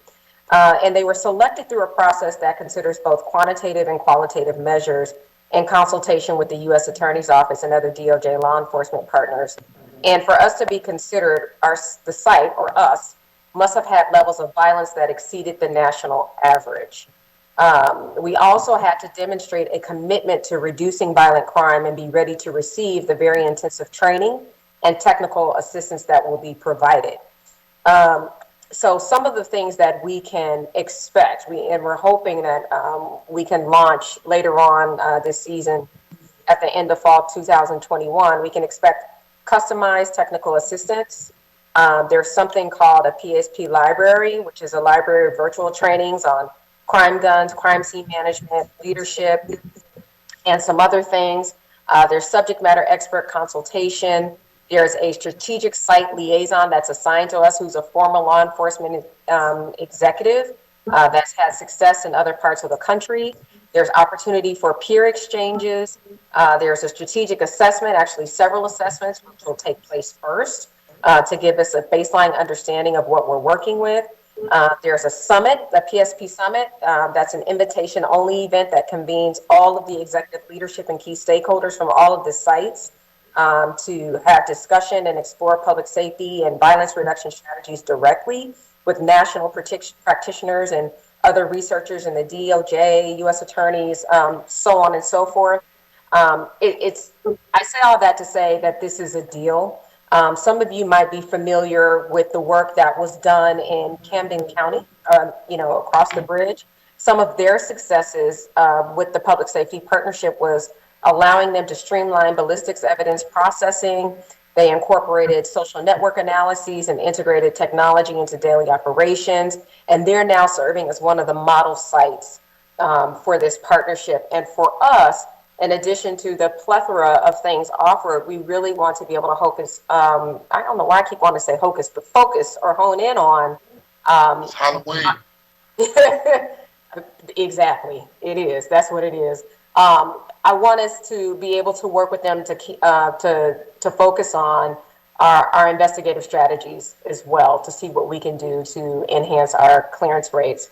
And they were selected through a process that considers both quantitative and qualitative measures in consultation with the U.S. Attorney's Office and other DOJ law enforcement partners. And for us to be considered, the site, or us, must have had levels of violence that exceeded the national average. We also had to demonstrate a commitment to reducing violent crime and be ready to receive the very intensive training and technical assistance that will be provided. So some of the things that we can expect, and we're hoping that we can launch later on this season at the end of fall 2021, we can expect customized technical assistance. There's something called a PSP library, which is a library of virtual trainings on crime guns, crime scene management, leadership, and some other things. There's subject matter expert consultation. There's a strategic site liaison that's assigned to us who's a former law enforcement executive that's had success in other parts of the country. There's opportunity for peer exchanges. There's a strategic assessment, actually several assessments, which will take place first to give us a baseline understanding of what we're working with. There's a summit, the PSP Summit. That's an invitation-only event that convenes all of the executive leadership and key stakeholders from all of the sites to have discussion and explore public safety and violence reduction strategies directly with national practitioners and other researchers in the DOJ, U.S. attorneys, so on and so forth. I say all that to say that this is a deal. Some of you might be familiar with the work that was done in Camden County, across the bridge. Some of their successes with the public safety partnership was allowing them to streamline ballistics evidence processing. They incorporated social network analyses and integrated technology into daily operations. And they're now serving as one of the model sites for this partnership. And for us, in addition to the plethora of things offered, we really want to be able to focus, I don't know why I keep wanting to say hocus, but focus or hone in on. It's Halloween. Exactly, it is. That's what it is. I want us to be able to work with them to focus on our investigative strategies as well, to see what we can do to enhance our clearance rates.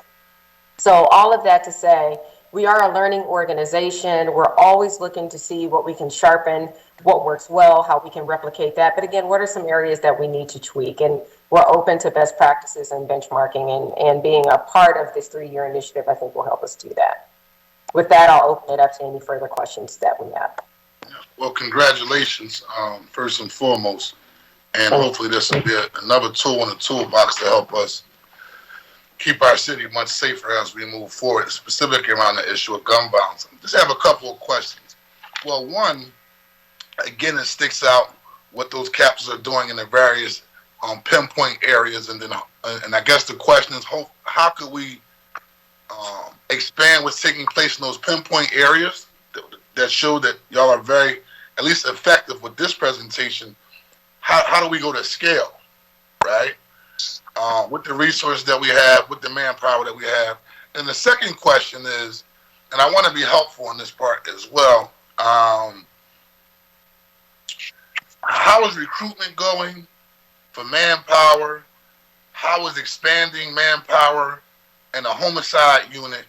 So all of that to say, we are a learning organization. We're always looking to see what we can sharpen, what works well, how we can replicate that. But again, what are some areas that we need to tweak? And we're open to best practices and benchmarking, and being a part of this 3-year initiative, I think will help us do that. With that, I'll open it up to any further questions that we have. Well, congratulations, first and foremost. And hopefully this will be another tool in the toolbox to help us keep our city much safer as we move forward, specifically around the issue of gun violence. Just have a couple of questions. Well, one, again, it sticks out what those captors are doing in the various pinpoint areas. And I guess the question is, how could we expand what's taking place in those pinpoint areas that show that y'all are very, at least effective with this presentation. How do we go to scale, right? With the resources that we have, with the manpower that we have. And the second question is, and I want to be helpful in this part as well, how is recruitment going for manpower? How is expanding manpower in a homicide unit?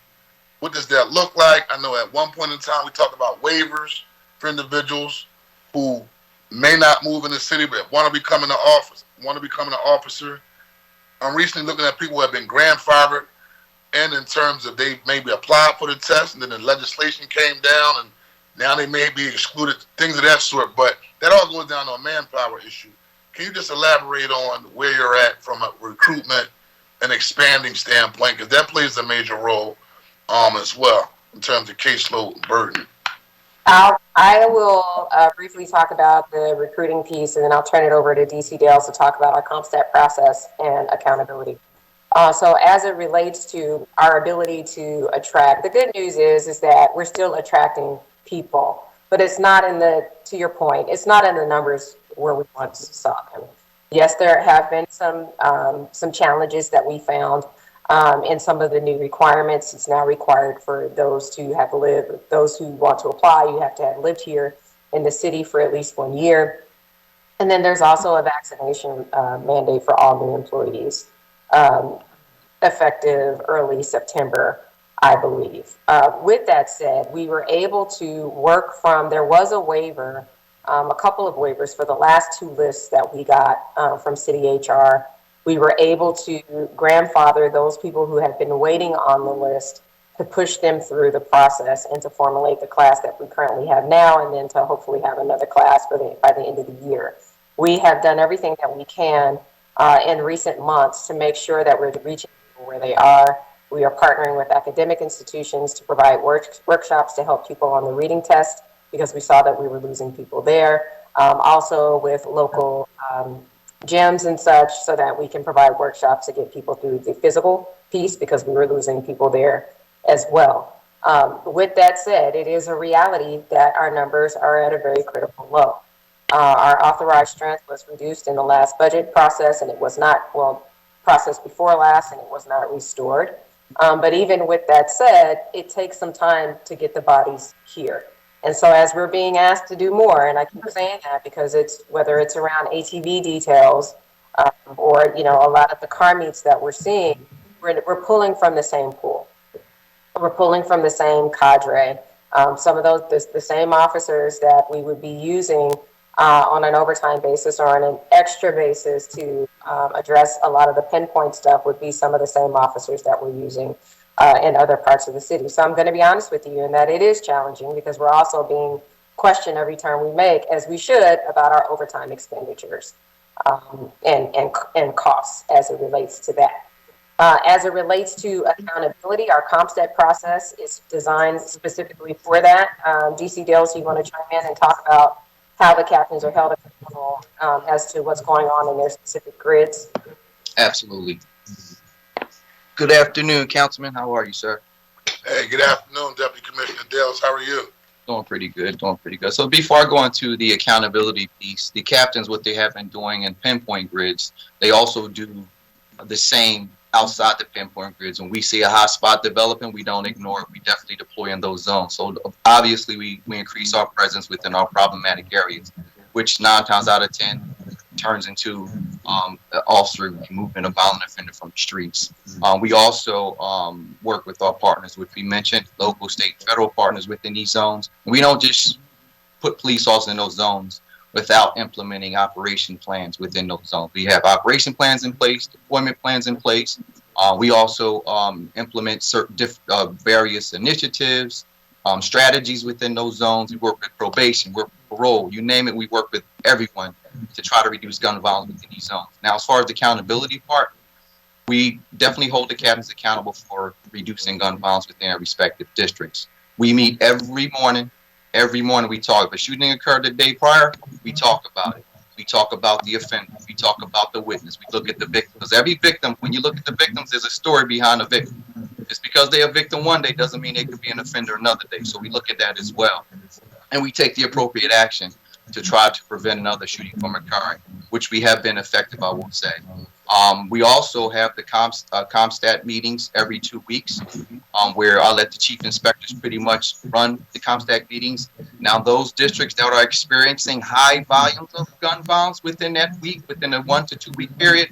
What does that look like? I know at one point in time we talked about waivers for individuals who may not move in the city but want to become an officer. I'm recently looking at people who have been grandfathered, and in terms of they maybe applied for the test and then the legislation came down and now they may be excluded, things of that sort. But that all goes down to a manpower issue. Can you just elaborate on where you're at from a recruitment and expanding standpoint? Because that plays a major role as well in terms of caseload burden. I will briefly talk about the recruiting piece, and then I'll turn it over to DC Dales to talk about our CompStat process and accountability. So as it relates to our ability to attract, the good news is that we're still attracting people, but it's not in the, to your point, it's not in the numbers where we once saw them. Yes, there have been some challenges that we found in some of the new requirements. It's now required for those to have lived, those who want to apply, you have to have lived here in the city for at least 1 year. And then there's also a vaccination mandate for all new employees, effective early September, I believe. With that said, we were able to work from, there was a waiver, a couple of waivers for the last 2 lists that we got from City HR. We were able to grandfather those people who had been waiting on the list to push them through the process and to formulate the class that we currently have now, and then to hopefully have another class by the end of the year. We have done everything that we can in recent months to make sure that we're reaching people where they are. We are partnering with academic institutions to provide workshops to help people on the reading test, because we saw that we were losing people there. Also with local gyms and such, so that we can provide workshops to get people through the physical piece, because we were losing people there as well. With that said, it is a reality that our numbers are at a very critical low. Our authorized strength was reduced in the last budget process, and it was not, well, process before last, and it was not restored. But even with that said, it takes some time to get the bodies here. And so as we're being asked to do more, and I keep saying that because it's, whether it's around ATV details or, you know, a lot of the car meets that we're seeing, we're pulling from the same pool. We're pulling from the same cadre. Some of those, the same officers that we would be using on an overtime basis or on an extra basis to address a lot of the pinpoint stuff would be some of the same officers that we're using in other parts of the city. So I'm going to be honest with you in that it is challenging, because we're also being questioned every turn we make, as we should, about our overtime expenditures and costs as it relates to that. As it relates to accountability, our CompStat process is designed specifically for that. DC Dales, you want to chime in and talk about how the captains are held accountable as to what's going on in their specific grids? Absolutely. Good afternoon, Councilman. How are you, sir? Hey, good afternoon, Deputy Commissioner Dales. How are you? Doing pretty good, doing pretty good. So before I go into the accountability piece, the captains, what they have been doing in pinpoint grids, they also do the same outside the pinpoint grids. When we see a hot spot developing, we don't ignore it. We definitely deploy in those zones. So obviously we increase our presence within our problematic areas, which 9 times out of 10 turns into officer movement of violent offender from the streets. We also work with our partners, which we mentioned, local, state, federal partners within these zones. We don't just put police officers in those zones without implementing operation plans within those zones. We have operation plans in place, deployment plans in place. We also implement certain various initiatives, strategies within those zones. We work with probation, work with parole, you name it, we work with everyone to try to reduce gun violence within these zones. Now, as far as the accountability part, we definitely hold the captains accountable for reducing gun violence within their respective districts. We meet every morning. Every morning we talk. If a shooting occurred the day prior, we talk about it. We talk about the offender. We talk about the witness. We look at the victim. Because every victim, when you look at the victims, there's a story behind the victim. Just because they're a victim one day doesn't mean they could be an offender another day. So we look at that as well. And we take the appropriate action to try to prevent another shooting from occurring, which we have been effective, I will say. We also have the CompStat meetings every 2 weeks, where I let the chief inspectors pretty much run the CompStat meetings. Now, those districts that are experiencing high volumes of gun violence within that week, within a 1 to 2 week period,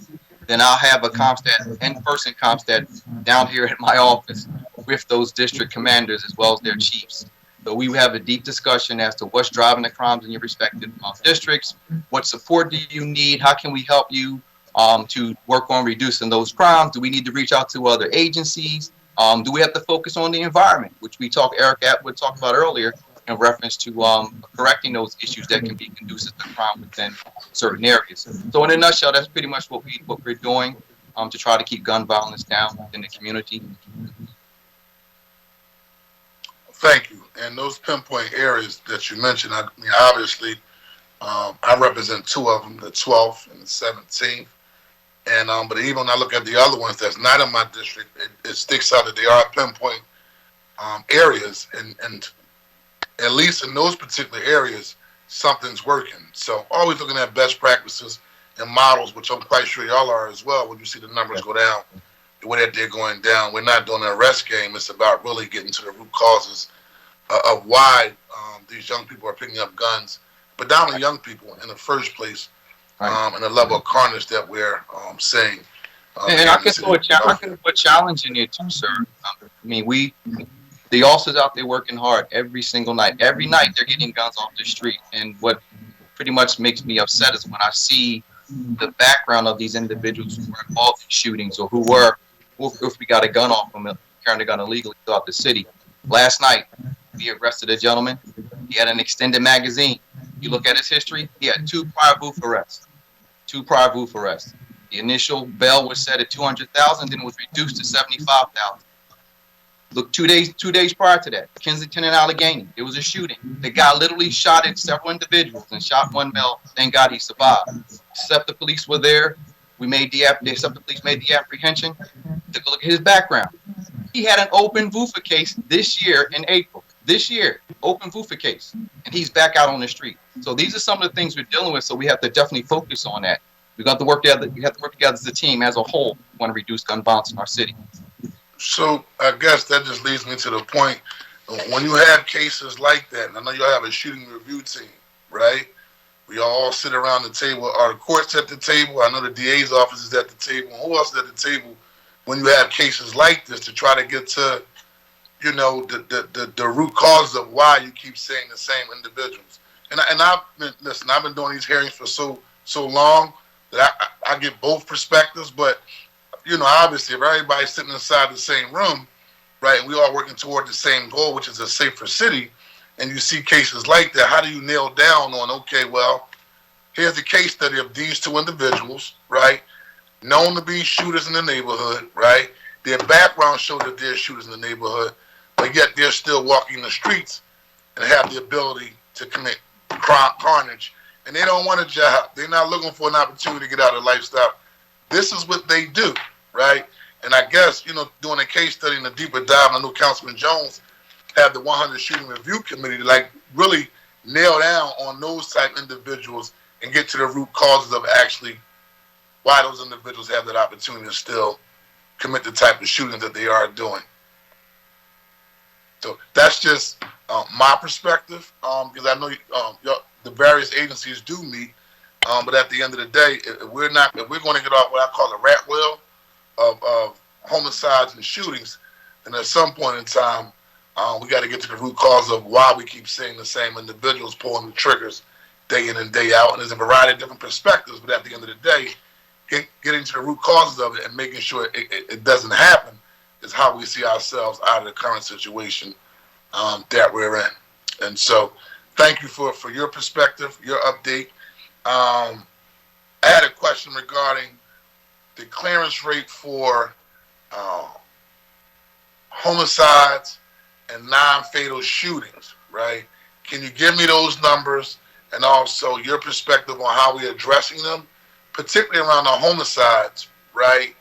then I'll have a CompStat, in-person CompStat down here at my office with those district commanders as well as their chiefs. So we have a deep discussion as to what's driving the crimes in your respective districts. What support do you need? How can we help you to work on reducing those crimes? Do we need to reach out to other agencies? Do we have to focus on the environment, which Eric Atwood talked about earlier in reference to correcting those issues that can be conducive to crime within certain areas. So in a nutshell, that's pretty much what we're doing to try to keep gun violence down in the community. Thank you. And those pinpoint areas that you mentioned, I mean, obviously, I represent 2 of them, the 12th and the 17th. And but even when I look at the other ones that's not in my district, it sticks out that they are pinpoint areas, and at least in those particular areas, something's working. So always looking at best practices and models, which I'm quite sure y'all are as well. When you see the numbers go down, the way that they're going down, we're not doing an arrest game. It's about really getting to the root causes of why these young people are picking up guns, predominantly young people in the first place, and the level of carnage that we're seeing. And I can throw a challenge in here too, sir. I mean, the officers out there working hard every single night. Every night they're getting guns off the street. And what pretty much makes me upset is when I see the background of these individuals who were involved in shootings or if we got a gun off them, carrying a gun illegally throughout the city. Last night, we arrested a gentleman. He had an extended magazine. You look at his history, he had 2 prior booth arrests. 2 prior booth arrests. The initial bail was set at $200,000, then it was reduced to $75,000. Look, 2 days prior to that, Kensington and Allegheny, there was a shooting. The guy literally shot at several individuals and shot one male. Thank God he survived. Except the police were there. Except the police made the apprehension. Took a look at his background. He had an open VUFA case this year in April. This year, open VUFA case, and he's back out on the street. So these are some of the things we're dealing with. So we have to definitely focus on that. We got to work together. We have to work together as a team, as a whole, if we want to reduce gun violence in our city. So I guess that just leads me to the point, when you have cases like that, and I know you have a shooting review team, right? We all sit around the table. Are the courts at the table? I know the DA's office is at the table. Who else is at the table when you have cases like this to try to get to, you know, the root cause of why you keep saying the same individuals? And I've been doing these hearings for so long that I get both perspectives, but you know, obviously, if everybody's sitting inside the same room, right, and we all working toward the same goal, which is a safer city, and you see cases like that, how do you nail down on, okay, well, here's a case study of these 2 individuals, right, known to be shooters in the neighborhood, right? Their background shows that they're shooters in the neighborhood, but yet they're still walking the streets and have the ability to commit carnage, and they don't want a job. They're not looking for an opportunity to get out of the lifestyle. This is what they do, right? And I guess, you know, doing a case study and a deeper dive, I know Councilman Jones had the 100 Shooting Review Committee to like really nail down on those type individuals and get to the root causes of actually why those individuals have that opportunity to still commit the type of shootings that they are doing. So that's just my perspective, because I know the various agencies do meet. But at the end of the day, if we're going to get off what I call a rat wheel of homicides and shootings, then at some point in time, we got to get to the root cause of why we keep seeing the same individuals pulling the triggers day in and day out. And there's a variety of different perspectives, but at the end of the day, getting to the root causes of it and making sure it doesn't happen is how we see ourselves out of the current situation that we're in. And so thank you for your perspective, your update. I had a question regarding the clearance rate for homicides and non-fatal shootings, right? Can you give me those numbers and also your perspective on how we're addressing them, particularly around the homicides, right?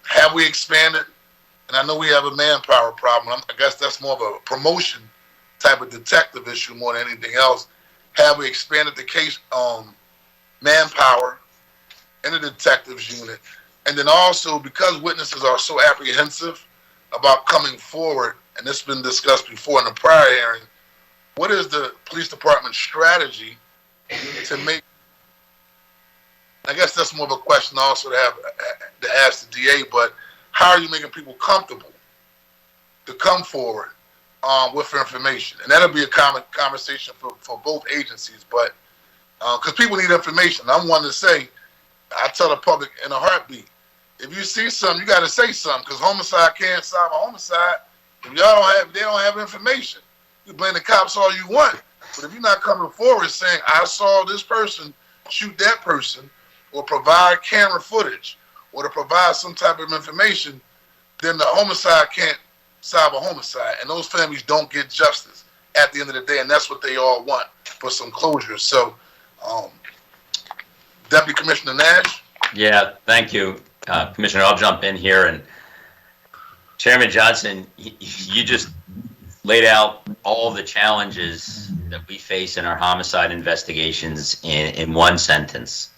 Have we expanded and I know we have a manpower problem. I guess that's more of a promotion type of detective issue more than anything else. Have we expanded the case manpower in the detectives unit? And then also, because witnesses are so apprehensive about coming forward, and this has been discussed before in the prior hearing, what is the police department's strategy to make, I guess that's more of a question also to ask the DA, but how are you making people comfortable to come forward with information? And that'll be a common conversation for both agencies, but because people need information. I'm one to say, I tell the public in a heartbeat, if you see something, you got to say something, because homicide can't solve a homicide if they don't have information. You blame the cops all you want, but if you're not coming forward saying, I saw this person shoot that person, or provide camera footage, or to provide some type of information, then the homicide can't solve a homicide, and those families don't get justice at the end of the day, and that's what they all want, for some closure. So, Deputy Commissioner Nash? Yeah, thank you, Commissioner. I'll jump in here. And Chairman Johnson, you just laid out all the challenges that we face in our homicide investigations in one sentence.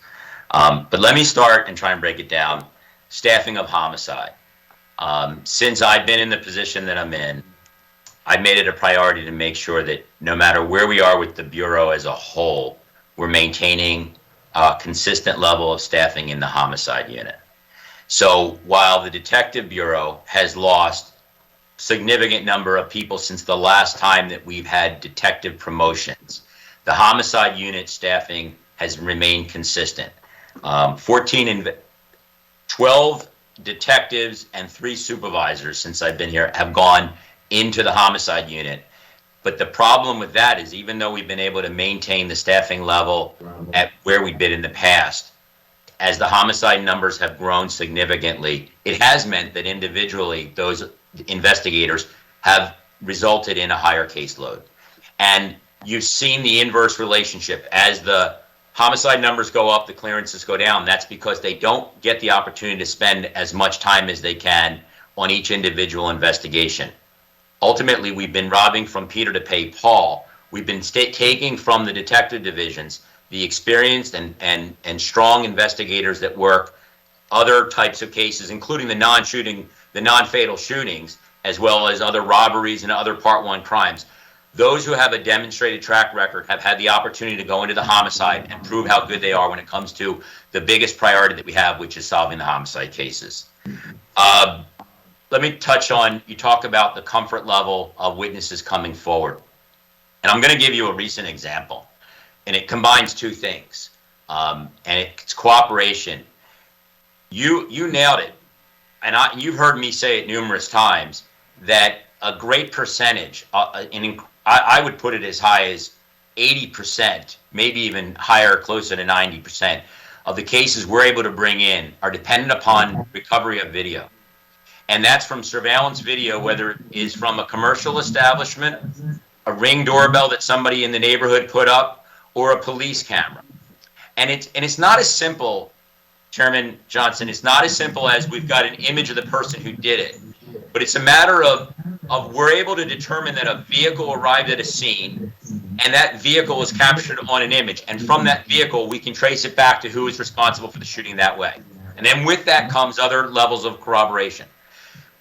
But let me start and try and break it down. Staffing of homicide. Since I've been in the position that I'm in, I've made it a priority to make sure that no matter where we are with the Bureau as a whole, we're maintaining a consistent level of staffing in the homicide unit. So while the Detective Bureau has lost significant number of people since the last time that we've had detective promotions, the homicide unit staffing has remained consistent. 12 detectives and 3 supervisors since I've been here have gone into the homicide unit. But the problem with that is, even though we've been able to maintain the staffing level at where we've been in the past, as the homicide numbers have grown significantly, it has meant that individually those investigators have resulted in a higher caseload. And you've seen the inverse relationship. As the homicide numbers go up, the clearances go down. That's because they don't get the opportunity to spend as much time as they can on each individual investigation. Ultimately, we've been robbing from Peter to pay Paul. We've been taking from the detective divisions the experienced and strong investigators that work other types of cases, including the non-fatal shootings, as well as other robberies and other Part 1 crimes. Those who have a demonstrated track record have had the opportunity to go into the homicide and prove how good they are when it comes to the biggest priority that we have, which is solving the homicide cases. Let me touch on, you talk about the comfort level of witnesses coming forward. And I'm going to give you a recent example. And it combines 2 things. And it's cooperation. You nailed it. And you've heard me say it numerous times, that a great percentage, I would put it as high as 80%, maybe even higher, closer to 90%, of the cases we're able to bring in are dependent upon recovery of video. And that's from surveillance video, whether it is from a commercial establishment, a Ring doorbell that somebody in the neighborhood put up, or a police camera. And it's not as simple, Chairman Johnson, it's not as simple as we've got an image of the person who did it. But it's a matter of we're able to determine that a vehicle arrived at a scene, and that vehicle was captured on an image. And from that vehicle, we can trace it back to who is responsible for the shooting that way. And then with that comes other levels of corroboration.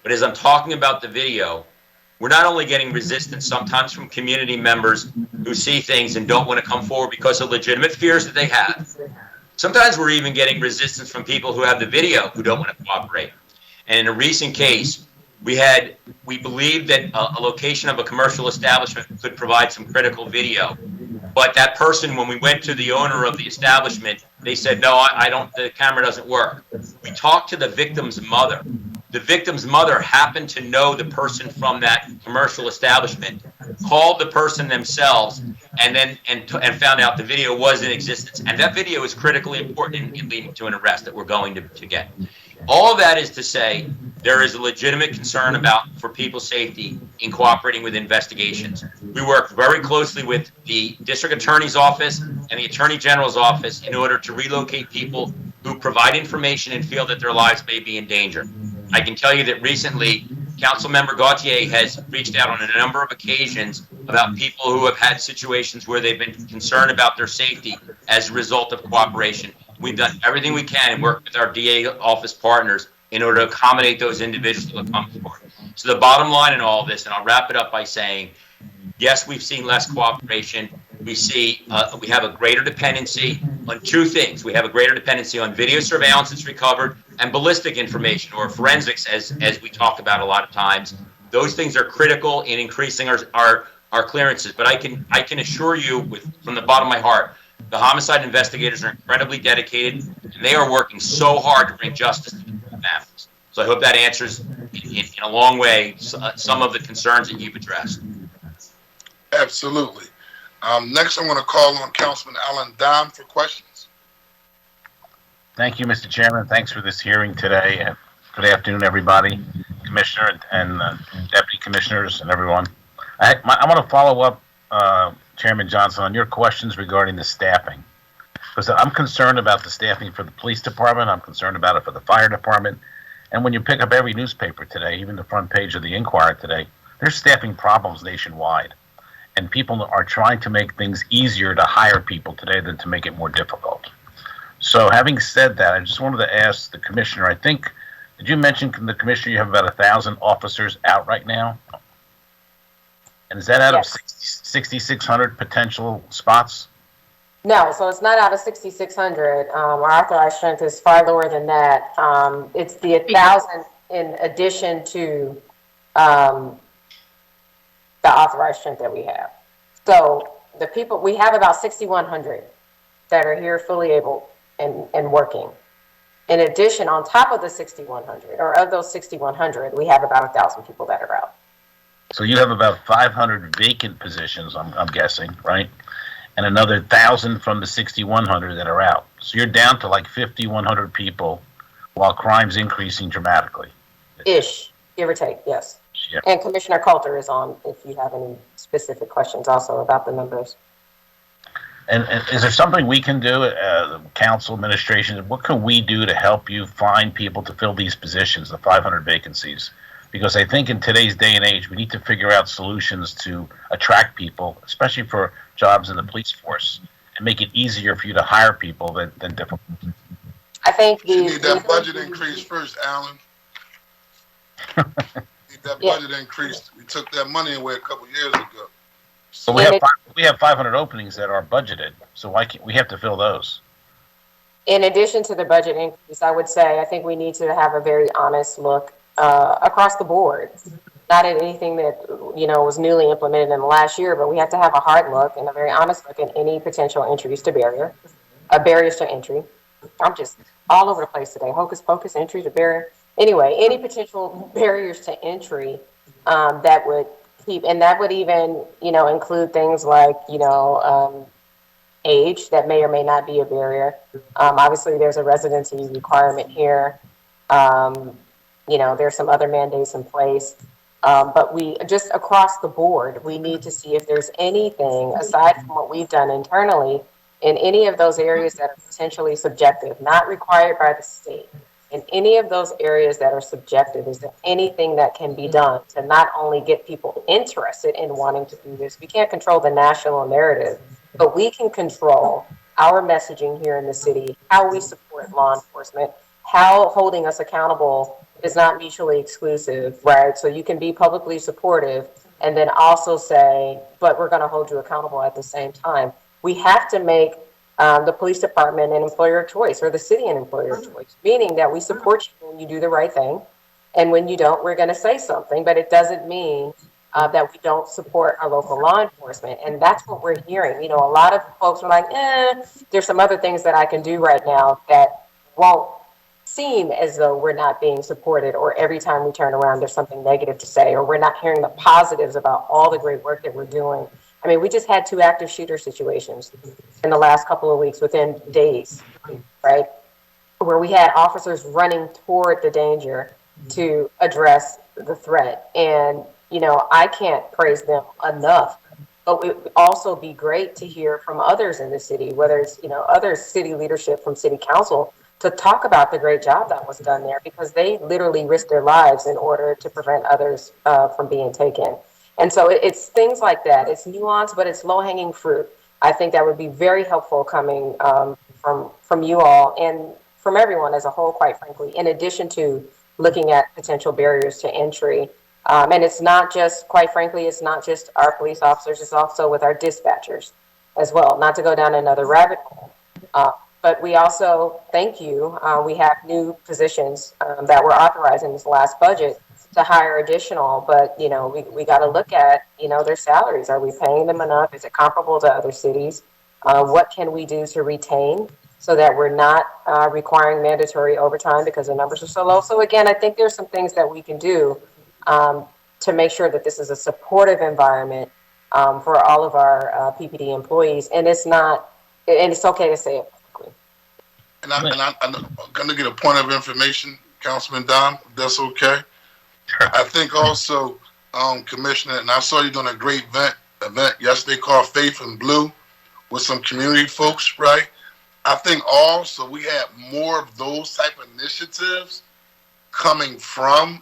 But as I'm talking about the video, we're not only getting resistance sometimes from community members who see things and don't want to come forward because of legitimate fears that they have. Sometimes we're even getting resistance from people who have the video who don't want to cooperate. And in a recent case, we believed that a location of a commercial establishment could provide some critical video. But that person, when we went to the owner of the establishment, they said, no, the camera doesn't work. We talked to the victim's mother. The victim's mother happened to know the person from that commercial establishment, called the person themselves, and found out the video was in existence. And that video is critically important in leading to an arrest that we're going to get. All of that is to say there is a legitimate concern for people's safety in cooperating with investigations. We work very closely with the District Attorney's Office and the Attorney General's Office in order to relocate people who provide information and feel that their lives may be in danger. I can tell you that recently Councilmember Gautier has reached out on a number of occasions about people who have had situations where they've been concerned about their safety as a result of cooperation. We've done everything we can and worked with our DA office partners in order to accommodate those individuals that come forward. So the bottom line in all of this, and I'll wrap it up by saying, yes, we've seen less cooperation. We have a greater dependency on two things. We have a greater dependency on video surveillance that's recovered and ballistic information, or forensics, as we talk about a lot of times. Those things are critical in increasing our clearances. But I can assure you, from the bottom of my heart, the homicide investigators are incredibly dedicated, and they are working so hard to bring justice to the families. So I hope that answers, in a long way, some of the concerns that you've addressed. Absolutely. Next, I'm going to call on Councilman Alan Dom for questions. Thank you, Mr. Chairman. Thanks for this hearing today. Good afternoon, everybody, Commissioner and Deputy Commissioners and everyone. I want to follow up, Chairman Johnson, on your questions regarding the staffing. Because I'm concerned about the staffing for the police department. I'm concerned about it for the fire department. And when you pick up every newspaper today, even the front page of the Inquirer today, there's staffing problems nationwide. And people are trying to make things easier to hire people today than to make it more difficult. So having said that, I just wanted to ask the Commissioner, I think, did you mention, the Commissioner, you have about 1,000 officers out right now? And is that out Yes. of 6,600 potential spots? No, so it's not out of 6,600. Our authorized strength is far lower than that. It's the 1,000 in addition to the authorized strength that we have. So the people, we have about 6,100 that are here fully able and working. In addition, on top of the 6,100, or of those 6,100, we have about 1,000 people that are out. So you have about 500 vacant positions, I'm guessing, right? And another 1,000 from the 6,100 that are out. So you're down to like 5,100 people while crime's increasing dramatically. Ish, give or take, yes. Yeah. And Commissioner Coulter is on if you have any specific questions also about the numbers. And is there something we can do, council administration, what can we do to help you find people to fill these positions, the 500 vacancies? Because I think in today's day and age, we need to figure out solutions to attract people, especially for jobs in the police force, and make it easier for you to hire people than difficult. I think You need that budget increase first, Alan. Need that budget increase. We took that money away a couple years ago. So we have 500 openings that are budgeted. So why can't we have to fill those? In addition to the budget increase, I would say I think we need to have a very honest look across the board. Not at anything that was newly implemented in the last year, but we have to have a hard look and a very honest look at any potential barriers to entry. I'm just all over the place today. Hocus pocus, entry to barrier. Anyway, any potential barriers to entry that would keep, and that would even, include things like, age that may or may not be a barrier. Obviously, there's a residency requirement here. There's some other mandates in place. But we just across the board, we need to see if there's anything aside from what we've done internally in any of those areas that are potentially subjective, not required by the state. In any of those areas that are subjective, is there anything that can be done to not only get people interested in wanting to do this? We can't control the national narrative, but we can control our messaging here in the city, how we support law enforcement, how holding us accountable is not mutually exclusive, right? So you can be publicly supportive and then also say, but we're going to hold you accountable at the same time. We have to make the police department an employer of choice, or the city an employer of choice, meaning that we support you when you do the right thing. And when you don't, we're going to say something, but it doesn't mean that we don't support our local law enforcement. And that's what we're hearing. A lot of folks are like, there's some other things that I can do right now that won't seem as though we're not being supported, or every time we turn around, there's something negative to say, or we're not hearing the positives about all the great work that we're doing. I mean, we just had 2 active shooter situations in the last couple of weeks within days, right? Where we had officers running toward the danger to address the threat. And, I can't praise them enough. But it would also be great to hear from others in the city, whether it's, other city leadership from city council, to talk about the great job that was done there, because they literally risked their lives in order to prevent others from being taken. And so it's things like that. It's nuance, but it's low-hanging fruit. I think that would be very helpful coming from you all and from everyone as a whole, quite frankly, in addition to looking at potential barriers to entry. And it's not just, quite frankly, it's not just our police officers, it's also with our dispatchers as well, not to go down another rabbit hole. But we also, thank you, we have new positions that were authorized in this last budget to hire additional, but, you know, we got to look at, you know, their salaries. Are we paying them enough? Is it comparable to other cities? What can we do to retain so that we're not requiring mandatory overtime because the numbers are so low? So again, I think there's some things that we can do to make sure that this is a supportive environment for all of our PPD employees. And it's not, and it's okay to say it publicly. And I'm going to get a point of information, Councilman Dom, if that's okay. I think also, Commissioner, and I saw you doing a great event yesterday called Faith in Blue with some community folks, right? I think also we have more of those type of initiatives coming from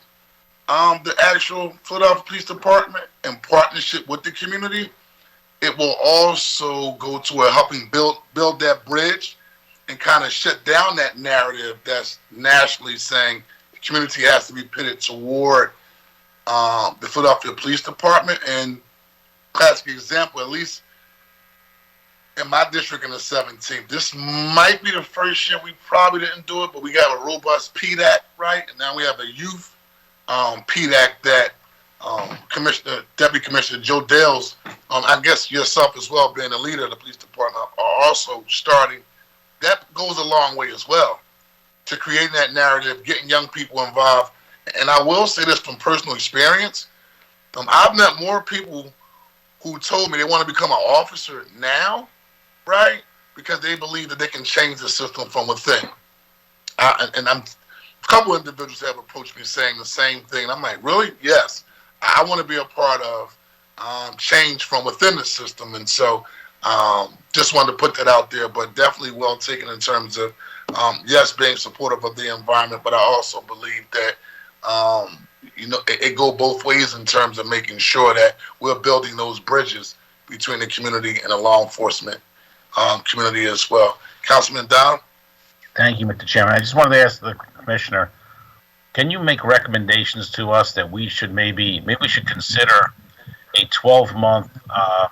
the actual Philadelphia Police Department in partnership with the community. It will also go to a helping build that bridge and kind of shut down that narrative that's nationally saying the community has to be pitted toward the Philadelphia Police Department. And classic example, at least in my district in the 17th, this might be the first year we probably didn't do it, but we got a robust PDAC, right? And now we have a youth PDAC that Deputy Commissioner Joe Dales, I guess yourself as well, being the leader of the police department, are also starting. That goes a long way as well to creating that narrative, getting young people involved. And I will say this from personal experience. I've met more people who told me they want to become an officer now, right? Because they believe that they can change the system from within. And a couple of individuals have approached me saying the same thing. And I'm like, really? Yes. I want to be a part of change from within the system. And so just wanted to put that out there, but definitely well taken in terms of, yes, being supportive of the environment, but I also believe that, it go both ways in terms of making sure that we're building those bridges between the community and the law enforcement community as well. Councilman Down? Thank you, Mr. Chairman. I just wanted to ask the Commissioner, can you make recommendations to us that we should maybe we should consider a 12-month, I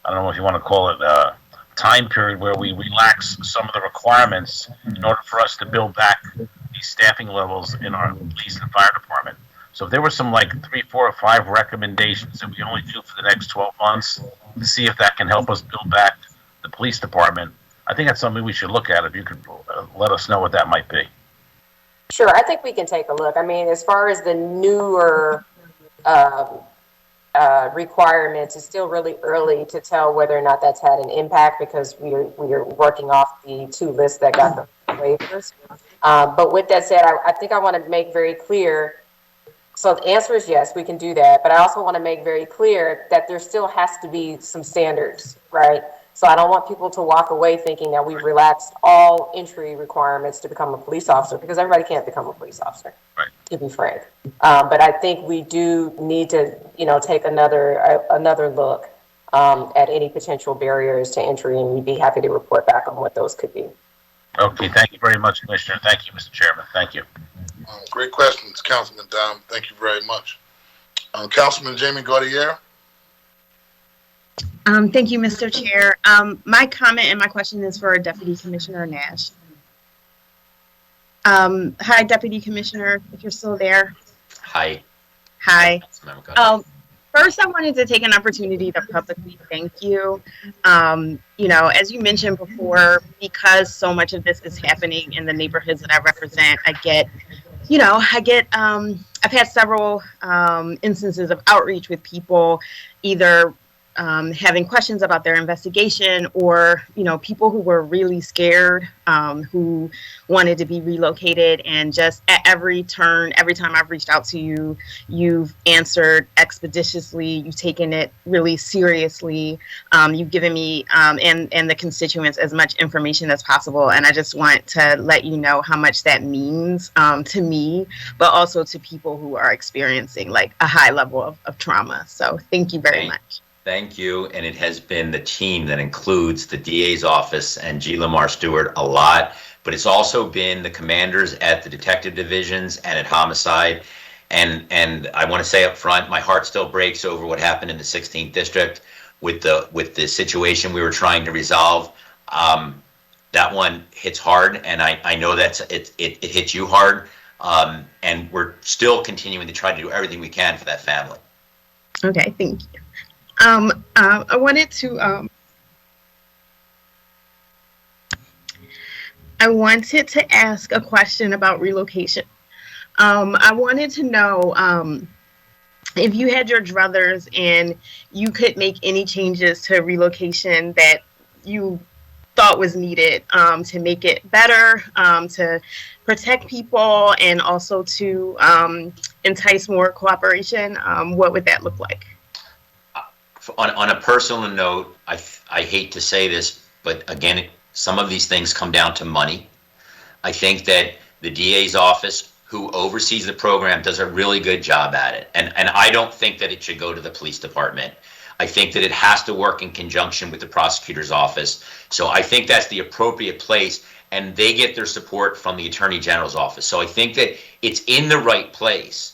don't know if you want to call it a time period where we relax some of the requirements in order for us to build back these staffing levels in our police and fire department. So if there were some like 3, 4, or 5 recommendations that we only do for the next 12 months to see if that can help us build back the police department, I think that's something we should look at. If you could let us know what that might be. Sure, I think we can take a look. I mean, as far as the newer requirements, it's still really early to tell whether or not that's had an impact because we are working off the 2 lists that got the waivers. But with that said, I think I want to make very clear. So the answer is yes, we can do that. But I also want to make very clear that there still has to be some standards, right? So I don't want people to walk away thinking that we've relaxed all entry requirements to become a police officer, because everybody can't become a police officer, right, to be frank. But I think we do need to, take another look at any potential barriers to entry, and we'd be happy to report back on what those could be. Okay, thank you very much, Commissioner. Thank you, Mr. Chairman. Thank you. Great questions, Councilman Dom. Thank you very much. Councilman Jamie Gaudier. Thank you, Mr. Chair. My comment and my question is for Deputy Commissioner Nash. Hi, Deputy Commissioner, if you're still there. Hi. Hi. First, I wanted to take an opportunity to publicly thank you. As you mentioned before, because so much of this is happening in the neighborhoods that I represent, I've had several instances of outreach with people, either having questions about their investigation, or people who were really scared, who wanted to be relocated. And just at every turn, every time I've reached out to you, you've answered expeditiously. You've taken it really seriously. You've given me and the constituents as much information as possible. And I just want to let you know how much that means to me, but also to people who are experiencing like a high level of trauma. So thank you very much. Thank you. And it has been the team that includes the DA's office and G. Lamar Stewart a lot, but it's also been the commanders at the detective divisions and at homicide. And I want to say up front, my heart still breaks over what happened in the 16th district with the situation we were trying to resolve. That one hits hard, and I know it hits you hard. And we're still continuing to try to do everything we can for that family. Okay, thank you. I wanted to ask a question about relocation. I wanted to know if you had your druthers and you could make any changes to relocation that you thought was needed to make it better, to protect people, and also to entice more cooperation. What would that look like? On a personal note, I hate to say this, but again, some of these things come down to money. I think that the DA's office, who oversees the program, does a really good job at it. And I don't think that it should go to the police department. I think that it has to work in conjunction with the prosecutor's office. So I think that's the appropriate place, and they get their support from the Attorney General's office. So I think that it's in the right place.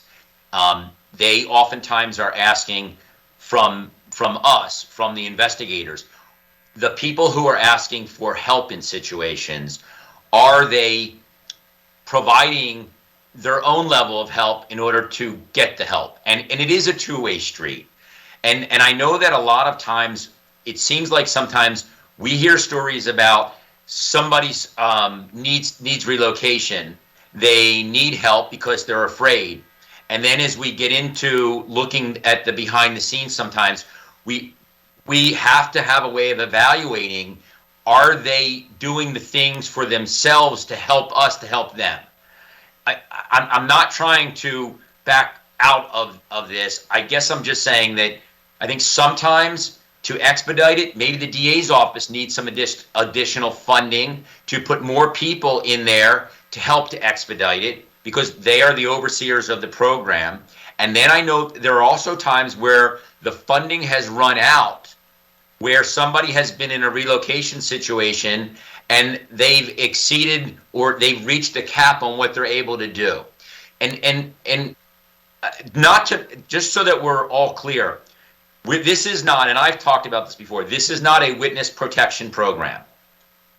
They oftentimes are asking from us, from the investigators, the people who are asking for help in situations, are they providing their own level of help in order to get the help? And it is a two-way street. And I know that a lot of times, it seems like sometimes we hear stories about somebody needs relocation. They need help because they're afraid. And then as we get into looking at the behind the scenes, sometimes we have to have a way of evaluating, are they doing the things for themselves to help us to help them? I'm not trying to back out of this. I guess I'm just saying that I think sometimes to expedite it, maybe the DA's office needs some additional funding to put more people in there to help to expedite it, because they are the overseers of the program. And then I know there are also times where the funding has run out, where somebody has been in a relocation situation and they've exceeded or they've reached the cap on what they're able to do. And not to, just so that we're all clear, this is not, and I've talked about this before, this is not a witness protection program.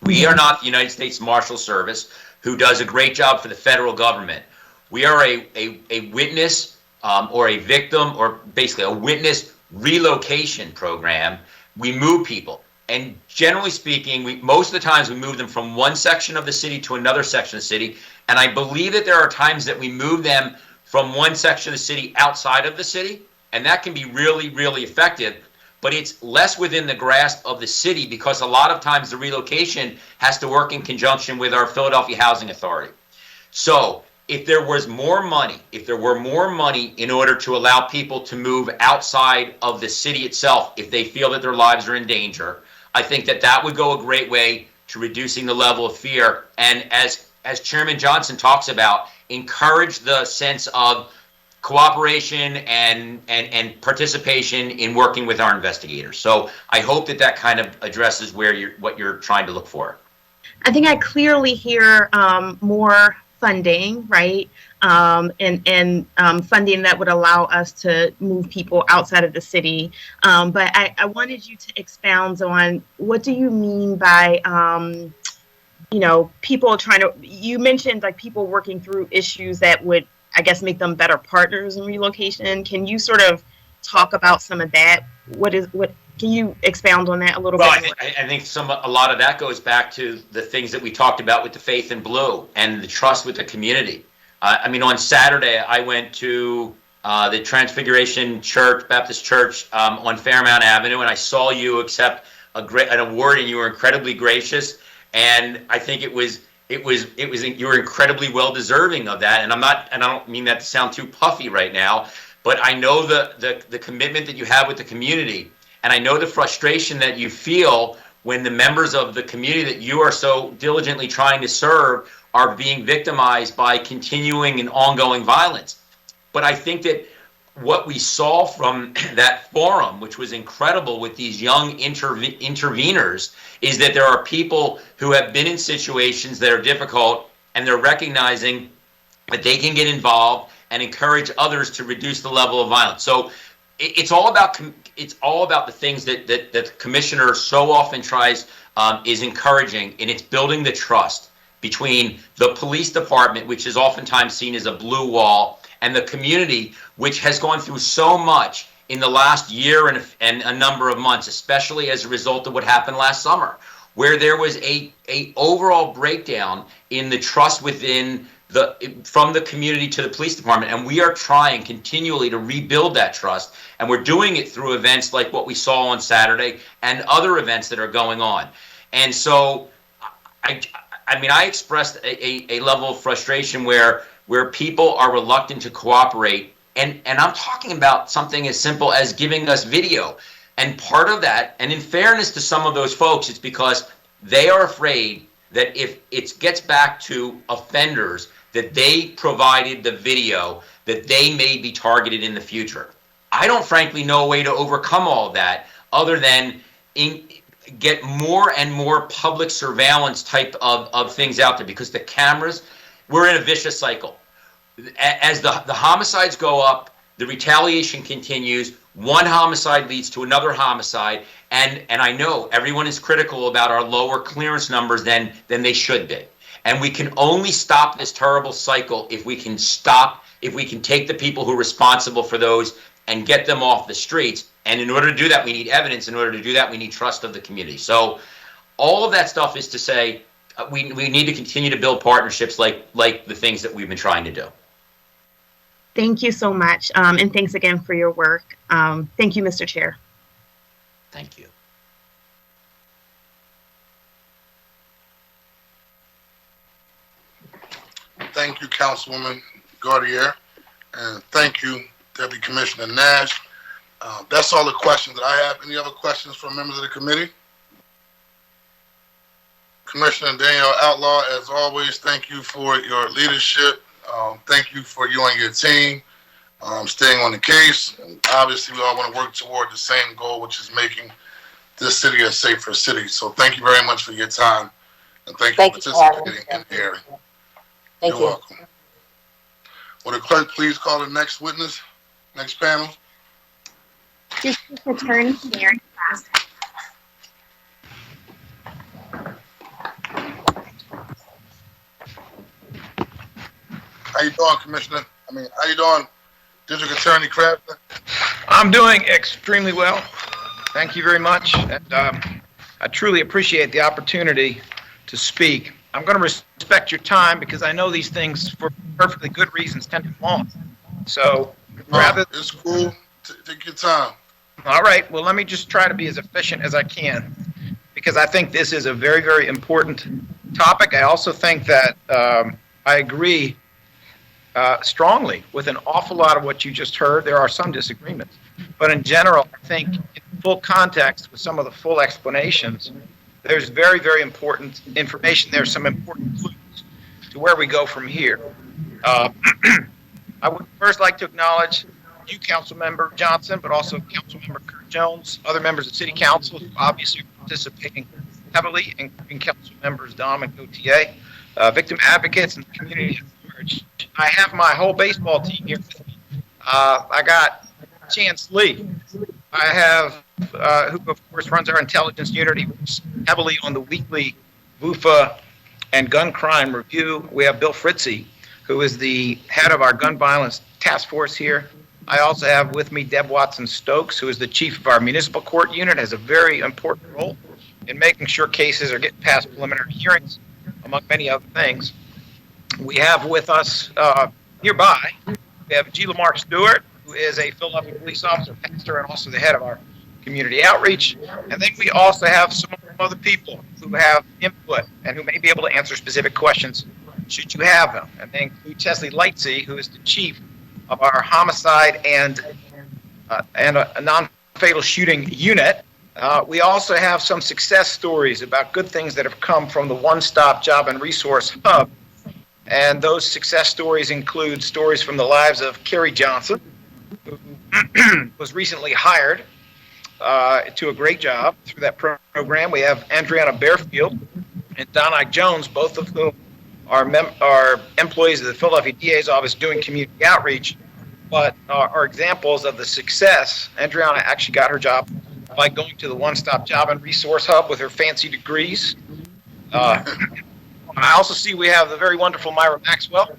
We are not the United States Marshal Service, who does a great job for the federal government. We are a witness or a victim, or basically a witness relocation program. We move people. And generally speaking, most of the times we move them from one section of the city to another section of the city. And I believe that there are times that we move them from one section of the city outside of the city. And that can be really, really effective. But it's less within the grasp of the city, because a lot of times the relocation has to work in conjunction with our Philadelphia Housing Authority. So if there was more money, if there were more money in order to allow people to move outside of the city itself, if they feel that their lives are in danger, I think that that would go a great way to reducing the level of fear. And as Chairman Johnson talks about, encourage the sense of cooperation and participation in working with our investigators. So I hope that that kind of addresses what you're trying to look for. I think I clearly hear more funding, right? And funding that would allow us to move people outside of the city. But I wanted you to expound on, what do you mean by, people trying to, you mentioned like people working through issues that would, I guess, make them better partners in relocation. Can you sort of talk about some of that? Can you expound on that a little bit? Well, I think a lot of that goes back to the things that we talked about with the Faith in Blue and the trust with the community. On Saturday, I went to the Transfiguration Church, Baptist Church on Fairmount Avenue, and I saw you accept an award, and you were incredibly gracious. And I think you were incredibly well deserving of that. And I don't mean that to sound too puffy right now, but I know the commitment that you have with the community, and I know the frustration that you feel when the members of the community that you are so diligently trying to serve are being victimized by continuing and ongoing violence. But I think that what we saw from that forum, which was incredible with these young interveners, is that there are people who have been in situations that are difficult, and they're recognizing that they can get involved and encourage others to reduce the level of violence. So it's all about the things that the commissioner so often tries is encouraging, and it's building the trust between the police department, which is oftentimes seen as a blue wall, and the community, which has gone through so much in the last year and a number of months, especially as a result of what happened last summer, where there was a overall breakdown in the trust from the community to the police department. And we are trying continually to rebuild that trust, and we're doing it through events like what we saw on Saturday and other events that are going on. And so I expressed a level of frustration where people are reluctant to cooperate. And I'm talking about something as simple as giving us video. And part of that, and in fairness to some of those folks, it's because they are afraid that if it gets back to offenders that they provided the video, that they may be targeted in the future. I don't frankly know a way to overcome all of that other than get more and more public surveillance type of things out there, because the cameras, we're in a vicious cycle. As the homicides go up, the retaliation continues. One homicide leads to another homicide, and I know everyone is critical about our lower clearance numbers than they should be. And we can only stop this terrible cycle if we can take the people who are responsible for those and get them off the streets. And in order to do that, we need evidence. In order to do that, we need trust of the community. So all of that stuff is to say we need to continue to build partnerships like the things that we've been trying to do. Thank you so much. And thanks again for your work. Thank you, Mr. Chair. Thank you. Thank you, Councilwoman Gaudier, and thank you, Deputy Commissioner Nash. That's all the questions that I have. Any other questions from members of the committee? Commissioner Danielle Outlaw, as always, thank you for your leadership. Thank you for you and your team staying on the case. And obviously, we all want to work toward the same goal, which is making this city a safer city. So thank you very much for your time, and thank you for participating in the hearing. You're welcome. Will the clerk please call the next witness, next panel? District Attorney Mary Class. How you doing, Commissioner? How you doing, District Attorney Crafton? I'm doing extremely well. Thank you very much. And I truly appreciate the opportunity to speak. I'm going to respect your time because I know these things, for perfectly good reasons, tend to be long. So rather... It's cool. Take your time. All right. Well, let me just try to be as efficient as I can, because I think this is a very, very important topic. I also think that I agree strongly with an awful lot of what you just heard. There are some disagreements. But in general, I think in full context with some of the full explanations, there's very, very important information. There's some important clues to where we go from here. I would first like to acknowledge you, Councilmember Johnson, but also Councilmember Kurt Jones, other members of City Council who obviously are participating heavily, including Council members Dom and Gautier, victim advocates, and the community at large. I have my whole baseball team here with me. I got Chance Lee. I have, who of course runs our intelligence unit. He works heavily on the weekly VUFA and gun crime review. We have Bill Fritzy, who is the head of our gun violence task force here. I also have with me Deb Watson-Stokes, who is the chief of our municipal court unit, has a very important role in making sure cases are getting past preliminary hearings, among many other things. We have with us nearby, we have G. Lamar Stewart, who is a Philadelphia police officer, pastor, and also the head of our community outreach. And then we also have some other people who have input and who may be able to answer specific questions should you have them. And they include Chesley Lightsey, who is the chief of our homicide and a non-fatal shooting unit. We also have some success stories about good things that have come from the One-Stop Job and Resource Hub. And those success stories include stories from the lives of Carrie Johnson, who was recently hired to a great job through that program. We have Andriana Bearfield and Donna Jones, both of whom are employees of the Philadelphia DA's office doing community outreach, but are examples of the success. Andriana actually got her job by going to the One-Stop Job and Resource Hub with her fancy degrees. I also see we have the very wonderful Myra Maxwell,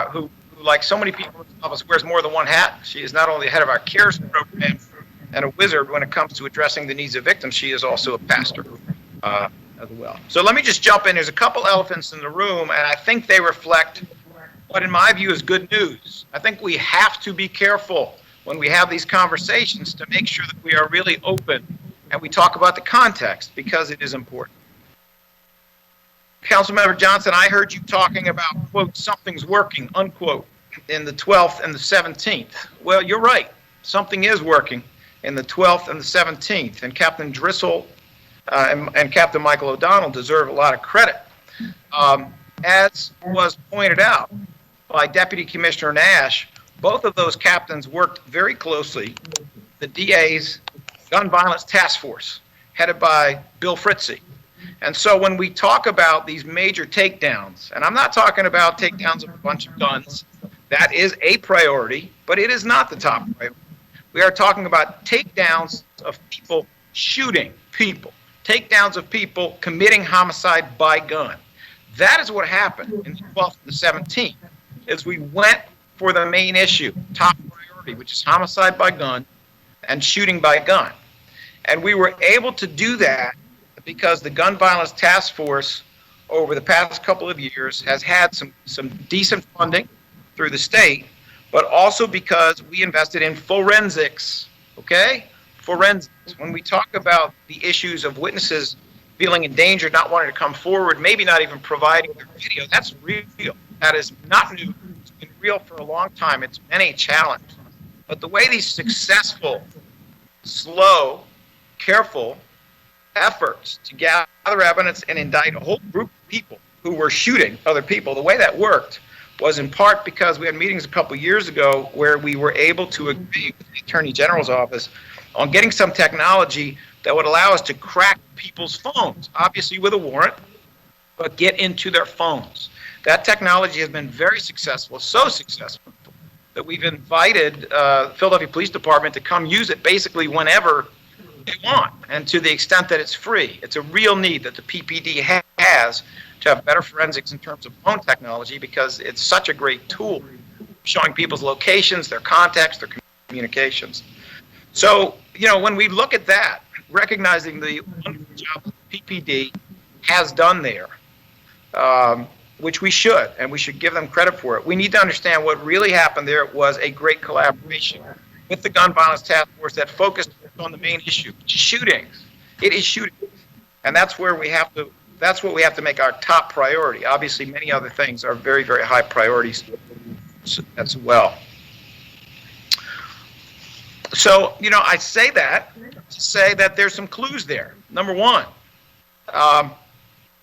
who, like so many people in the office, wears more than one hat. She is not only the head of our CARES program and a wizard when it comes to addressing the needs of victims, she is also a pastor as well. So let me just jump in. There's a couple elephants in the room, and I think they reflect what, in my view, is good news. I think we have to be careful when we have these conversations to make sure that we are really open and we talk about the context, because it is important. Councilmember Johnson, I heard you talking about, quote, something's working, unquote, in the 12th and the 17th. Well, you're right. Something is working in the 12th and the 17th. And Captain Drissel and Captain Michael O'Donnell deserve a lot of credit. As was pointed out by Deputy Commissioner Nash, both of those captains worked very closely with the DA's Gun Violence Task Force, headed by Bill Fritzy. And so when we talk about these major takedowns, and I'm not talking about takedowns of a bunch of guns, that is a priority, but it is not the top priority. We are talking about takedowns of people shooting people, takedowns of people committing homicide by gun. That is what happened in the 12th and the 17th, is we went for the main issue, top priority, which is homicide by gun and shooting by gun. And we were able to do that because the Gun Violence Task Force over the past couple of years has had some decent funding through the state, but also because we invested in forensics, okay? Forensics. When we talk about the issues of witnesses feeling endangered, not wanting to come forward, maybe not even providing their video, that's real. That is not new. It's been real for a long time. It's been a challenge. But the way these successful, slow, careful efforts to gather evidence and indict a whole group of people who were shooting other people, the way that worked was in part because we had meetings a couple years ago where we were able to agree with the Attorney General's office on getting some technology that would allow us to crack people's phones, obviously with a warrant, but get into their phones. That technology has been very successful, so successful that we've invited Philadelphia Police Department to come use it basically whenever they want, and to the extent that it's free. It's a real need that the PPD has to have better forensics in terms of phone technology, because it's such a great tool, showing people's locations, their contacts, their communications. So, you know, when we look at that, recognizing the wonderful job the PPD has done there, which we should, and we should give them credit for it, we need to understand what really happened there was a great collaboration with the Gun Violence Task Force that focused on the main issue, which is shootings. It is shootings. And that's where we have to, that's what we have to make our top priority. Obviously, many other things are very, very high priorities as well. So, you know, I say that to say that there's some clues there. Number one,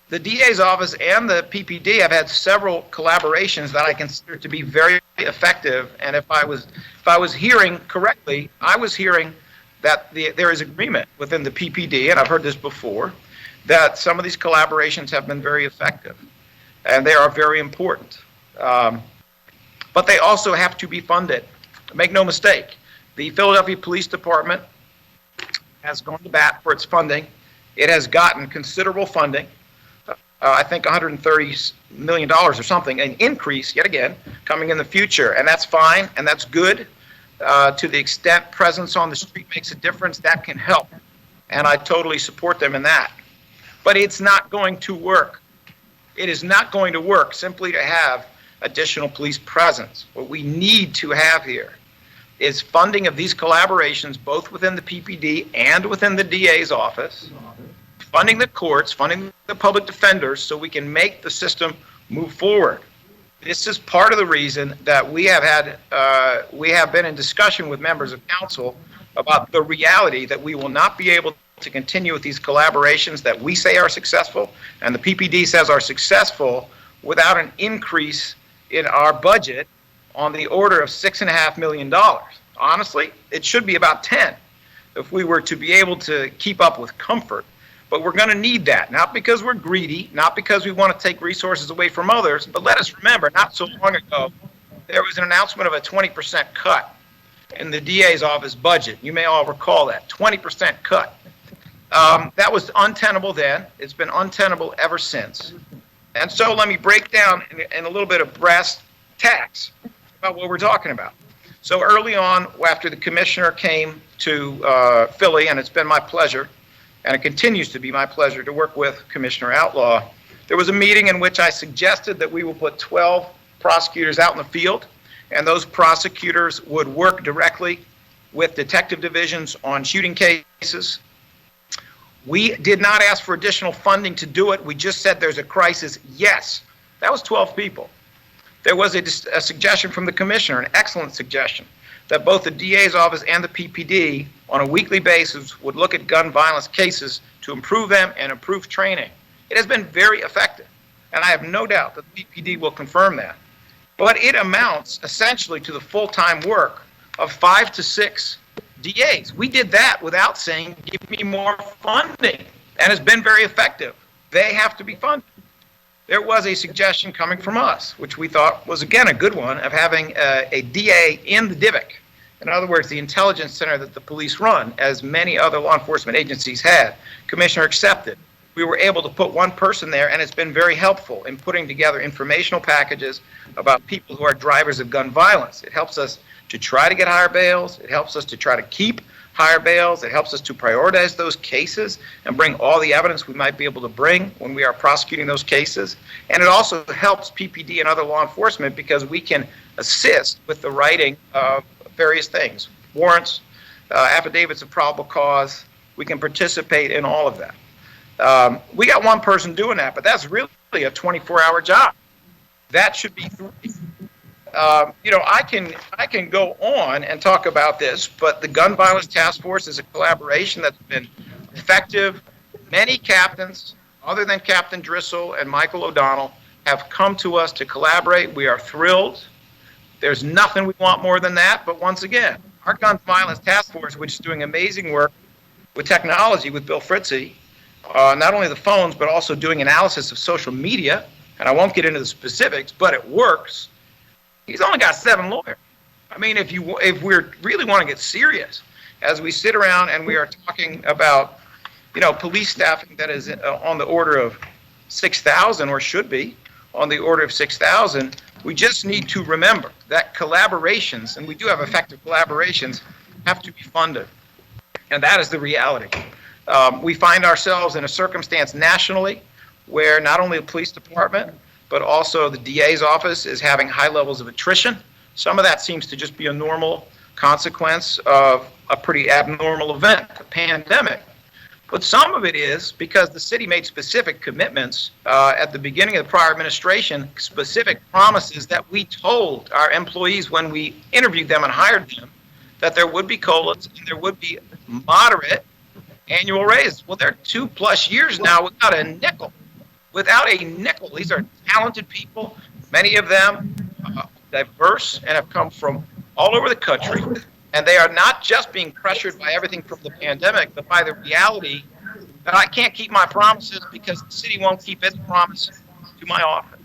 the DA's office and the PPD have had several collaborations that I consider to be very effective. And if I was hearing correctly, I was hearing that there is agreement within the PPD, and I've heard this before, that some of these collaborations have been very effective, and they are very important. But they also have to be funded. Make no mistake, the Philadelphia Police Department has gone to bat for its funding. It has gotten considerable funding. I think $130 million or something, an increase, yet again, coming in the future. And that's fine, and that's good. To the extent presence on the street makes a difference, that can help. And I totally support them in that. But it's not going to work. It is not going to work simply to have additional police presence. What we need to have here is funding of these collaborations, both within the PPD and within the DA's office, funding the courts, funding the public defenders, so we can make the system move forward. This is part of the reason that we have been in discussion with members of council about the reality that we will not be able to continue with these collaborations that we say are successful and the PPD says are successful without an increase in our budget on the order of $6.5 million. Honestly, it should be about 10 if we were to be able to keep up with comfort. But we're going to need that, not because we're greedy, not because we want to take resources away from others, but let us remember, not so long ago, there was an announcement of a 20% cut in the DA's office budget. You may all recall that, 20% cut. That was untenable then. It's been untenable ever since. And so let me break down in a little bit of brass tacks about what we're talking about. So early on, after the commissioner came to Philly, and it's been my pleasure, and it continues to be my pleasure to work with Commissioner Outlaw, there was a meeting in which I suggested that we will put 12 prosecutors out in the field, and those prosecutors would work directly with detective divisions on shooting cases. We did not ask for additional funding to do it. We just said there's a crisis. Yes, that was 12 people. There was a suggestion from the commissioner, an excellent suggestion, that both the DA's office and the PPD on a weekly basis would look at gun violence cases to improve them and improve training. It has been very effective, and I have no doubt that the PPD will confirm that. But it amounts essentially to the full-time work of 5 to 6 DAs. We did that without saying, give me more funding, and it's been very effective. They have to be funded. There was a suggestion coming from us, which we thought was, again, a good one, of having a DA in the DIVIC. In other words, the intelligence center that the police run, as many other law enforcement agencies had. Commissioner accepted. We were able to put one person there, and it's been very helpful in putting together informational packages about people who are drivers of gun violence. It helps us to try to get higher bails. It helps us to try to keep higher bails. It helps us to prioritize those cases and bring all the evidence we might be able to bring when we are prosecuting those cases. And it also helps PPD and other law enforcement because we can assist with the writing of various things, warrants, affidavits of probable cause. We can participate in all of that. We got one person doing that, but that's really a 24-hour job. That should be 3. I can go on and talk about this, but the Gun Violence Task Force is a collaboration that's been effective. Many captains, other than Captain Drissel and Michael O'Donnell, have come to us to collaborate. We are thrilled. There's nothing we want more than that, but once again, our Gun Violence Task Force, which is doing amazing work with technology with Bill Fritzy, not only the phones, but also doing analysis of social media, and I won't get into the specifics, but it works. He's only got 7 lawyers. I mean, if we really want to get serious, as we sit around and we are talking about, police staffing that is on the order of 6,000, or should be on the order of 6,000, we just need to remember that collaborations, and we do have effective collaborations, have to be funded. And that is the reality. We find ourselves in a circumstance nationally where not only the police department, but also the DA's office is having high levels of attrition. Some of that seems to just be a normal consequence of a pretty abnormal event, a pandemic. But some of it is because the city made specific commitments at the beginning of the prior administration, specific promises that we told our employees when we interviewed them and hired them, that there would be COLAs and there would be moderate annual raises. Well, they're 2+ years now without a nickel. Without a nickel. These are talented people, many of them diverse and have come from all over the country. And they are not just being pressured by everything from the pandemic, but by the reality that I can't keep my promises because the city won't keep its promise to my office.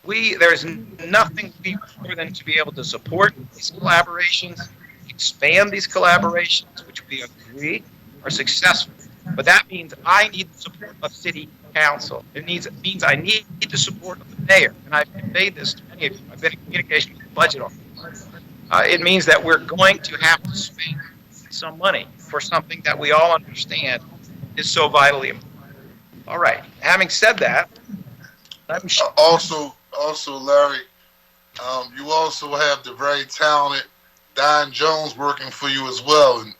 There's nothing we more than to be able to support these collaborations, expand these collaborations, which we agree are successful. But that means I need the support of city council. It means I need the support of the mayor. And I've conveyed this to many of you. I've been in communication with the budget office. It means that we're going to have to spend some money for something that we all understand is so vitally important. All right. Having said that, also, Larry, you also have the very talented Don Jones working for you as well. And,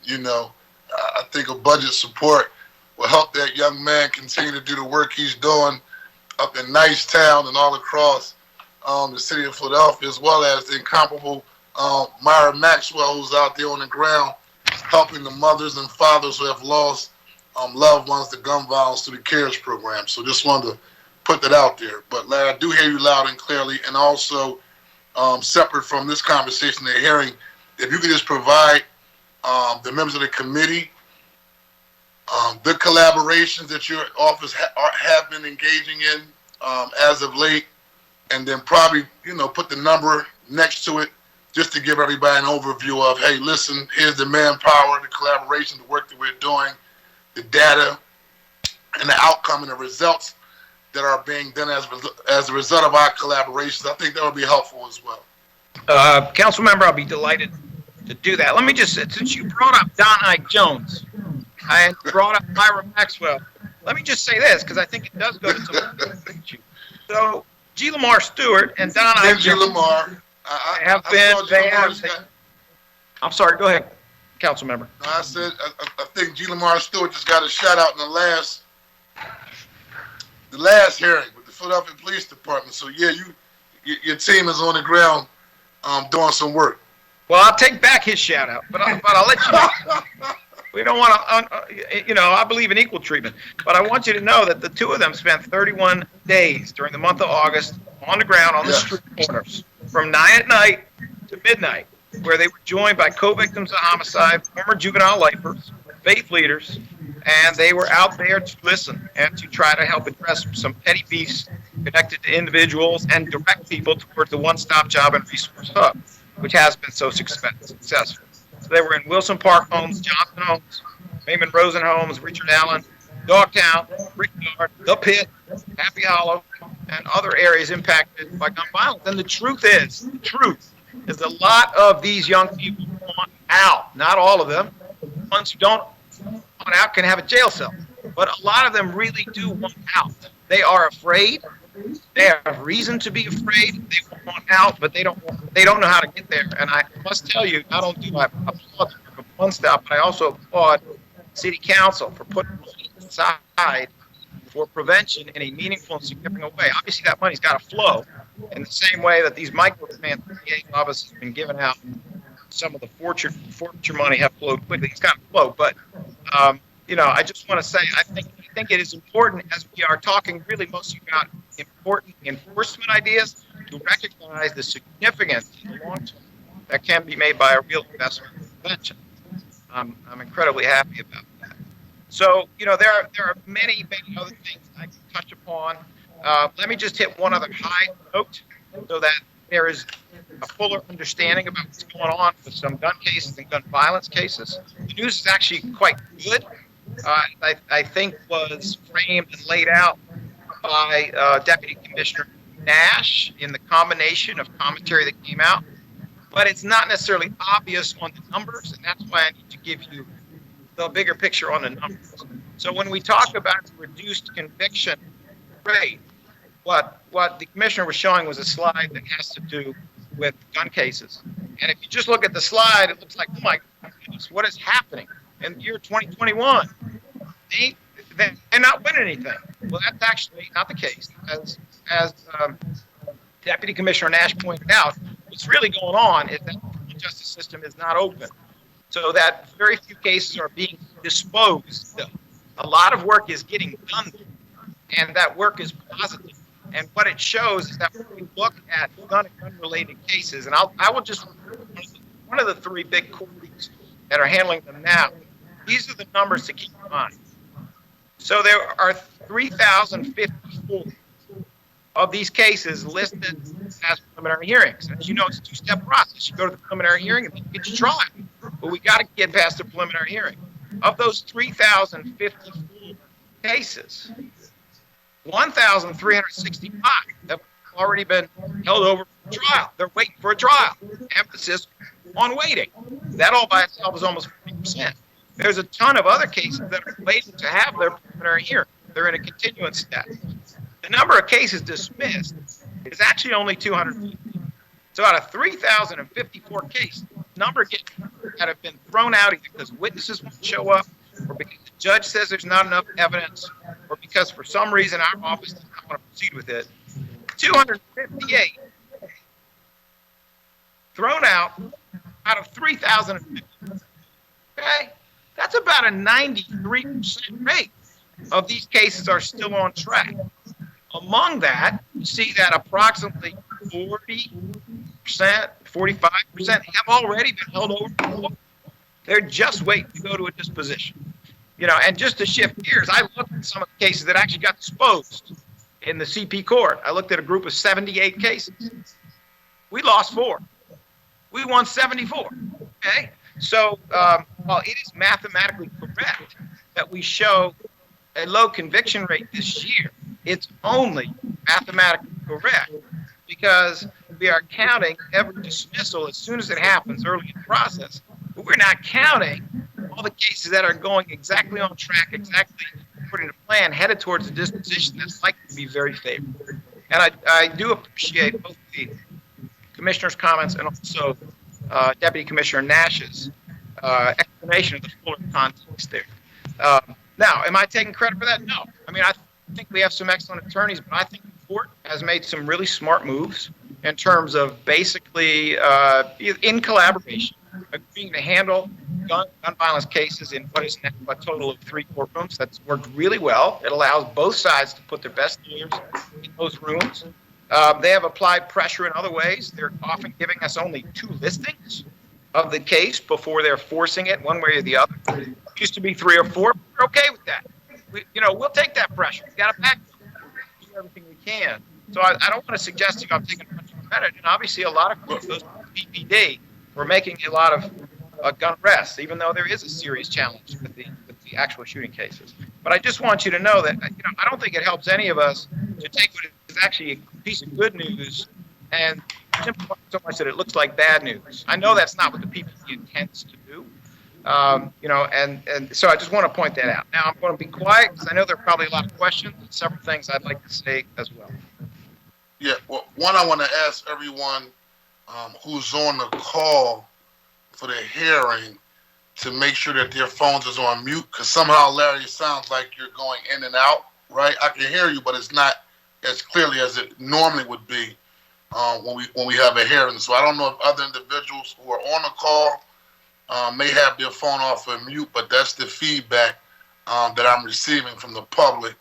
I think a budget support will help that young man continue to do the work he's doing up in Nicetown and all across the city of Philadelphia, as well as the incomparable Myra Maxwell, who's out there on the ground helping the mothers and fathers who have lost loved ones to gun violence through the CARES program. So just wanted to put that out there. But Larry, I do hear you loud and clearly. And also, separate from this conversation they're hearing, if you could just provide the members of the committee the collaborations that your office have been engaging in as of late, and then probably, put the number next to it just to give everybody an overview of, hey, listen, here's the manpower, the collaboration, the work that we're doing, the data, and the outcome and the results that are being done as a result of our collaborations. I think that would be helpful as well. Council member, I'll be delighted to do that. Let me just, since you brought up Don Ike Jones, I brought up Myra Maxwell. Let me just say this, because I think it does go to some issue. So, G. Lamar Stewart and Don Ike Jones Lamar. I'm sorry, go ahead, council member. No, I said, I think G. Lamar Stewart just got a shout out in the last hearing with the Philadelphia Police Department. So, yeah, your team is on the ground doing some work. Well, I'll take back his shout out, but I'll let you know. We don't want to, I believe in equal treatment, but I want you to know that the two of them spent 31 days during the month of August on the ground on the street corners from 9 at night to midnight, where they were joined by co-victims of homicide, former juvenile lifers, faith leaders, and they were out there to listen and to try to help address some petty beefs connected to individuals and direct people towards the one-stop job and resource hub, which has been so successful. So they were in Wilson Park Homes, Johnson Homes, Raymond Rosen Homes, Richard Allen, Dogtown, Brickyard, The Pit, Happy Hollow, and other areas impacted by gun violence. And the truth is a lot of these young people want out. Not all of them. The ones who don't want out can have a jail cell. But a lot of them really do want out. They are afraid. They have reason to be afraid. They want out, but they don't know how to get there. And I must tell you, not only do I applaud One Stop, but I also applaud City Council for putting money aside for prevention in a meaningful and significant way. Obviously, that money's got to flow in the same way that these microgrant office has been given out. Some of the forfeiture money have flowed quickly. It's got to flow, but I just want to say I think it is important, as we are talking really mostly about important enforcement ideas, to recognize the significance in the long term that can be made by a real investment in prevention. I'm incredibly happy about that. So, there are many other things I can touch upon. Let me just hit one other high note so that there is a fuller understanding about what's going on with some gun cases and gun violence cases. The news is actually quite good. I think was framed and laid out by Deputy Commissioner Nash in the combination of commentary that came out, but it's not necessarily obvious on the numbers, and that's why I need to give you the bigger picture on the numbers. So when we talk about the reduced conviction rate, what the commissioner was showing was a slide that has to do with gun cases. And if you just look at the slide, it looks like, oh my goodness, what is happening? In the year 2021, they're not winning anything. Well, that's actually not the case. As Deputy Commissioner Nash pointed out, what's really going on is that the justice system is not open. So that very few cases are being disposed of. A lot of work is getting done, and that work is positive. And what it shows is that when we look at gun and gun-related cases, and I will just, one of the three big courts that are handling them now, these are the numbers to keep in mind. So there are 3,054 of these cases listed as preliminary hearings. As you know, it's a two-step process. You go to the preliminary hearing and then you get your trial. But we got to get past the preliminary hearing. Of those 3,054 cases, 1,365 have already been held over for trial. They're waiting for a trial. Emphasis on waiting. That all by itself is almost 40%. There's a ton of other cases that are waiting to have their preliminary hearing. They're in a continuance step. The number of cases dismissed is actually only 250. So out of 3,054 cases, number that have been thrown out either because witnesses won't show up, or because the judge says there's not enough evidence, or because for some reason our office does not want to proceed with it. 258 thrown out of 3,050. Okay? That's about a 93% rate of these cases are still on track. Among that, you see that approximately 40%, 45% have already been held over. They're just waiting to go to a disposition. And just to shift gears, I looked at some of the cases that actually got disposed in the CP court. I looked at a group of 78 cases. We lost 4. We won 74. Okay? So while it is mathematically correct that we show a low conviction rate this year, it's only mathematically correct because we are counting every dismissal as soon as it happens early in the process. But we're not counting all the cases that are going exactly on track, exactly according to plan, headed towards a disposition that's likely to be very favorable. And I do appreciate both the Commissioner's comments and also Deputy Commissioner Nash's explanation of the fuller context there. Now, am I taking credit for that? No. I mean, I think we have some excellent attorneys, but I think the court has made some really smart moves in terms of basically, in collaboration, agreeing to handle gun violence cases in what is now a total of 3 courtrooms. That's worked really well. It allows both sides to put their best lawyers in those rooms. They have applied pressure in other ways. They're often giving us only 2 listings of the case before they're forcing it one way or the other. It used to be 3 or 4. We're okay with that. We'll take that pressure. We got to back them. Do everything we can. So I don't want to suggest to you I'm taking a bunch of credit. And obviously, a lot of those BPD were making a lot of gun arrests, even though there is a serious challenge with the actual shooting cases. But I just want you to know that I don't think it helps any of us to take what is actually a piece of good news and simplify so much that it looks like bad news. I know that's not what the PPD intends to do. And so I just want to point that out. Now I'm going to be quiet because I know there are probably a lot of questions and several things I'd like to say as well. Yeah, well, one, I want to ask everyone who's on the call for the hearing to make sure that their phones is on mute, because somehow, Larry, it sounds like you're going in and out, right? I can hear you, but it's not as clearly as it normally would be when we have a hearing. So I don't know if other individuals who are on the call may have their phone off of mute, but that's the feedback that I'm receiving from the public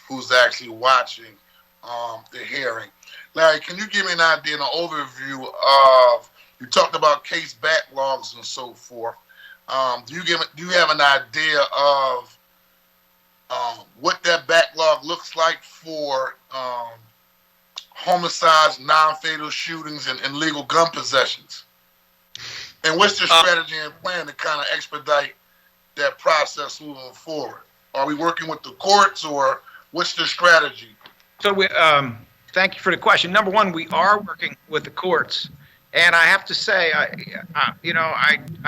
who's actually watching the hearing. Larry, can you give me an idea, an overview of, you talked about case backlogs and so forth. Do you have an idea of what that backlog looks like for homicides, non-fatal shootings, and legal gun possessions? And what's the strategy and plan to kind of expedite that process moving forward? Are we working with the courts, or what's the strategy? So thank you for the question. Number one, we are working with the courts. And I have to say, I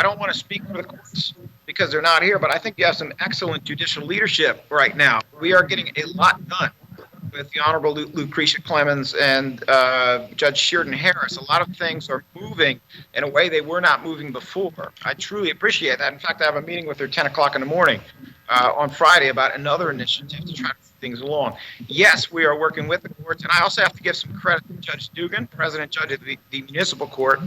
don't want to speak for the courts because they're not here, but I think you have some excellent judicial leadership right now. We are getting a lot done with the Honorable Lucretia Clemens and Judge Sheardon Harris. A lot of things are moving in a way they were not moving before. I truly appreciate that. In fact, I have a meeting with her 10 o'clock in the morning on Friday about another initiative to try to move things along. Yes, we are working with the courts, and I also have to give some credit to Judge Dugan, President Judge of the Municipal Court,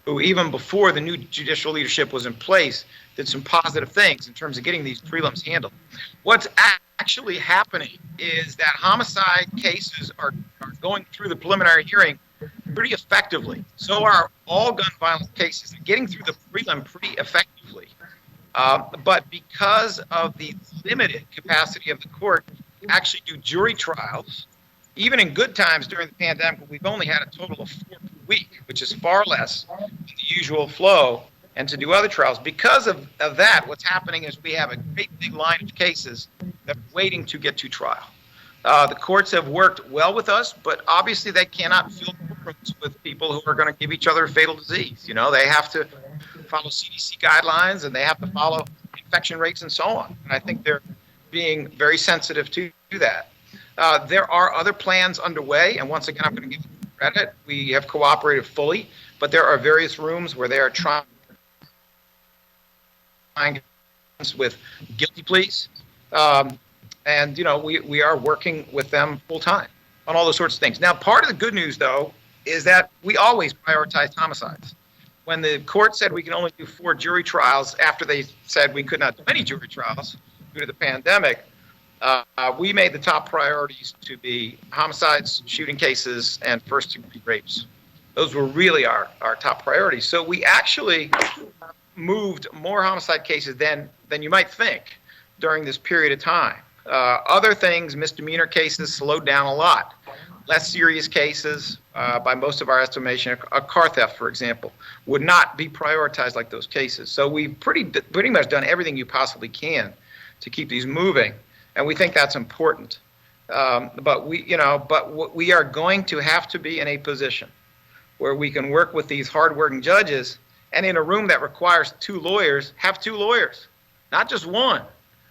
who even before the new judicial leadership was in place, did some positive things in terms of getting these prelims handled. What's actually happening is that homicide cases are going through the preliminary hearing pretty effectively. So are all gun violence cases. They're getting through the prelim pretty effectively. But because of the limited capacity of the court to actually do jury trials, even in good times during the pandemic, we've only had a total of 4 per week, which is far less than the usual flow, and to do other trials. Because of that, what's happening is we have a great big line of cases that are waiting to get to trial. The courts have worked well with us, but obviously they cannot fill courtrooms with people who are going to give each other a fatal disease. They have to follow CDC guidelines, and they have to follow infection rates and so on. And I think they're being very sensitive to that. There are other plans underway, and once again, I'm going to give you credit. We have cooperated fully, but there are various rooms where they are trying with guilty pleas. And, we are working with them full time on all those sorts of things. Now, part of the good news, though, is that we always prioritize homicides. When the court said we can only do 4 jury trials after they said we could not do any jury trials due to the pandemic, we made the top priorities to be homicides, shooting cases, and first-degree rapes. Those were really our top priorities. So we actually moved more homicide cases than you might think during this period of time. Other things, misdemeanor cases, slowed down a lot. Less serious cases, by most of our estimation, a car theft, for example, would not be prioritized like those cases. So we've pretty much done everything you possibly can to keep these moving, and we think that's important. But we are going to have to be in a position where we can work with these hardworking judges, and in a room that requires 2 lawyers, have 2 lawyers, not just one.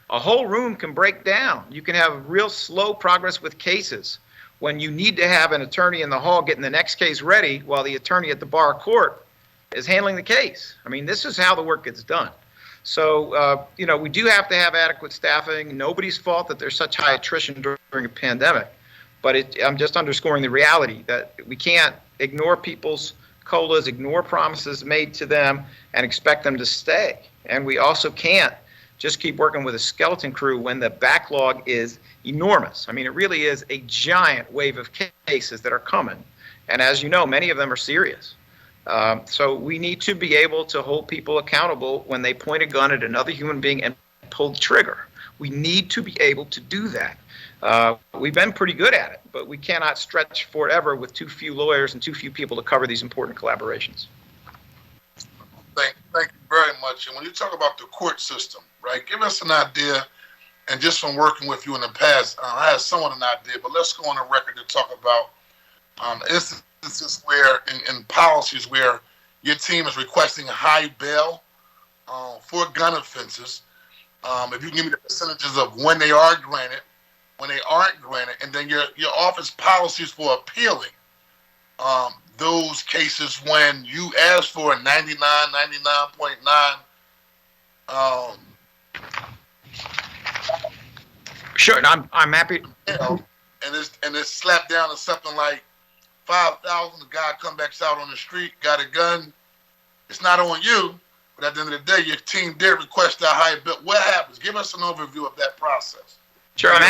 A whole room can break down. You can have real slow progress with cases when you need to have an attorney in the hall getting the next case ready while the attorney at the bar court is handling the case. I mean, this is how the work gets done. So, we do have to have adequate staffing. Nobody's fault that there's such high attrition during a pandemic. But I'm just underscoring the reality that we can't ignore people's COLAs, ignore promises made to them, and expect them to stay. And we also can't just keep working with a skeleton crew when the backlog is enormous. I mean, it really is a giant wave of cases that are coming. And as you know, many of them are serious. So we need to be able to hold people accountable when they point a gun at another human being and pull the trigger. We need to be able to do that. We've been pretty good at it, but we cannot stretch forever with too few lawyers and too few people to cover these important collaborations. Thank you very much. And when you talk about the court system, right, give us an idea, and just from working with you in the past, I had somewhat an idea, but let's go on the record to talk about instances where, in policies where your team is requesting high bail for gun offenses. If you can give me the percentages of when they are granted, when they aren't granted, and then your office policies for appealing those cases when you ask for a 99.9. Sure, I'm happy. And it's slapped down to something like 5,000. The guy comes back out on the street, got a gun. It's not on you, but at the end of the day, your team did request that high bill. What happens? Give us an overview of that process. Sure, I'm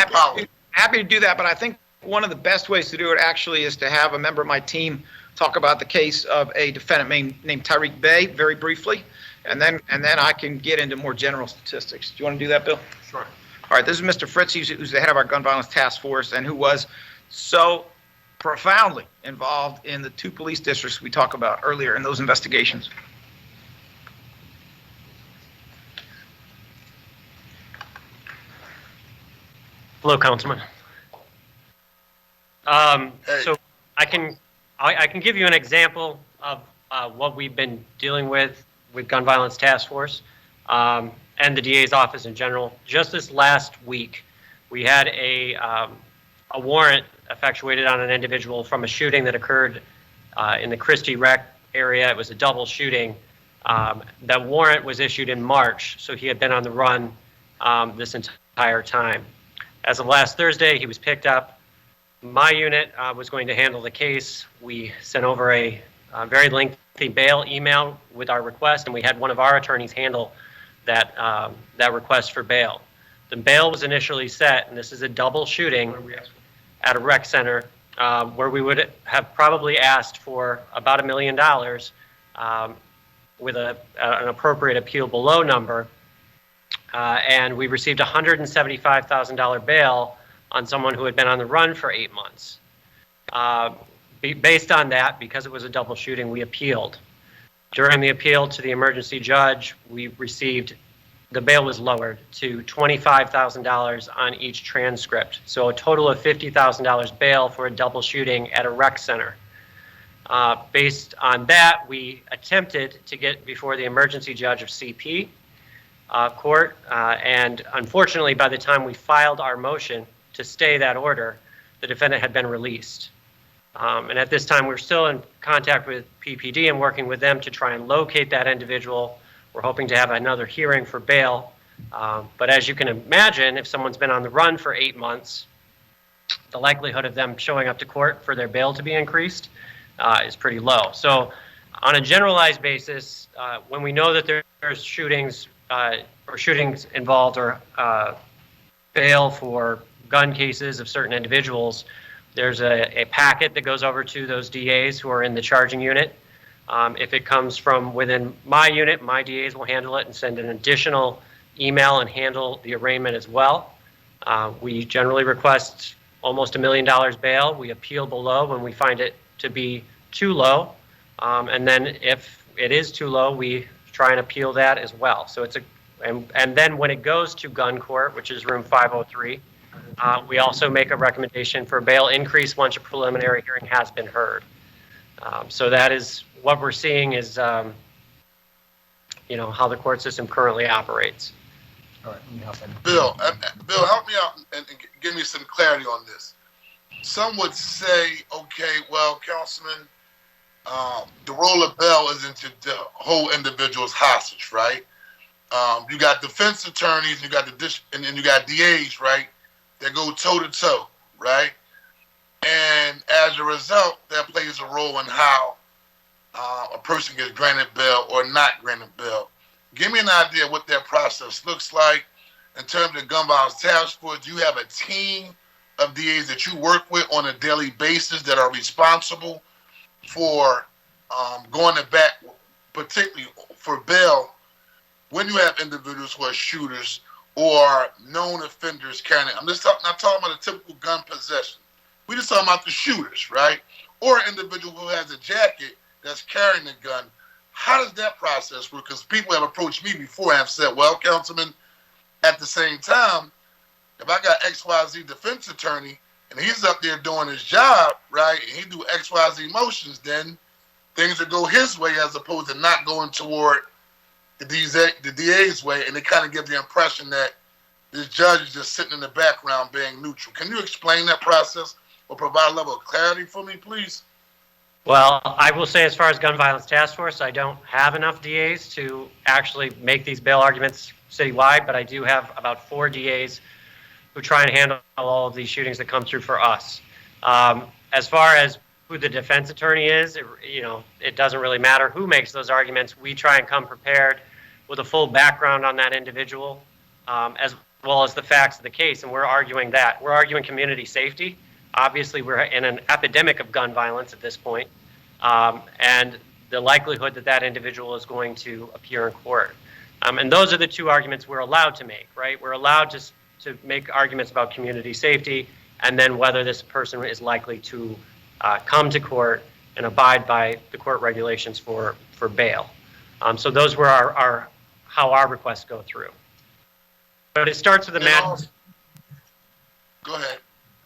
happy to do that, but I think one of the best ways to do it actually is to have a member of my team talk about the case of a defendant named Tyreek Bey very briefly, and then I can get into more general statistics. Do you want to do that, Bill? Sure. All right, this is Mr. Fritz, who's the head of our gun violence task force, and who was so profoundly involved in the 2 police districts we talked about earlier in those investigations. Hello, Councilman. So I can give you an example of what we've been dealing with Gun Violence Task Force and the DA's office in general. Just this last week, we had a warrant effectuated on an individual from a shooting that occurred in the Christie Rec area. It was a double shooting. That warrant was issued in March, so he had been on the run this entire time. As of last Thursday, he was picked up. My unit was going to handle the case. We sent over a very lengthy bail email with our request, and we had one of our attorneys handle that request for bail. The bail was initially set, and this is a double shooting at a rec center where we would have probably asked for about $1 million with an appropriate appeal below number. And we received $175,000 bail on someone who had been on the run for 8 months. Based on that, because it was a double shooting, we appealed. During the appeal to the emergency judge, the bail was lowered to $25,000 on each transcript. So a total of $50,000 bail for a double shooting at a rec center. Based on that, we attempted to get before the emergency judge of CP court, and unfortunately, by the time we filed our motion to stay that order, the defendant had been released. And at this time, we're still in contact with PPD and working with them to try and locate that individual. We're hoping to have another hearing for bail. But as you can imagine, if someone's been on the run for 8 months, the likelihood of them showing up to court for their bail to be increased is pretty low. So on a generalized basis, when we know that there's shootings involved or bail for gun cases of certain individuals, there's a packet that goes over to those DAs who are in the charging unit. If it comes from within my unit, my DAs will handle it and send an additional email and handle the arraignment as well. We generally request almost $1 million bail. We appeal below when we find it to be too low. And then if it is too low, we try and appeal that as well. So it's and then when it goes to gun court, which is room 503, we also make a recommendation for bail increase once a preliminary hearing has been heard. So that is what we're seeing is, how the court system currently operates. All right, let me hop in. Bill, help me out and give me some clarity on this. Some would say, okay, well, Councilman, the role of bail isn't to hold individuals hostage, right? You got defense attorneys, you got and then you got DAs, right? That go toe to toe, right? And as a result, that plays a role in how a person gets granted bail or not granted bail. Give me an idea of what that process looks like in terms of gun violence task force. Do you have a team of DAs that you work with on a daily basis that are responsible for going to bat, particularly for bail, when you have individuals who are shooters or known offenders carrying it? I'm just not talking about a typical gun possession. We're just talking about the shooters, right? Or an individual who has a jacket that's carrying a gun. How does that process work? Because people have approached me before and have said, well, Councilman, at the same time, if I got XYZ defense attorney and he's up there doing his job, right, and he do XYZ motions, then things will go his way as opposed to not going toward the DA's way, and they kind of give the impression that this judge is just sitting in the background being neutral. Can you explain that process or provide a level of clarity for me, please? Well, I will say as far as gun violence task force, I don't have enough DAs to actually make these bail arguments citywide, but I do have about 4 DAs who try and handle all of these shootings that come through for us. As far as who the defense attorney is, it doesn't really matter who makes those arguments. We try and come prepared with a full background on that individual, as well as the facts of the case, and we're arguing that. We're arguing community safety. Obviously, we're in an epidemic of gun violence at this point, and the likelihood that that individual is going to appear in court. And those are the 2 arguments we're allowed to make, right? We're allowed to make arguments about community safety and then whether this person is likely to come to court and abide by the court regulations for bail. So those were how our requests go through. But it starts with the magistrate. Go ahead.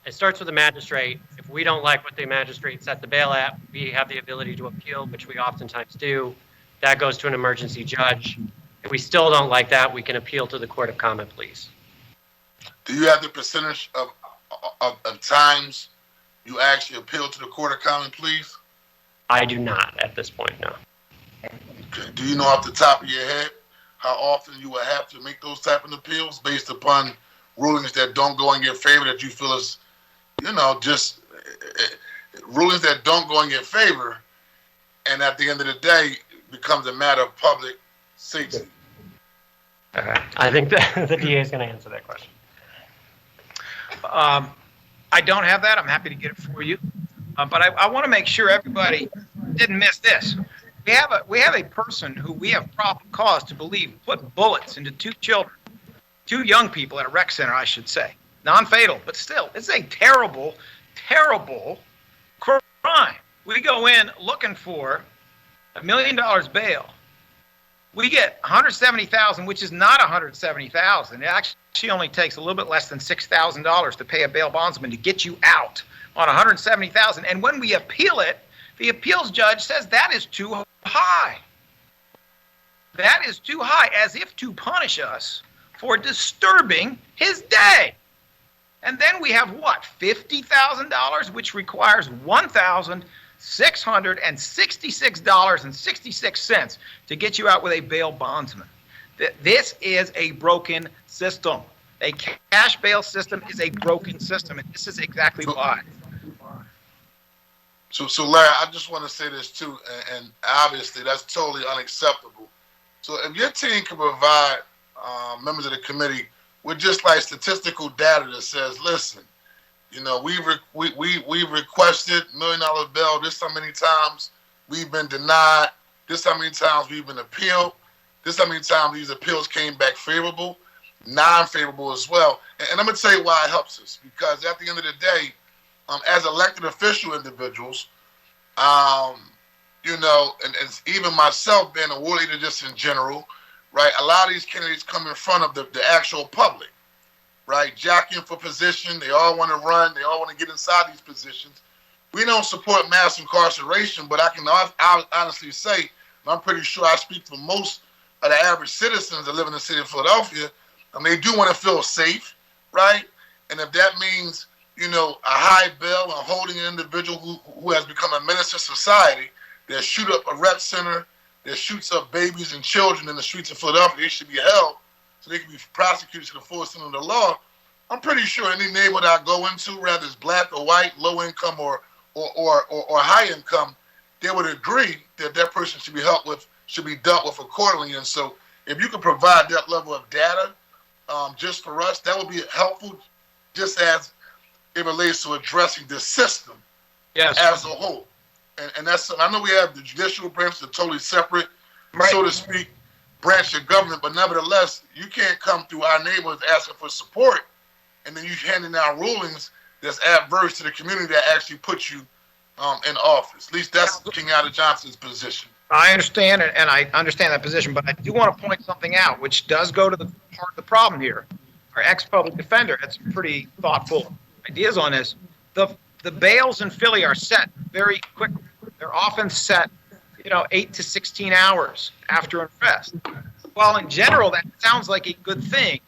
It starts with the magistrate. If we don't like what the magistrate set the bail at, we have the ability to appeal, which we oftentimes do. That goes to an emergency judge. If we still don't like that, we can appeal to the Court of Common Pleas. Do you have the percentage of times you actually appeal to the Court of Common Pleas? I do not at this point, no. Okay. Do you know off the top of your head how often you will have to make those type of appeals based upon rulings that don't go in your favor that you feel is, just rulings that don't go in your favor, and at the end of the day becomes a matter of public safety? Okay. I think the DA is going to answer that question. I don't have that. I'm happy to get it for you. But I want to make sure everybody didn't miss this. We have a person who we have probable cause to believe put bullets into 2 children, 2 young people at a rec center, I should say. Non-fatal, but still, it's a terrible, terrible crime. We go in looking for $1 million bail. We get $170,000, which is not $170,000. It actually only takes a little bit less than $6,000 to pay a bail bondsman to get you out on $170,000. And when we appeal it, the appeals judge says that is too high. That is too high, as if to punish us for disturbing his day. And then we have what? $50,000, which requires $1,000 $666.66 to get you out with a bail bondsman. This is a broken system. A cash bail system is a broken system, and this is exactly why. So Larry, I just want to say this too, and obviously that's totally unacceptable. So if your team can provide members of the committee with just like statistical data that says, listen, you know, we've requested $1 million bail this how many times, we've been denied, this how many times we've been appealed, this how many times these appeals came back favorable, non-favorable as well. And I'm going to tell you why it helps us, because at the end of the day, as elected official individuals, you know, and even myself being a war leader just in general, right, a lot of these candidates come in front of the actual public, right, jockeying for position. They all want to run. They all want to get inside these positions. We don't support mass incarceration, but I can honestly say, and I'm pretty sure I speak for most of the average citizens that live in the city of Philadelphia, they do want to feel safe, right? And if that means, you know, a high bail and holding an individual who has become a menace to society, that shoot up a rep center, that shoots up babies and children in the streets of Philadelphia, they should be held so they can be prosecuted to the full extent of the law. I'm pretty sure any neighborhood I go into, whether it's black or white, low income or high income, they would agree that that person should be dealt with accordingly. And so if you could provide that level of data just for us, that would be helpful, just as it relates to addressing the system as a whole. And that's, I know we have the judicial branch, the totally separate, so to speak, branch of government, but nevertheless, you can't come through our neighborhoods asking for support, and then you handing out rulings that's adverse to the community that actually puts you in office. At least that's King Ada Johnson's position. I understand, and I understand that position, but I do want to point something out, which does go to the part of the problem here. Our ex-public defender had some pretty thoughtful ideas on this. The bails in Philly are set very quickly. They're often set, 8 to 16 hours after an arrest. While in general, that sounds like a good thing.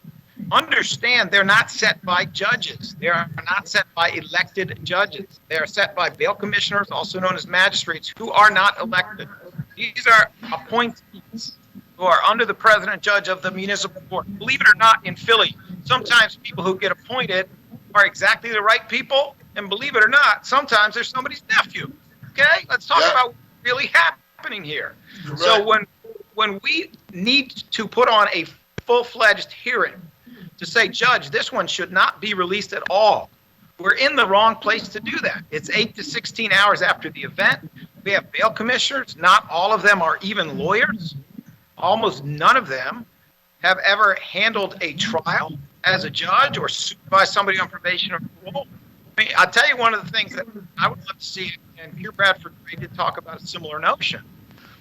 Understand they're not set by judges. They are not set by elected judges. They are set by bail commissioners, also known as magistrates, who are not elected. These are appointees who are under the president judge of the municipal court. Believe it or not, in Philly, sometimes people who get appointed are exactly the right people, and believe it or not, sometimes they're somebody's nephew. Okay, let's talk about what's really happening here. Right. So when we need to put on a full-fledged hearing to say, Judge, this one should not be released at all, we're in the wrong place to do that. It's 8 to 16 hours after the event. We have bail commissioners. Not all of them are even lawyers. Almost none of them have ever handled a trial as a judge or supervised somebody on probation or parole. I mean, I'll tell you one of the things that I would love to see, and Peter Bradford did talk about a similar notion,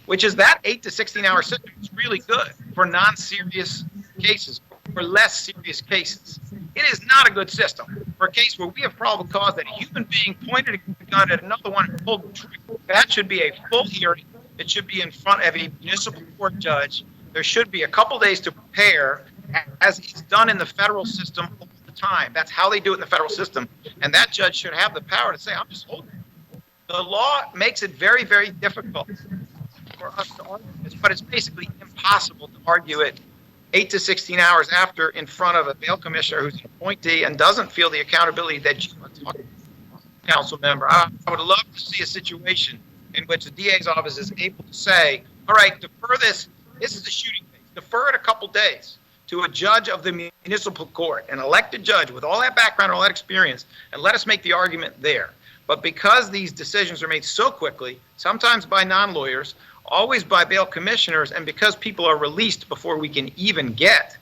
which is that 8 to 16 hour system is really good for non-serious cases, for less serious cases. It is not a good system for a case where we have probable cause that a human being pointed a gun at another one and pulled the trigger. That should be a full hearing. It should be in front of a municipal court judge. There should be a couple days to prepare, as is done in the federal system all the time. That's how they do it in the federal system. And that judge should have the power to say, I'm just holding it. The law makes it very, very difficult for us to argue this, but it's basically impossible to argue it 8 to 16 hours after in front of a bail commissioner who's an appointee and doesn't feel the accountability that you are talking about, council member. I would love to see a situation in which the DA's office is able to say, all right, defer this. This is a shooting case. Defer it a couple days to a judge of the municipal court, an elected judge with all that background, all that experience, and let us make the argument there. But because these decisions are made so quickly, sometimes by non-lawyers, always by bail commissioners, and because people are released before we can even get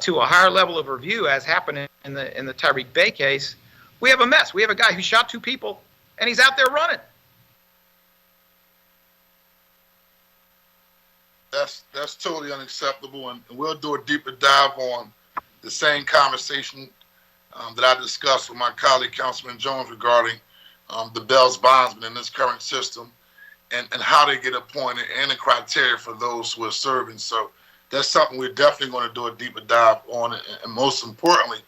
to a higher level of review, as happened in the Tyreek Bay case, we have a mess. We have a guy who shot 2 people, and he's out there running. That's totally unacceptable, and we'll do a deeper dive on the same conversation that I discussed with my colleague, Councilman Jones, regarding the bail bondsmen in this current system and how they get appointed and the criteria for those who are serving. So that's something we're definitely going to do a deeper dive on, and most importantly,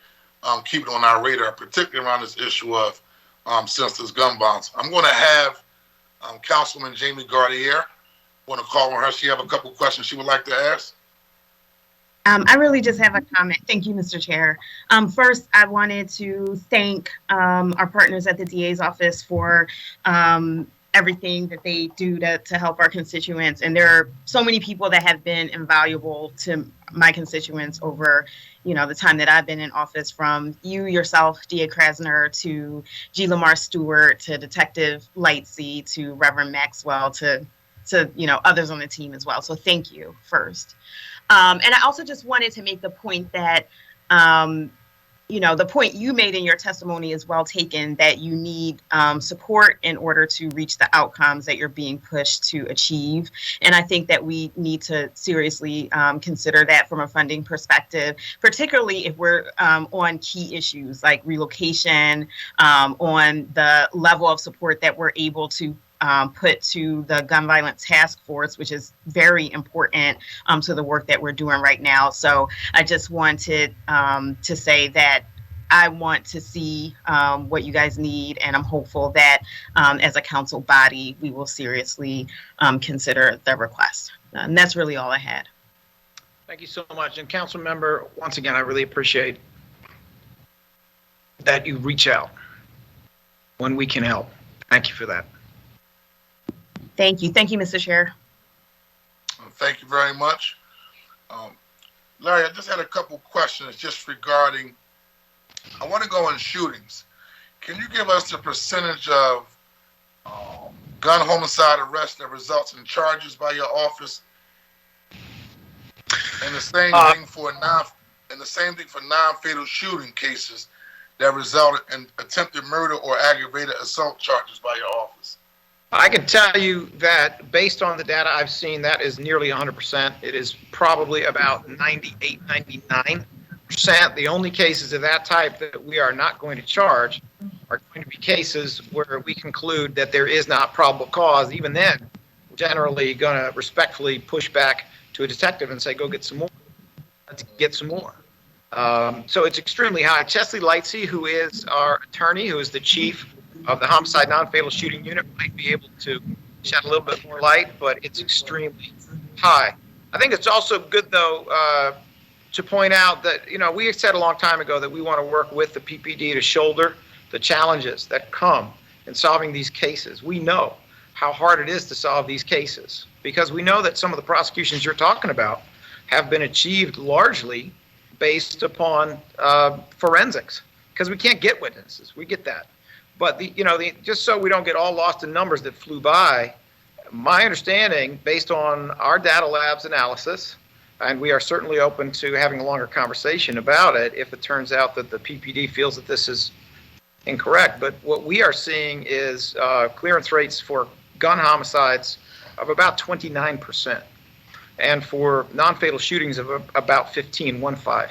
keep it on our radar, particularly around this issue of senseless gun violence. I'm going to have Councilwoman Jamie Gardier. Want to call on her. She have a couple questions she would like to ask. I really just have a comment. Thank you, Mr. Chair. First, I wanted to thank our partners at the DA's office for everything that they do to help our constituents. And there are so many people that have been invaluable to my constituents over, the time that I've been in office, from you yourself, DA Krasner, to G. Lamar Stewart, to Detective Lightsey, to Reverend Maxwell, to others on the team as well. So thank you first. And I also just wanted to make the point that, the point you made in your testimony is well taken, that you need support in order to reach the outcomes that you're being pushed to achieve. And I think that we need to seriously consider that from a funding perspective, particularly if we're on key issues like relocation, on the level of support that we're able to put to the gun violence task force, which is very important to the work that we're doing right now. So I just wanted to say that I want to see what you guys need, and I'm hopeful that as a council body, we will seriously consider the request. And that's really all I had. Thank you so much. And council member, once again, I really appreciate that you reach out when we can help. Thank you for that. Thank you. Thank you, Mr. Chair. Thank you very much. Larry, I just had a couple questions just regarding, I want to go on shootings. Can you give us the percentage of gun homicide arrests that results in charges by your office? And the same thing for non-fatal shooting cases that resulted in attempted murder or aggravated assault charges by your office? I can tell you that based on the data I've seen, that is nearly 100%. It is probably about 98, 99%. The only cases of that type that we are not going to charge are going to be cases where we conclude that there is not probable cause. Even then, we're generally going to respectfully push back to a detective and say, go get some more. Let's get some more. So it's extremely high. Chesley Lightsey, who is our attorney, who is the chief of the homicide non-fatal shooting unit, might be able to shed a little bit more light, but it's extremely high. I think it's also good, though, to point out that, we said a long time ago that we want to work with the PPD to shoulder the challenges that come in solving these cases. We know how hard it is to solve these cases because we know that some of the prosecutions you're talking about have been achieved largely based upon forensics because we can't get witnesses. We get that. But just so we don't get all lost in numbers that flew by, my understanding, based on our data labs analysis, and we are certainly open to having a longer conversation about it if it turns out that the PPD feels that this is incorrect. But what we are seeing is clearance rates for gun homicides of about 29%, and for non-fatal shootings of about 15%.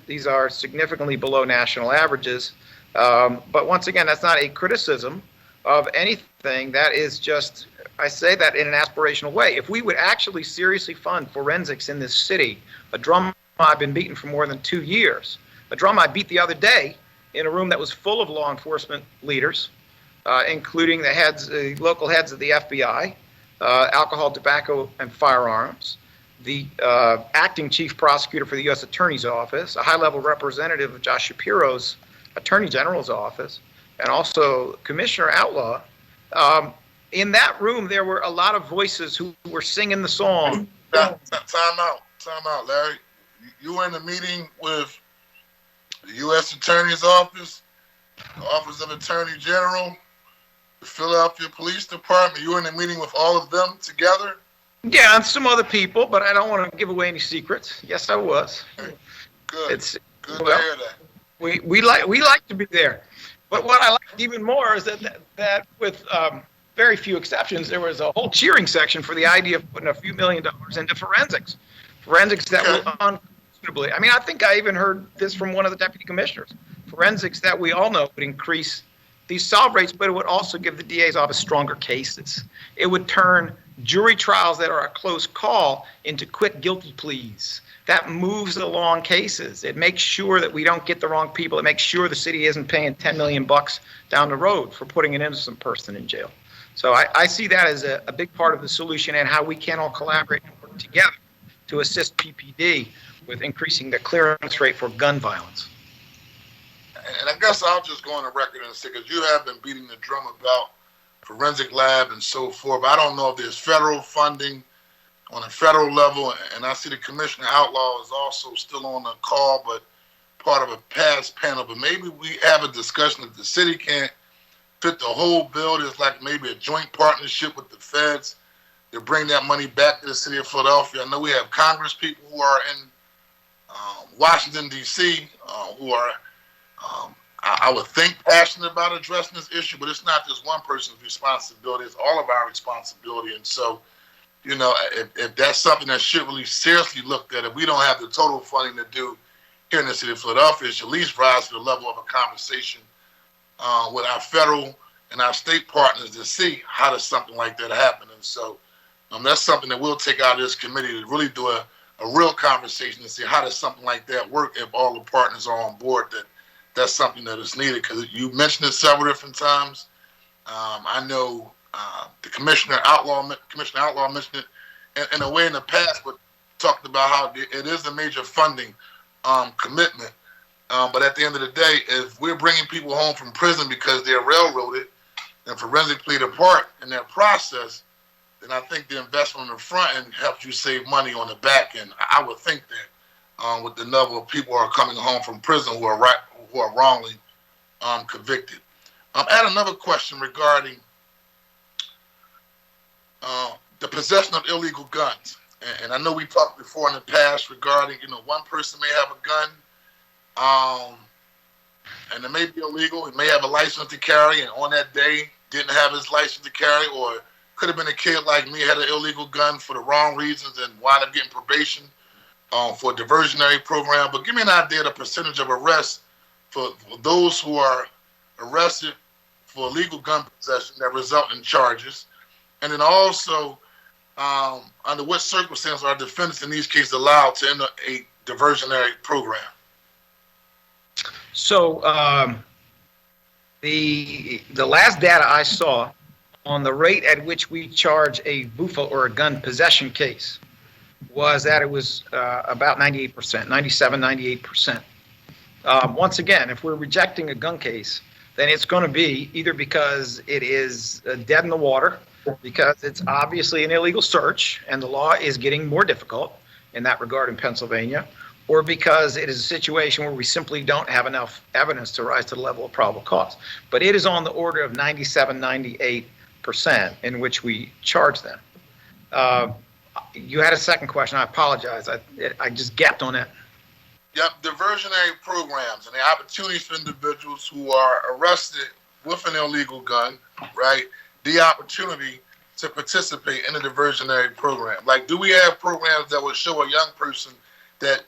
These are significantly below national averages. But once again, that's not a criticism of anything. That is just, I say that in an aspirational way. If we would actually seriously fund forensics in this city, a drum I've been beating for more than 2 years, a drum I beat the other day in a room that was full of law enforcement leaders, including the local heads of the FBI, alcohol, tobacco, and firearms, the acting chief prosecutor for the U.S. Attorney's Office, a high-level representative of Josh Shapiro's Attorney General's office, and also Commissioner Outlaw. In that room, there were a lot of voices who were singing the song. Time out, Larry. You were in a meeting with the U.S. Attorney's Office, the Office of Attorney General, the Philadelphia Police Department. You were in a meeting with all of them together? Yeah, and some other people, but I don't want to give away any secrets. Yes, I was. Okay. Good. It's good to hear that. We like to be there, but what I liked even more is that with very few exceptions, there was a whole cheering section for the idea of putting a few $1 million into forensics that will unquestionably. I mean, I think I even heard this from one of the deputy commissioners. Forensics that we all know would increase these solve rates, but it would also give the DA's office stronger cases. It would turn jury trials that are a close call into quick guilty pleas. That moves along cases. It makes sure that we don't get the wrong people. It makes sure the city isn't paying $10 million down the road for putting an innocent person in jail. So I see that as a big part of the solution and how we can all collaborate and work together to assist PPD with increasing the clearance rate for gun violence. And I guess I'll just go on the record and say, because you have been beating the drum about forensic lab and so forth. I don't know if there's federal funding on a federal level, and I see the Commissioner Outlaw is also still on the call, but part of a past panel. But maybe we have a discussion if the city can't fit the whole bill. There's like maybe a joint partnership with the feds to bring that money back to the city of Philadelphia. I know we have Congress people who are in Washington, D.C., who are, I would think, passionate about addressing this issue, but it's not just one person's responsibility. It's all of our responsibility. And so, you know, if that's something that should really seriously looked at, if we don't have the total funding to do here in the city of Philadelphia, it should at least rise to the level of a conversation with our federal and our state partners to see how does something like that happen. And so that's something that we'll take out of this committee to really do a real conversation to see how does something like that work if all the partners are on board that that's something that is needed. Because you mentioned it several different times. I know the Commissioner Outlaw mentioned it in a way in the past, but talked about how it is a major funding commitment. But at the end of the day, if we're bringing people home from prison because they're railroaded and forensically played a part in that process, then I think the investment on the front end helps you save money on the back end. I would think that with the number of people who are coming home from prison who are wrongly convicted. I had another question regarding the possession of illegal guns. And I know we talked before in the past regarding, one person may have a gun, and it may be illegal. He may have a license to carry, and on that day didn't have his license to carry, or could have been a kid like me, had an illegal gun for the wrong reasons and wound up getting probation for a diversionary program. But give me an idea of the percentage of arrests for those who are arrested for illegal gun possession that result in charges. And then also, under what circumstances are defendants in these cases allowed to enter a diversionary program? So the last data I saw on the rate at which we charge a BUFA or a gun possession case was that it was about 98%, 97, 98%. Once again, if we're rejecting a gun case, then it's going to be either because it is dead in the water, because it's obviously an illegal search and the law is getting more difficult in that regard in Pennsylvania, or because it is a situation where we simply don't have enough evidence to rise to the level of probable cause. But it is on the order of 97, 98% in which we charge them. You had a second question. I apologize. I just gapped on that. Yep, diversionary programs and the opportunities for individuals who are arrested with an illegal gun, right? The opportunity to participate in a diversionary program. Like, do we have programs that will show a young person that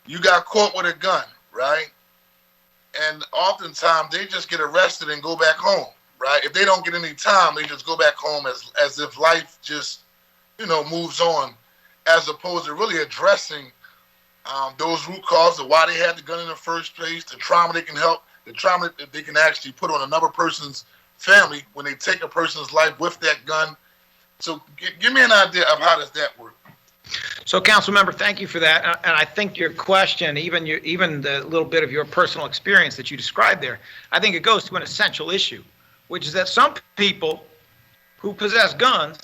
you got caught with a gun, right? And oftentimes they just get arrested and go back home, right? If they don't get any time, they just go back home as if life just, moves on, as opposed to really addressing those root causes of why they had the gun in the first place, the trauma they can help, the trauma that they can actually put on another person's family when they take a person's life with that gun. So give me an idea of how does that work? So, Council Member, thank you for that. And I think your question, even the little bit of your personal experience that you described there, I think it goes to an essential issue, which is that some people who possess guns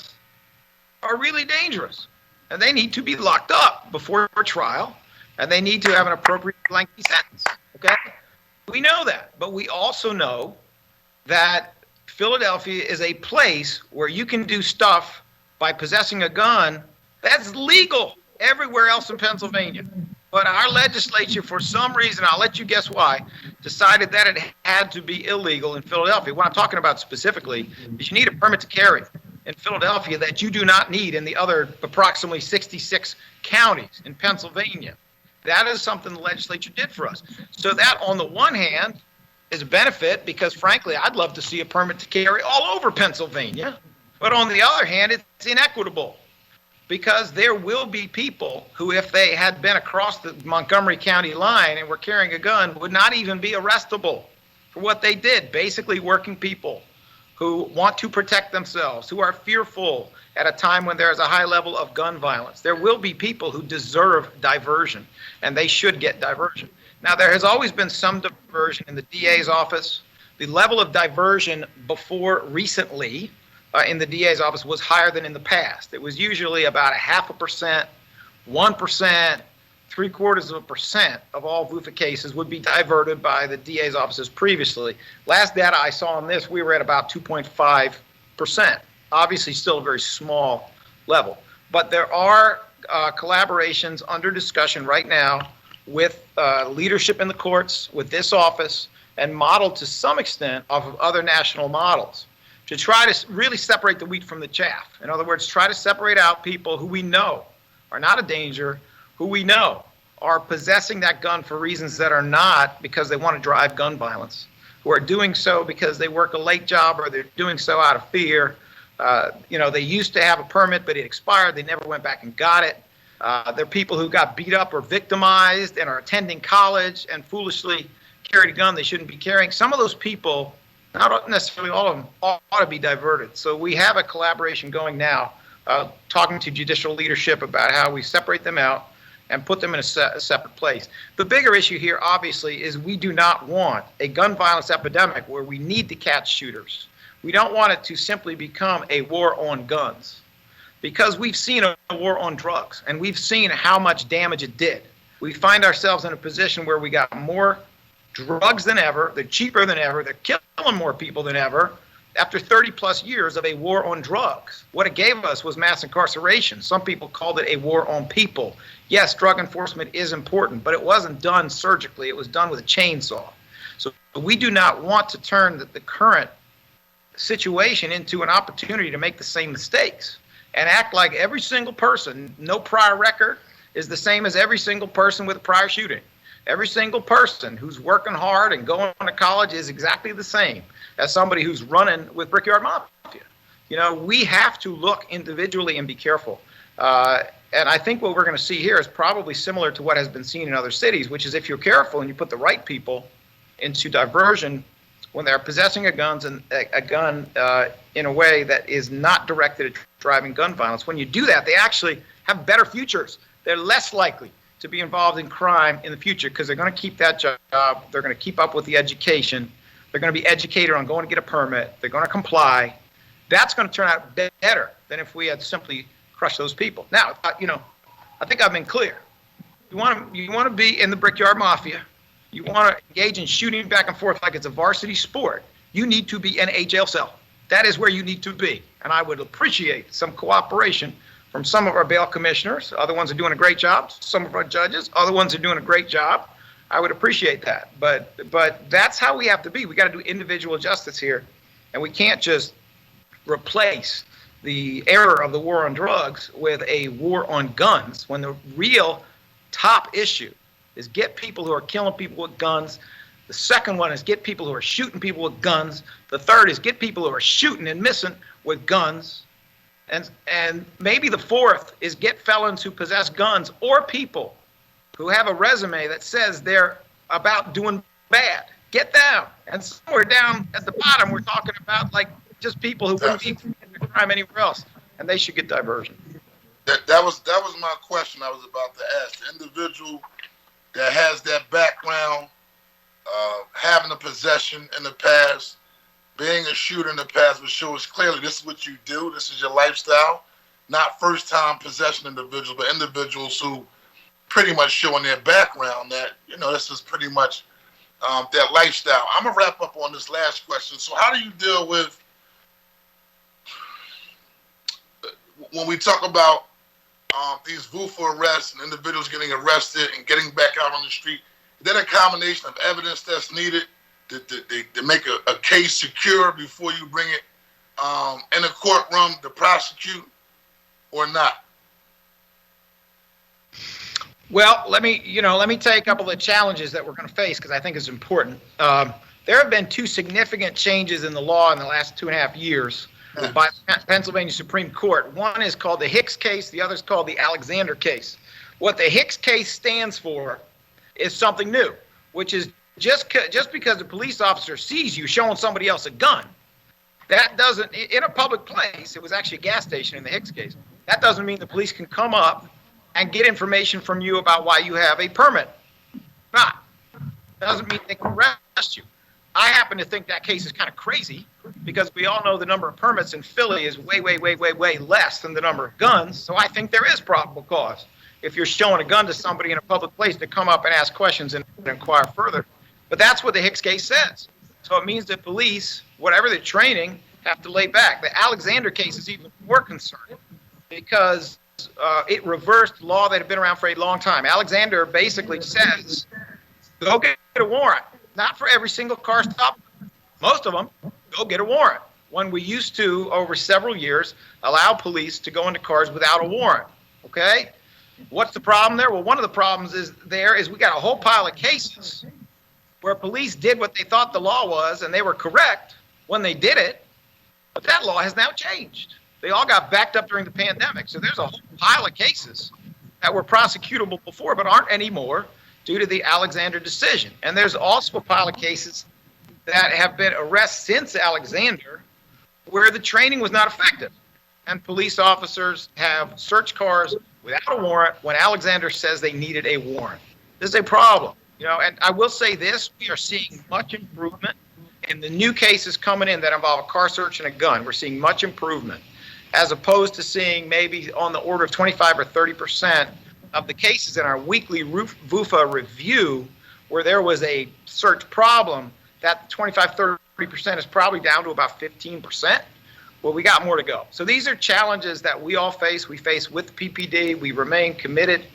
are really dangerous, and they need to be locked up before trial, and they need to have an appropriate lengthy sentence. Okay, we know that, but we also know that Philadelphia is a place where you can do stuff by possessing a gun that's legal everywhere else in Pennsylvania. But our legislature, for some reason, I'll let you guess why, decided that it had to be illegal in Philadelphia. What I'm talking about specifically is you need a permit to carry in Philadelphia that you do not need in the other approximately 66 counties in Pennsylvania. That is something the legislature did for us. So that, on the one hand, is a benefit because, frankly, I'd love to see a permit to carry all over Pennsylvania. But on the other hand, it's inequitable because there will be people who, if they had been across the Montgomery County line and were carrying a gun, would not even be arrestable for what they did. Basically, working people who want to protect themselves, who are fearful at a time when there is a high level of gun violence. There will be people who deserve diversion, and they should get diversion. Now, there has always been some diversion in the DA's office. The level of diversion before recently in the DA's office was higher than in the past. It was usually about 0.5%, 1%, 0.75% of all VUFA cases would be diverted by the DA's offices previously. Last data I saw on this, we were at about 2.5%. Obviously, still a very small level. But there are collaborations under discussion right now with leadership in the courts, with this office, and modeled to some extent off of other national models to try to really separate the wheat from the chaff. In other words, try to separate out people who we know are not a danger, who we know are possessing that gun for reasons that are not because they want to drive gun violence, who are doing so because they work a late job or they're doing so out of fear. They used to have a permit, but it expired. They never went back and got it. They're people who got beat up or victimized and are attending college and foolishly carried a gun they shouldn't be carrying. Some of those people, not necessarily all of them, ought to be diverted. So we have a collaboration going now, talking to judicial leadership about how we separate them out and put them in a separate place. The bigger issue here, obviously, is we do not want a gun violence epidemic where we need to catch shooters. We don't want it to simply become a war on guns, because we've seen a war on drugs and we've seen how much damage it did. We find ourselves in a position where we got more drugs than ever, they're cheaper than ever, they're killing more people than ever, after 30 plus years of a war on drugs. What it gave us was mass incarceration. Some people called it a war on people. Yes, drug enforcement is important, but it wasn't done surgically. It was done with a chainsaw. So we do not want to turn the current situation into an opportunity to make the same mistakes and act like every single person, no prior record, is the same as every single person with a prior shooting. Every single person who's working hard and going to college is exactly the same as somebody who's running with Brickyard Mafia. We have to look individually and be careful. And I think what we're going to see here is probably similar to what has been seen in other cities, which is if you're careful and you put the right people into diversion when they're possessing a gun in a way that is not directed at driving gun violence. When you do that, they actually have better futures. They're less likely to be involved in crime in the future because they're going to keep that job. They're going to keep up with the education. They're going to be educated on going to get a permit. They're going to comply. That's going to turn out better than if we had simply crushed those people. Now, I think I've been clear. You want to be in the Brickyard Mafia. You want to engage in shooting back and forth like it's a varsity sport. You need to be in a jail cell. That is where you need to be. And I would appreciate some cooperation from some of our bail commissioners. Other ones are doing a great job. Some of our judges, other ones are doing a great job. I would appreciate that. But that's how we have to be. We got to do individual justice here. And we can't just replace the error of the war on drugs with a war on guns when the real top issue is get people who are killing people with guns. The second one is get people who are shooting people with guns. The third is get people who are shooting and missing with guns. And maybe the fourth is get felons who possess guns or people who have a resume that says they're about doing bad. Get them. And somewhere down at the bottom, we're talking about like just people who wouldn't be committing a crime anywhere else, and they should get diversion. That was my question I was about to ask. The individual that has that background, having a possession in the past, being a shooter in the past, would show us clearly this is what you do, this is your lifestyle. Not first-time possession individuals, but individuals who pretty much show in their background that, this is pretty much their lifestyle. I'm going to wrap up on this last question. So how do you deal with, when we talk about these VUFA arrests and individuals getting arrested and getting back out on the street, is that a combination of evidence that's needed to make a case secure before you bring it in a courtroom to prosecute or not? Well, let me tell you a couple of the challenges that we're going to face because I think it's important. There have been two significant changes in the law in the last 2.5 years by the Pennsylvania Supreme Court. One is called the Hicks case. The other is called the Alexander case. What the Hicks case stands for is something new, which is just because a police officer sees you showing somebody else a gun, that doesn't, in a public place, it was actually a gas station in the Hicks case, that doesn't mean the police can come up and get information from you about why you have a permit. Not. Doesn't mean they can arrest you. I happen to think that case is kind of crazy because we all know the number of permits in Philly is way, way, way, way, way less than the number of guns. So I think there is probable cause if you're showing a gun to somebody in a public place to come up and ask questions and inquire further. But that's what the Hicks case says. So it means that police, whatever their training, have to lay back. The Alexander case is even more concerning because it reversed law that had been around for a long time. Alexander basically says, go get a warrant. Not for every single car stop. Most of them, go get a warrant. When we used to, over several years, allow police to go into cars without a warrant. Okay? What's the problem there? Well, one of the problems is we got a whole pile of cases where police did what they thought the law was, and they were correct when they did it, but that law has now changed. They all got backed up during the pandemic. So there's a whole pile of cases that were prosecutable before but aren't anymore due to the Alexander decision. And there's also a pile of cases that have been arrests since Alexander where the training was not effective. And police officers have searched cars without a warrant when Alexander says they needed a warrant. This is a problem. And I will say this, we are seeing much improvement in the new cases coming in that involve a car search and a gun. We're seeing much improvement as opposed to seeing maybe on the order of 25 or 30% of the cases in our weekly VUFA review where there was a search problem. That 25, 30% is probably down to about 15%. Well, we got more to go. So these are challenges that we all face. We face with PPD. We remain committed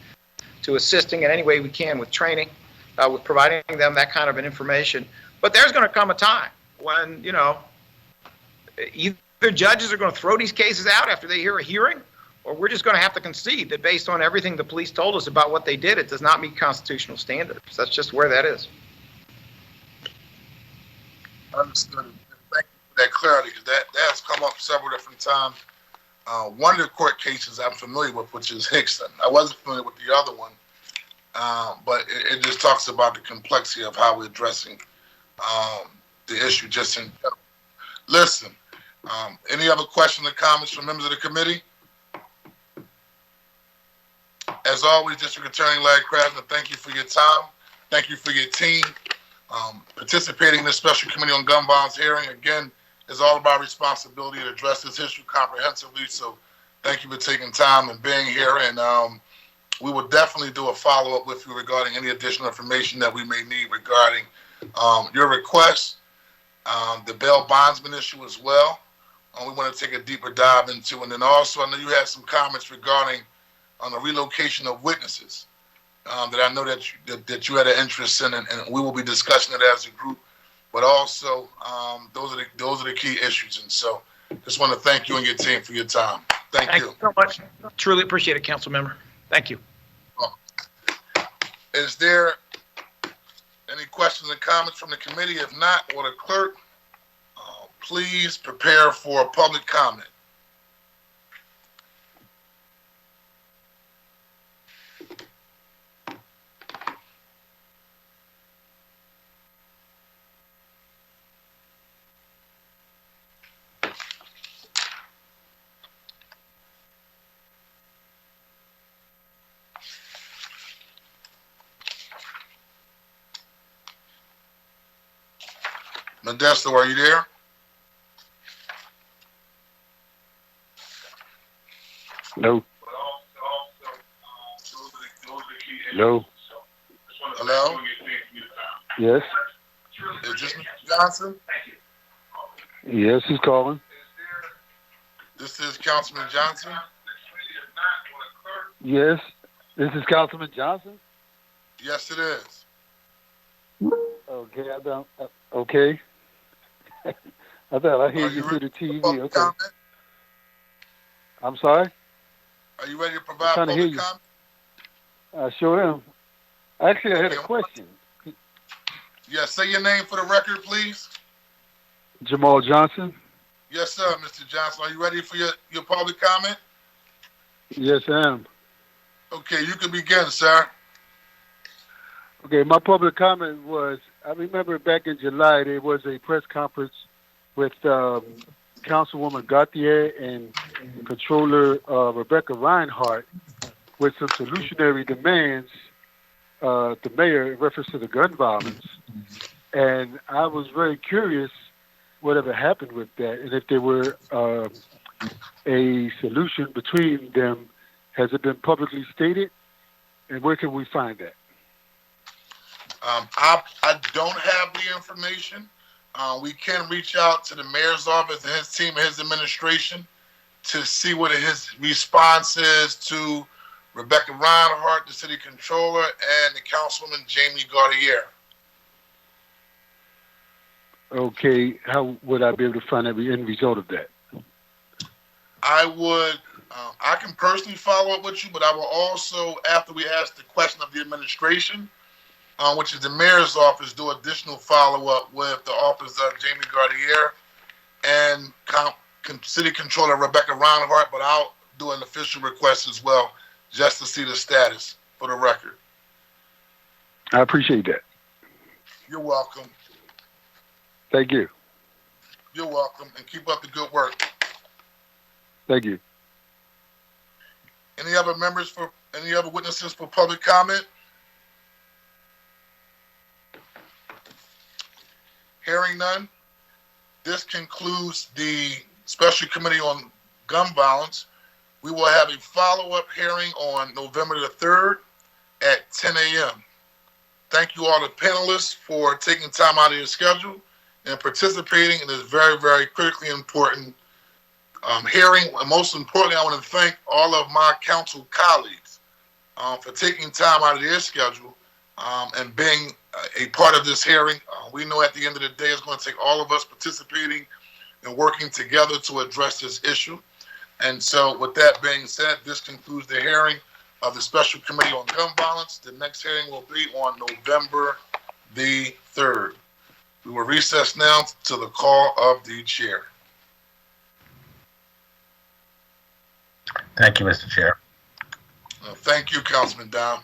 to assisting in any way we can with training, with providing them that kind of an information. But there's going to come a time when, either judges are going to throw these cases out after they hear a hearing, or we're just going to have to concede that based on everything the police told us about what they did, it does not meet constitutional standards. That's just where that is. Understood. Thank you for that clarity, because that has come up several different times. One of the court cases I'm familiar with, which is Hickson. I wasn't familiar with the other one, but it just talks about the complexity of how we're addressing the issue just in general. Listen, any other questions or comments from members of the committee? As always, District Attorney Larry Krasner, thank you for your time. Thank you for your team. Participating in this special committee on gun violence hearing, again, is all about responsibility to address this issue comprehensively. So thank you for taking time and being here. And we will definitely do a follow-up with you regarding any additional information that we may need regarding your request, the bail bondsman issue as well. We want to take a deeper dive into. And then also, I know you had some comments regarding on the relocation of witnesses that I know that you had an interest in, and we will be discussing it as a group. But also, those are the key issues. And so, just want to thank you and your team for your time. Thank you so much. Truly appreciate it, council member. Thank you. Is there any questions or comments from the committee? If not, will the clerk please prepare for a public comment? Modesto, are you there? No. No. Hello? Yes. Is this Mr. Johnson? Yes, who's calling? This is Councilman Johnson. Yes. This is Councilman Johnson? Yes, it is. Okay, okay. I thought I hear you through the TV. Okay. Comment? I'm sorry? Are you ready to provide public comment? I sure am. Actually, I had a question. Yes, say your name for the record, please. Jamal Johnson? Yes, sir, Mr. Johnson. Are you ready for your public comment? Yes, I am. Okay, you can begin, sir. Okay, my public comment was, I remember back in July, there was a press conference with Councilwoman Gauthier and Controller Rebecca Reinhardt with some solutionary demands, the mayor in reference to the gun violence. And I was very curious whatever happened with that, and if there were a solution between them. Has it been publicly stated, and where can we find that? I don't have the information. We can reach out to the mayor's office and his team and his administration to see what his response is to Rebecca Reinhardt, the city controller, and the councilwoman Jamie Gaudier. Okay, how would I be able to find the end result of that? I can personally follow up with you, but I will also, after we ask the question of the administration, which is the mayor's office, do additional follow-up with the office of Jamie Gaudier and city controller Rebecca Reinhardt, but I'll do an official request as well, just to see the status for the record. I appreciate that. You're welcome. Thank you. You're welcome, and keep up the good work. Thank you. Any other witnesses for public comment? Hearing none, this concludes the Special Committee on Gun Violence. We will have a follow-up hearing on November the 3rd at 10 a.m. Thank you all the panelists for taking time out of your schedule and participating in this very, very critically important hearing. And most importantly, I want to thank all of my council colleagues for taking time out of their schedule and being a part of this hearing. We know at the end of the day, it's going to take all of us participating and working together to address this issue. And so with that being said, this concludes the hearing of the Special Committee on Gun Violence. The next hearing will be on November the 3rd. We will recess now to the call of the chair. Thank you, Mr. Chair. Thank you, Councilman Dowd.